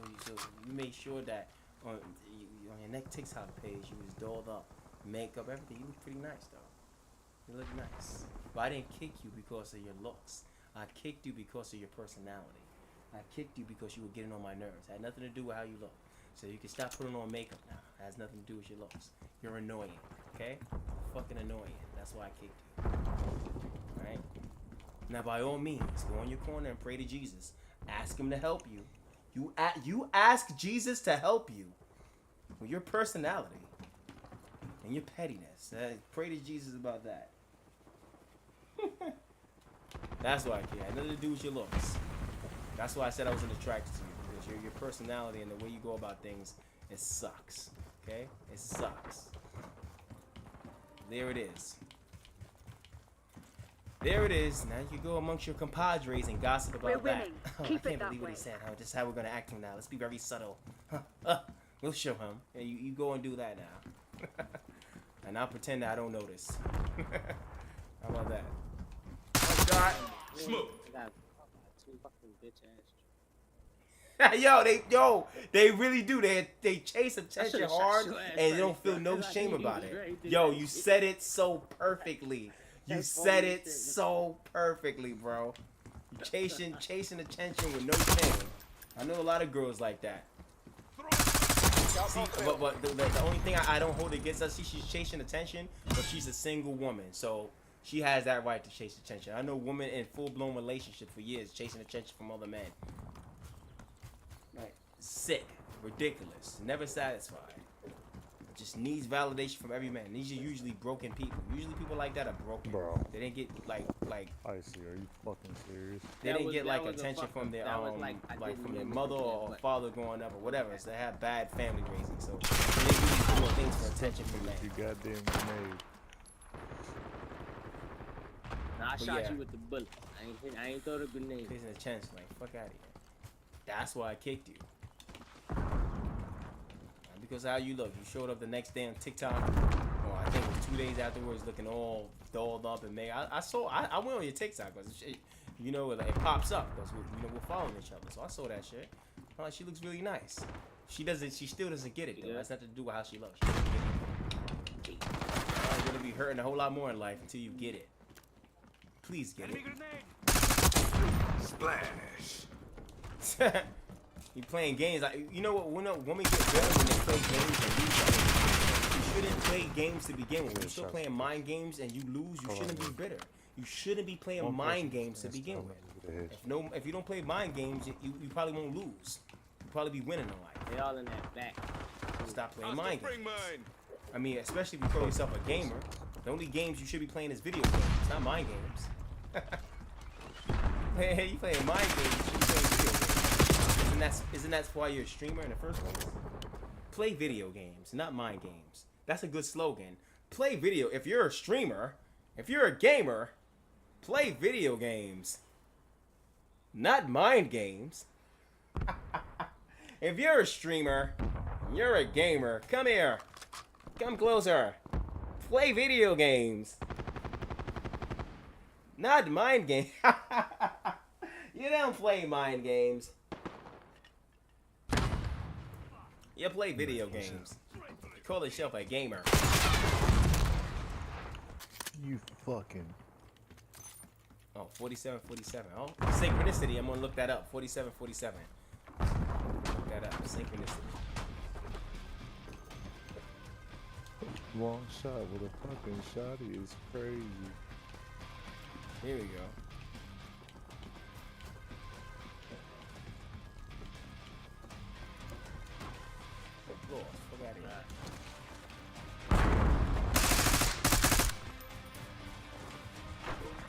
you made sure that on your next TikTok page you was dolled up, makeup, everything. You look pretty nice though. You look nice. But I didn't kick you because of your looks. I kicked you because of your personality. I kicked you because you were getting on my nerves. It had nothing to do with how you look. So you can stop putting on makeup now. It has nothing to do with your looks. You're annoying, okay? Fucking annoying. That's why I kicked you. Alright? Now by all means, go in your corner and pray to Jesus. Ask him to help you. You ask Jesus to help you with your personality and your pettiness. Pray to Jesus about that. That's why I care. It had nothing to do with your looks. That's why I said I wasn't attracted to you, because your personality and the way you go about things, it sucks. Okay? It sucks. There it is. There it is. Now you can go amongst your compadres and gossip about We're that. winning. Oh, Keep I it can't that believe what he way. said. This is how we're gonna act from now. Let's be very subtle. We'll show him. Yeah, you go and do that now. And I'll pretend that I don't notice. How about that? Oh God. Smoke. They really do. They chase attention hard and they don't feel no shame about it. Yo, you said it so perfectly. You said it so perfectly, bro. You chasing attention with no shame. I know a lot of girls like that. See, but the only thing I don't hold against her, see, she's chasing attention, but she's a single woman, so she has that right to chase attention. I know women in full-blown relationships for years chasing attention from other men. Like, sick, ridiculous, never satisfied. Just needs validation from every man. These are usually broken people. Usually people like that are broken. Bro. They didn't get like. I see. Are you fucking serious? They didn't get like attention from their like from their mother or father growing up or whatever. So they have bad family raising. So they didn't do more things for attention from men. You goddamn grenade. I shot you with the bullet. I ain't throw the grenade. Chasing attention, like fuck out of here. That's why I kicked you. Because how you look, you showed up the next day on TikTok, or I think it was 2 days afterwards, looking all dolled up and made. I went on your TikTok because you know it pops up because we're following each other. So I saw that shit. I'm like, she looks really nice. She still doesn't get it though. That's nothing to do with how she looks. She doesn't get it. You're gonna be hurting a whole lot more in life until you get it. Please get it. Splash. You playing games like, you know what? When a woman gets better when they play games and lose, you shouldn't play games to begin with. When you're still playing mind games and you lose, you shouldn't be bitter. You shouldn't be playing mind games to begin with. If you don't play mind games, you probably won't lose. You'll probably be winning in life. They all in that back. Stop playing mind games. I mean, especially if you call yourself a gamer. The only games you should be playing is video games, not mind games. Hey, you playing mind games? You should be playing video games. Isn't that why you're a streamer in the first place? Play video games, not mind games. That's a good slogan. Play video. If you're a streamer, if you're a gamer, play video games, not mind games. If you're a streamer, you're a gamer. Come here. Come closer. Play video games, not mind games. You don't play mind games. You play video games. You call yourself a gamer. You fucking. Oh, 47. Oh, synchronicity. I'm gonna look that up. 47. Look that up. Synchronicity. Long shot with a fucking shotty is crazy. Here we go.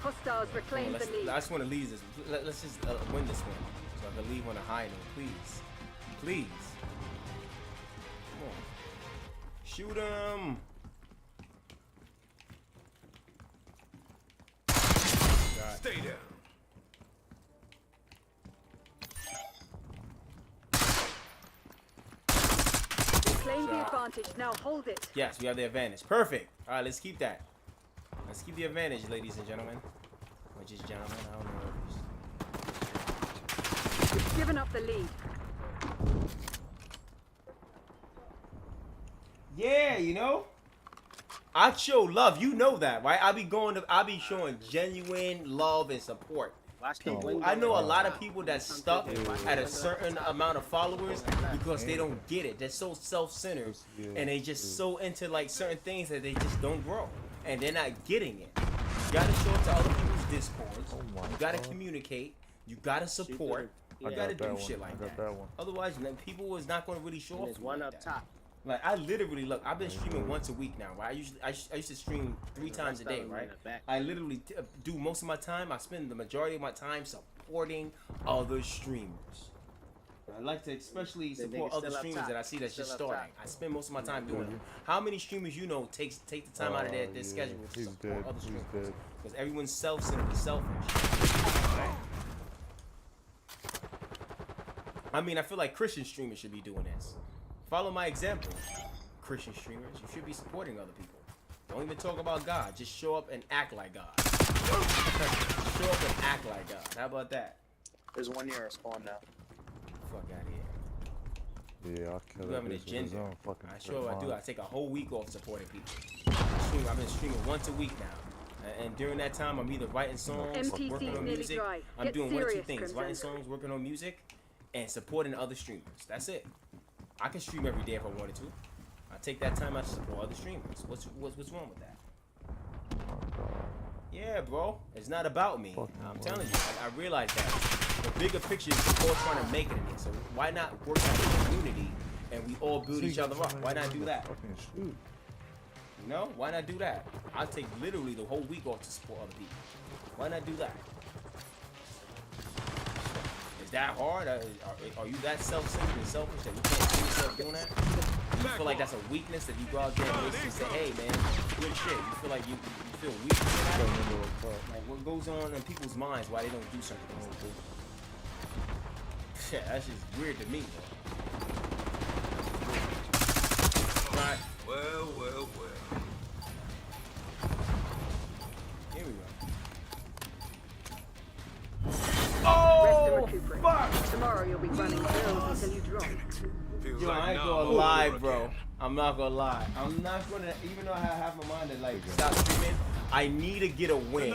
Hostiles reclaim the lead. I just want to leave this. Let's just win this one, so I can leave on a high note, please. Please. Come on. Shoot him. Stay down. Claim the advantage. Now hold it. Yes, we have the advantage. Perfect. All right, let's keep that. Let's keep the advantage, ladies and gentlemen. Or just gentlemen, I don't know. We've given up the lead. Yeah, you know, I show love. You know that, right? I be showing genuine love and support. People, I know a lot of people that's stuck at a certain amount of followers because they don't get it. They're so self-centered and they just so into like certain things that they just don't grow and they're not getting it. You gotta show up to other people's discords. You gotta communicate. You gotta support. You gotta do shit like that. Otherwise, people is not gonna really show up. There's one up top. Like I literally look, I've been streaming once a week now, right? I used to stream 3 times a day, right? I literally do most of my time. I spend the majority of my time supporting other streamers. I like to especially support other streamers that I see that's just starting. I spend most of my time doing it. How many streamers you know take the time out of their schedule to support other streamers? Because everyone's self-centered, selfish. Right? I mean, I feel like Christian streamers should be doing this. Follow my example, Christian streamers. You should be supporting other people. Don't even talk about God. Just show up and act like God. Show up and act like God. How about that? There's one near our spawn now. Fuck out of here. Yeah, I'll kill You have an it. agenda. I sure I do. I take a whole week off supporting people. I've been streaming once a week now. And during that time, I'm either writing songs, working on music. I'm doing one of 2 things. Writing songs, working on music, and supporting other streamers. That's it. I can stream every day if I wanted to. I take that time out to support other streamers. What's wrong with that? Yeah, bro. It's not about me. I'm telling you. I realize that. The bigger picture is we're all trying to make it in it. So why not work as a community and we all build each other up? Why not do that? You know? Why not do that? I'll take literally the whole week off to support other people. Why not do that? Is that hard? Are you that self-centered and selfish that you can't see yourself doing that? You feel like that's a weakness that you go out there and basically say, hey man, good shit. You feel like you feel weak for that? Like what goes on in people's minds why they don't do something? Yeah, that's just weird to me, bro. Right. Well. Here we go. Oh, fuck! Tomorrow you'll be running drills until you drop. Yo, I ain't gonna lie, bro. I'm not gonna lie. I'm not gonna, even though I have my mind to like stop streaming, I need to get a win.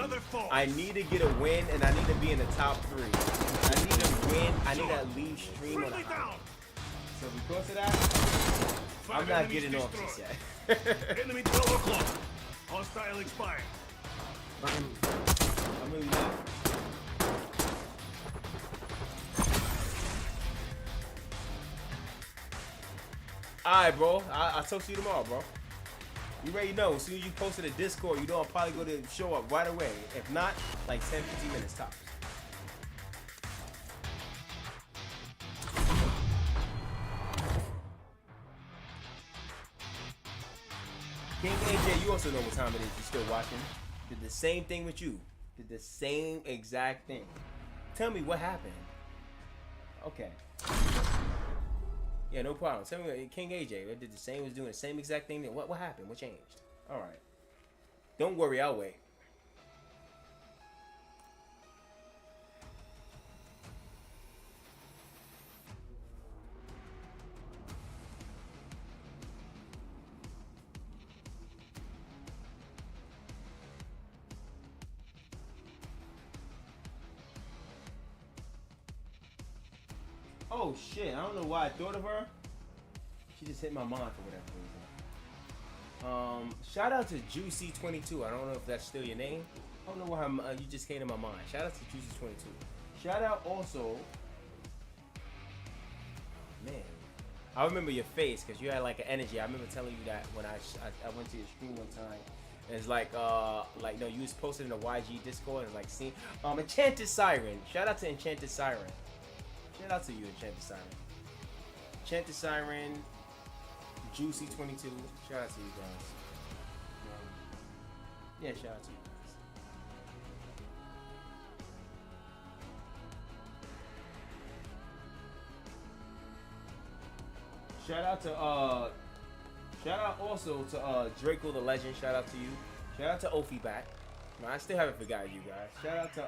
I need to get a win, and I need to be in the top 3. I need to win. I need to leave stream on a high. So because of that, I'm not getting off this yet. Enemy 12 o'clock. Hostile expired. I'm really not. Alright, bro. I'll talk to you tomorrow, bro. You already know. As soon as you posted a Discord, you know I'll probably go to show up right away. If not, like 10-15 minutes tops. King AJ, you also know what time it is. You still watching? Did the same thing with you. Did the same exact thing. Tell me what happened. Okay. Yeah, no problem. Tell me, King AJ did the same. Was doing the same exact thing. What happened? What changed? All right. Don't worry. I'll wait. Oh shit, I don't know why I thought of her. She just hit my mind for whatever reason. Shout out to Juicy22. I don't know if that's still your name. I don't know why you just came to my mind. Shout out to Juicy22. Shout out also, man, I remember your face because you had like an energy. I remember telling you that when I went to your stream one time. And it's like no, you was posted in the YG Discord and like seeing Enchanted Siren. Shout out to Enchanted Siren. Shout out to you, Enchanted Siren. Enchanted Siren, Juicy22. Shout out to you guys. Yeah, shout out to you guys. Shout out also to Draco the Legend. Shout out to you. Shout out to Ophi back. Man, I still haven't forgotten you guys. Shout out to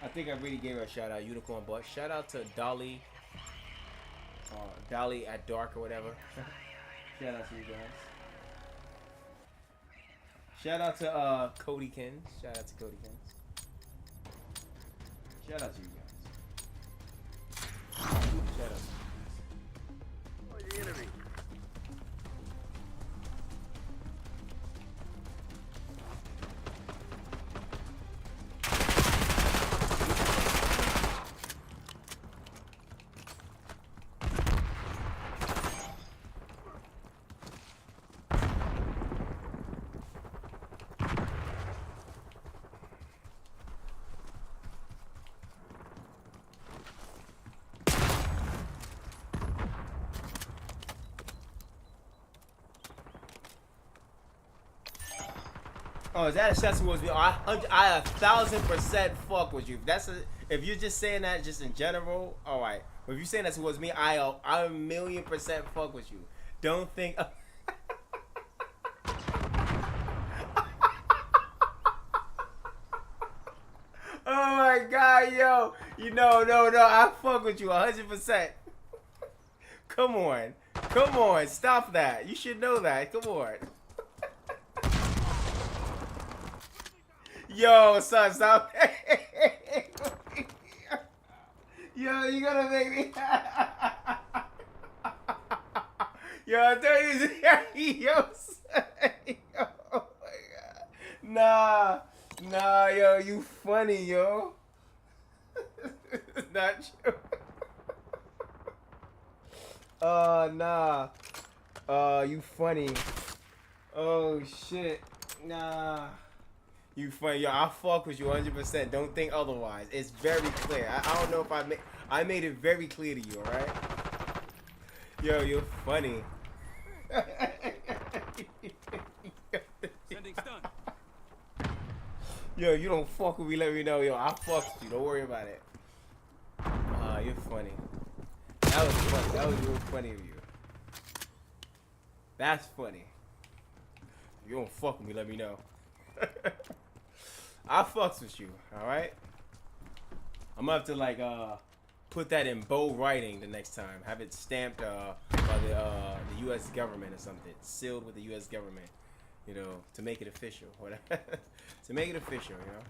I think I really gave her a shout out, Unicorn Butt. Shout out to Dolly. Dolly at Dark or whatever. Shout out to you guys. Shout out to Cody Kins. Shout out to Cody Kins. Shout out to you guys. Shout out. Where's the enemy? Oh, is that a shot towards me? Oh, I 1,000% fuck with you. If you're just saying that just in general, all right. But if you're saying that towards me, I 1,000,000% fuck with you. Don't think. Oh my God, yo. No, I fuck with you 100%. Come on, stop that. You should know that. Come on. Yo, son, stop. Yo, you gonna make me. Yo, I thought you was. Yo, son. Yo, oh my God. Nah, yo, you funny, yo. Not true. Nah. You funny. Oh, shit. Nah. You funny, yo. I fuck with you 100%. Don't think otherwise. It's very clear. I don't know if I made it very clear to you. All right. Yo, you're funny. Sending stun. Yo, you don't fuck with me. Let me know, yo. I fuck with you. Don't worry about it. You're funny. That was funny. That was real funny of you. That's funny. If you don't fuck with me, let me know. I fucks with you, alright? I'm gonna have to like put that in bold writing the next time. Have it stamped by the US government or something. Sealed with the US government. You know, to make it official. To make it official, you know?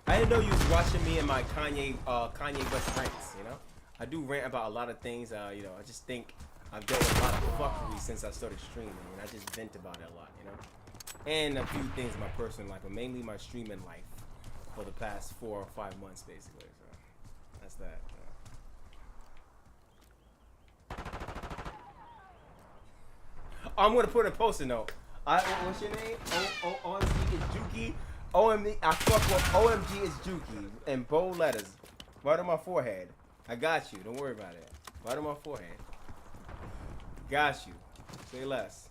I didn't know you was watching me in my Kanye West rants, you know? I do rant about a lot of things, you know, I just think I've dealt with a lot of fuckery since I started streaming, and I just vent about it a lot, you know? And a few things in my personal life, but mainly my streaming life for the past 4 or 5 months, basically. So that's that. I'm gonna put a post-it note. What's your name? OMG is Juki. I fuck with OMG is Juki in bold letters, right on my forehead. I got you. Don't worry about it. Right on my forehead. Got you. Say less.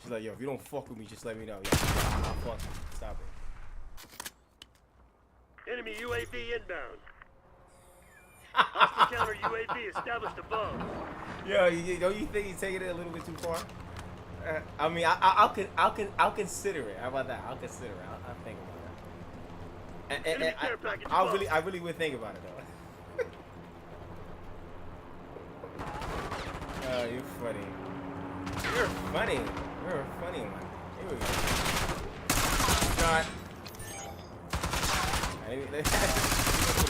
She's like, yo, if you don't fuck with me, just let me know. Yo, I'll fuck you. Stop it. Enemy UAV inbound. Hostile counter UAV established above. Yo, don't you think he's taking it a little bit too far? I mean, I'll consider it. How about that? I'll consider it. I'll think about it. And I really would think about it though. Oh, you're funny. You're funny. You're a funny one. Here we go. Shot. Let me put it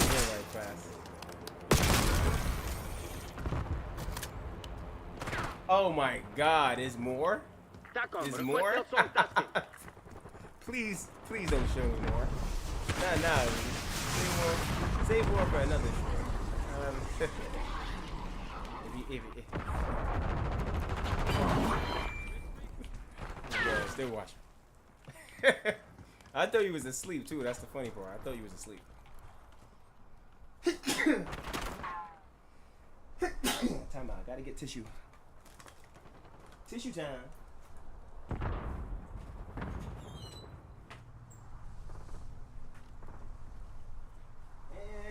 in right fast. Oh my God, is more? Is more? Please don't show me more. Nah. Save more for another show. Yeah, still watching. I thought he was asleep too. That's the funny part. I thought he was asleep. Time out. I gotta get tissue. Tissue time. And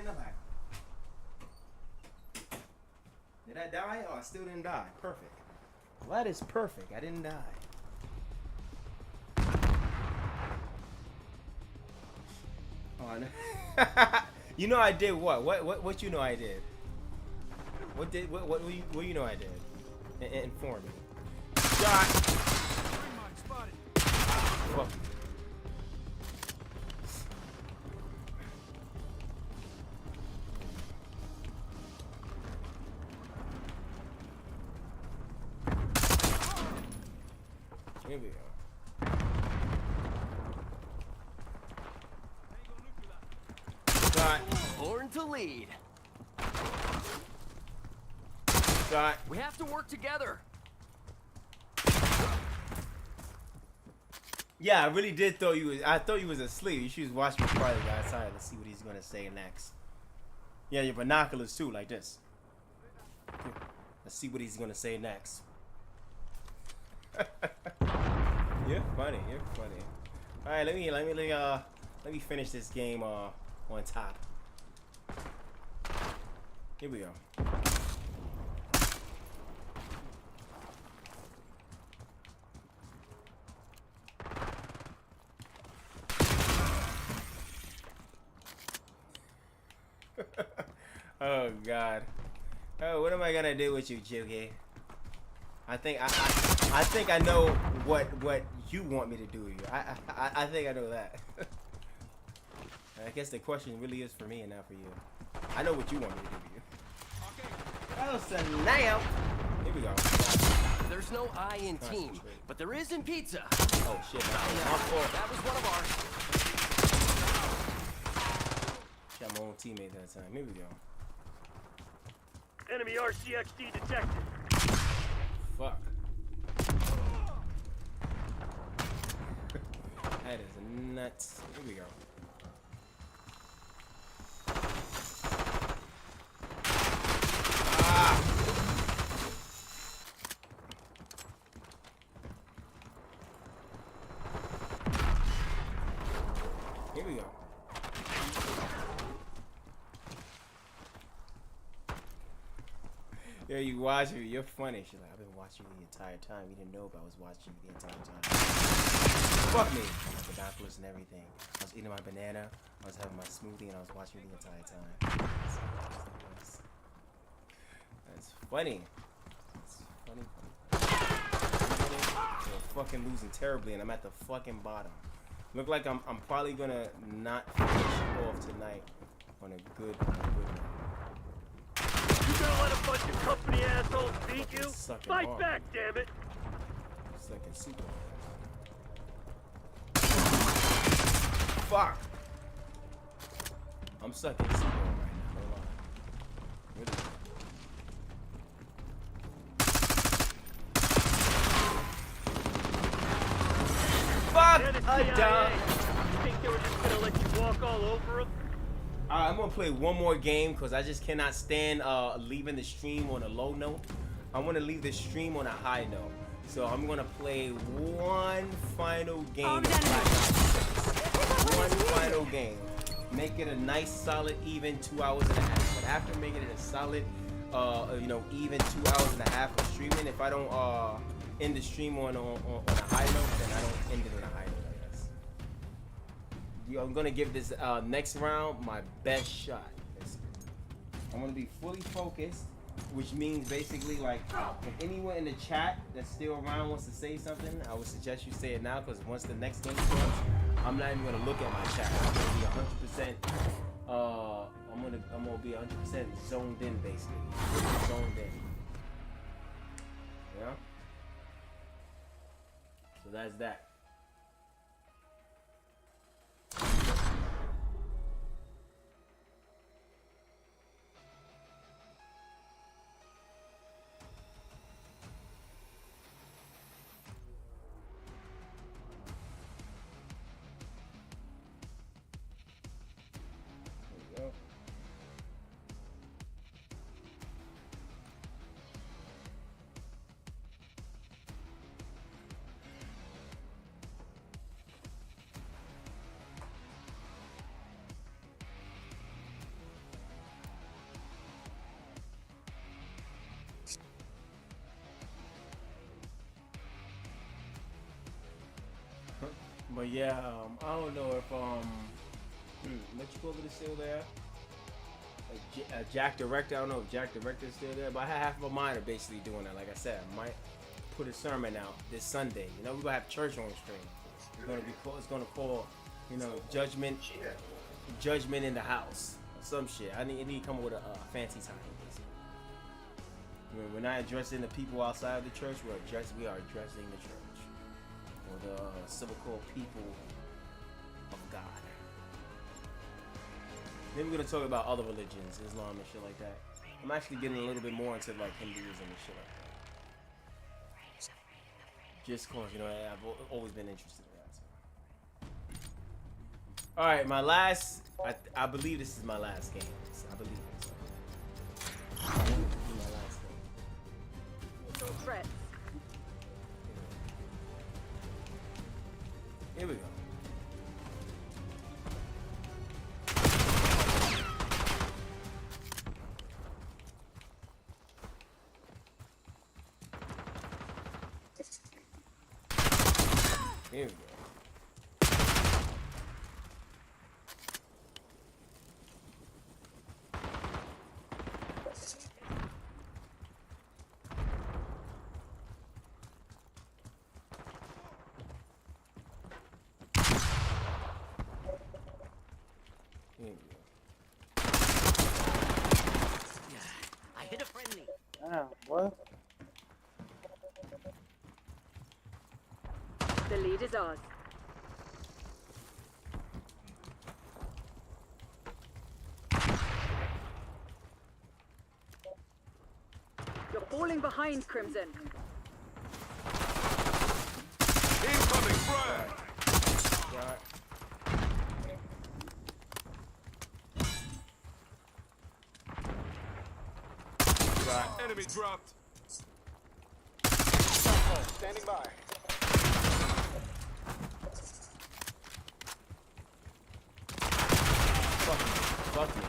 I'm back. Did I die? Oh, I still didn't die. Perfect. Well, that is perfect. I didn't die. Oh, no. You know I did what? What you know I did? What you know I did? Inform me. Shot. Fuck. Here we go. Shot. Born to lead. Shot. We have to work together. Yeah, I really did thought you was. I thought you was asleep. You should just watch me quietly outside. Let's see what he's gonna say next. Yeah, your binoculars too, like this. Let's see what he's gonna say next. You're funny. You're funny. All right, let me finish this game on top. Here we go. Oh God. Oh, what am I gonna do with you, Juki? I think I know what you want me to do to you. I think I know that. I guess the question really is for me and not for you. I know what you want me to do to you. Oh, so now here we go. There's no I in team, but there is in pizza. Oh shit! That was one of ours. Got my own teammate that time. Here we go. Enemy RCXD detected. Fuck. That is nuts. Here we go. Ah! Here we go. Yeah, you watch me. You're funny. She's like, I've been watching you the entire time. You didn't know if I was watching you the entire time. Fuck me. My binoculars and everything. I was eating my banana. I was having my smoothie, and I was watching you the entire time. That's funny. That's funny. We're fucking losing terribly, and I'm at the fucking bottom. Look like I'm probably gonna not finish off tonight on a good note. You gonna let a bunch of company assholes beat you? Fight hard. back, damn it! Sucking super. Fuck! I'm sucking super right now. Hold on. Really? Fuck! I'm done. You think they were just gonna let you walk all over them? I'm gonna play one more game because I just cannot stand leaving the stream on a low note. I want to leave the stream on a high note. So I'm gonna play one final game. One final game. Make it a nice, solid, even 2 hours and a half. But after making it a solid, even 2 hours and a half of streaming, if I don't end the stream on a high note, then I don't end it on a high note, I guess. I'm gonna give this next round my best shot. I'm gonna be fully focused, which means basically like if anyone in the chat that's still around wants to say something, I would suggest you say it now because once the next game starts, I'm not even gonna look at my chat. I'm gonna be 100%. I'm gonna be 100% zoned in, basically. Zoned in. Yeah. So that's that. But yeah, I don't know if what you call it is still there. Jack Director, I don't know if Jack Director is still there, but I have half of a mind of basically doing that. Like I said, I might put a sermon out this Sunday. You know, we're gonna have church on stream. It's gonna call, you know, judgment in the house, or some shit. I need to come up with a fancy title. We're not addressing the people outside the church. We are addressing the church, or the civil people of God. Then we're gonna talk about other religions, Islam and shit like that. I'm actually getting a little bit more into like Hinduism and shit like that. Just cause, you know, I've always been interested in that. So. All right, my last. I believe this is my last game. I believe it. So. This is my last game. Missile threats. Here we go. Here we go. I hit a friendly. Ah, what? The lead is ours. You're falling behind, Crimson. Incoming frag! Right. Enemy dropped. Standing by. Fuck me.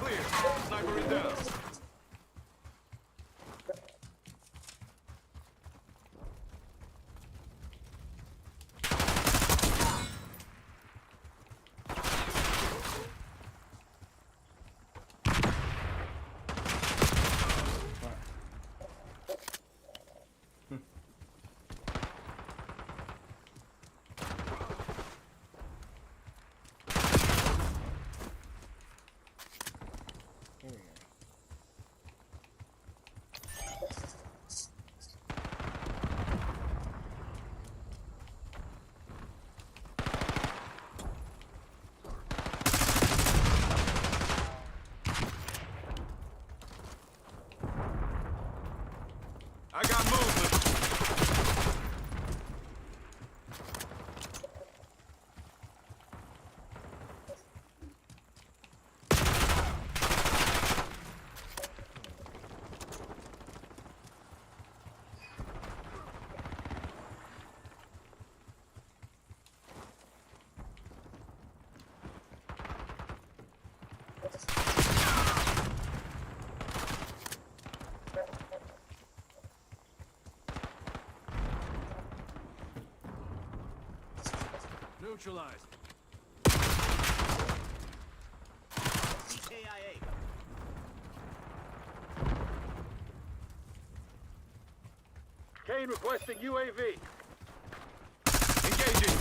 Clear. Sniper is down. I got movement. Neutralized. CKIA. Kane requesting UAV. Engaging.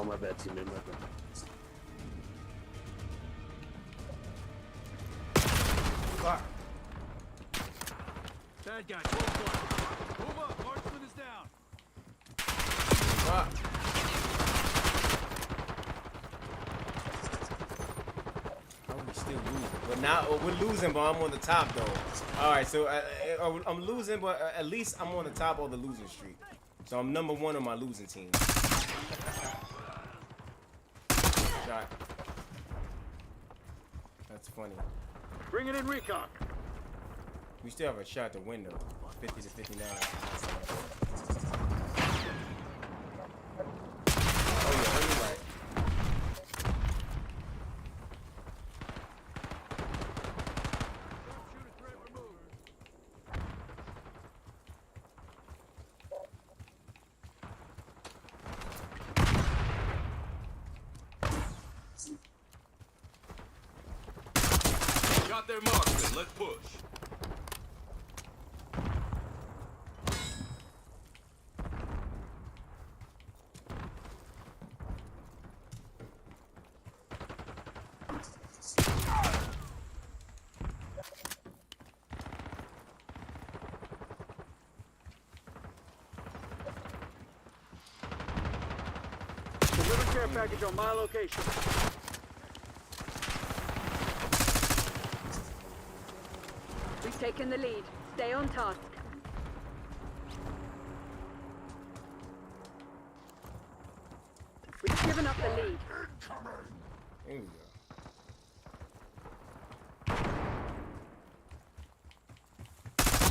Oh, my bad, teammate. My bad. Fuck. Bad guy, 12 block. Move up, marksman is down. Fuck. Oh, we still losing. But now we're losing, but I'm on the top though. All right, so I'm losing, but at least I'm on the top of the losing streak. So I'm number 1 on my losing team. Shot. That's funny. Bring it in recon. We still have a shot to win though. 50 to 59. Oh yeah, you're right. Got their marksman, let's push. Deliver care package on my location. We've taken the lead. Stay on task. We've given up the lead. There we go.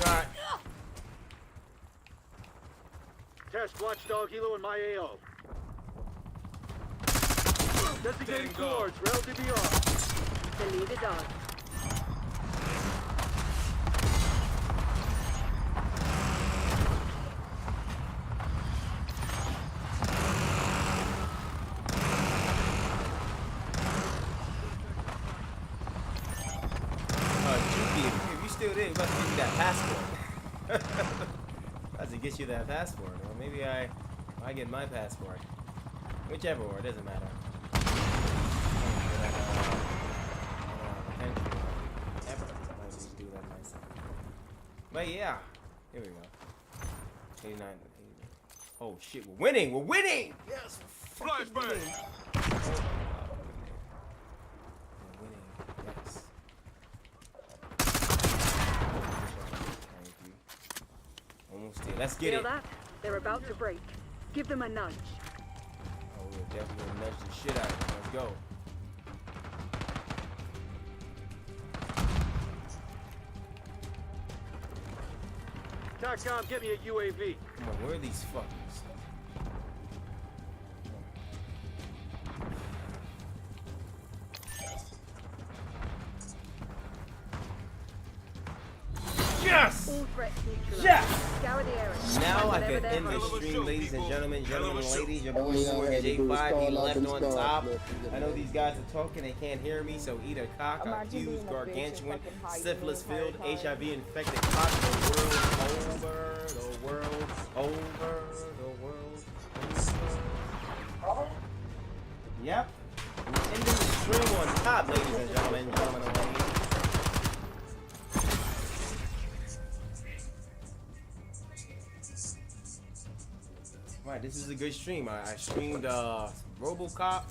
Shot. Test watchdog helo in my AO. Designating coords, relative ER. The lead is ours. Juki, if you still there, we about to get you that passport. About to get you that passport. Or maybe I get my passport. Whichever one, it doesn't matter. Do that myself. But yeah, here we go. 89. Oh shit, we're winning! We're winning! Yes, we're fucking winning. We're winning. Yes. Thank you. Almost there. Let's get Feel it. that? They're about to break. Give them a nudge. Oh, we're definitely gonna nudge the shit out of them. Let's go. TACCOM, get me a UAV. Come on, where are these fuckers? Yes! All threats neutralized. Yes! Scour the area. Now I Whatever can they're end the hiding. stream, ladies and gentlemen, ladies. Your boy MoonWalkerJ5, he left on top. I know these guys are talking, they can't hear me, so eat a cock, accused, gargantuan, syphilis filled, HIV infected cock, the world over. Yep. We're ending the stream on top, ladies and gentlemen, and ladies. Right, this is a good stream. I streamed RoboCop,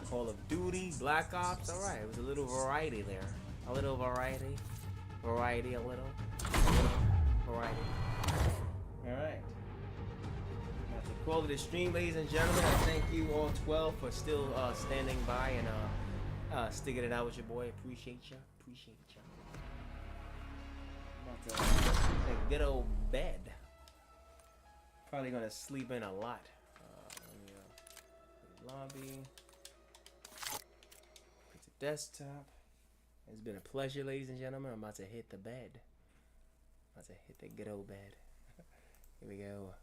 Call of Duty, Black Ops. All right, it was a little variety there. A little variety. All right. All right. That's the call of the stream, ladies and gentlemen. I thank you all 12 for still standing by and sticking it out with your boy. Appreciate ya. About to get old bed. Probably gonna sleep in a lot. Lobby. It's a desktop. It's been a pleasure, ladies and gentlemen. I'm about to hit the bed. About to hit the good old bed. Here we go.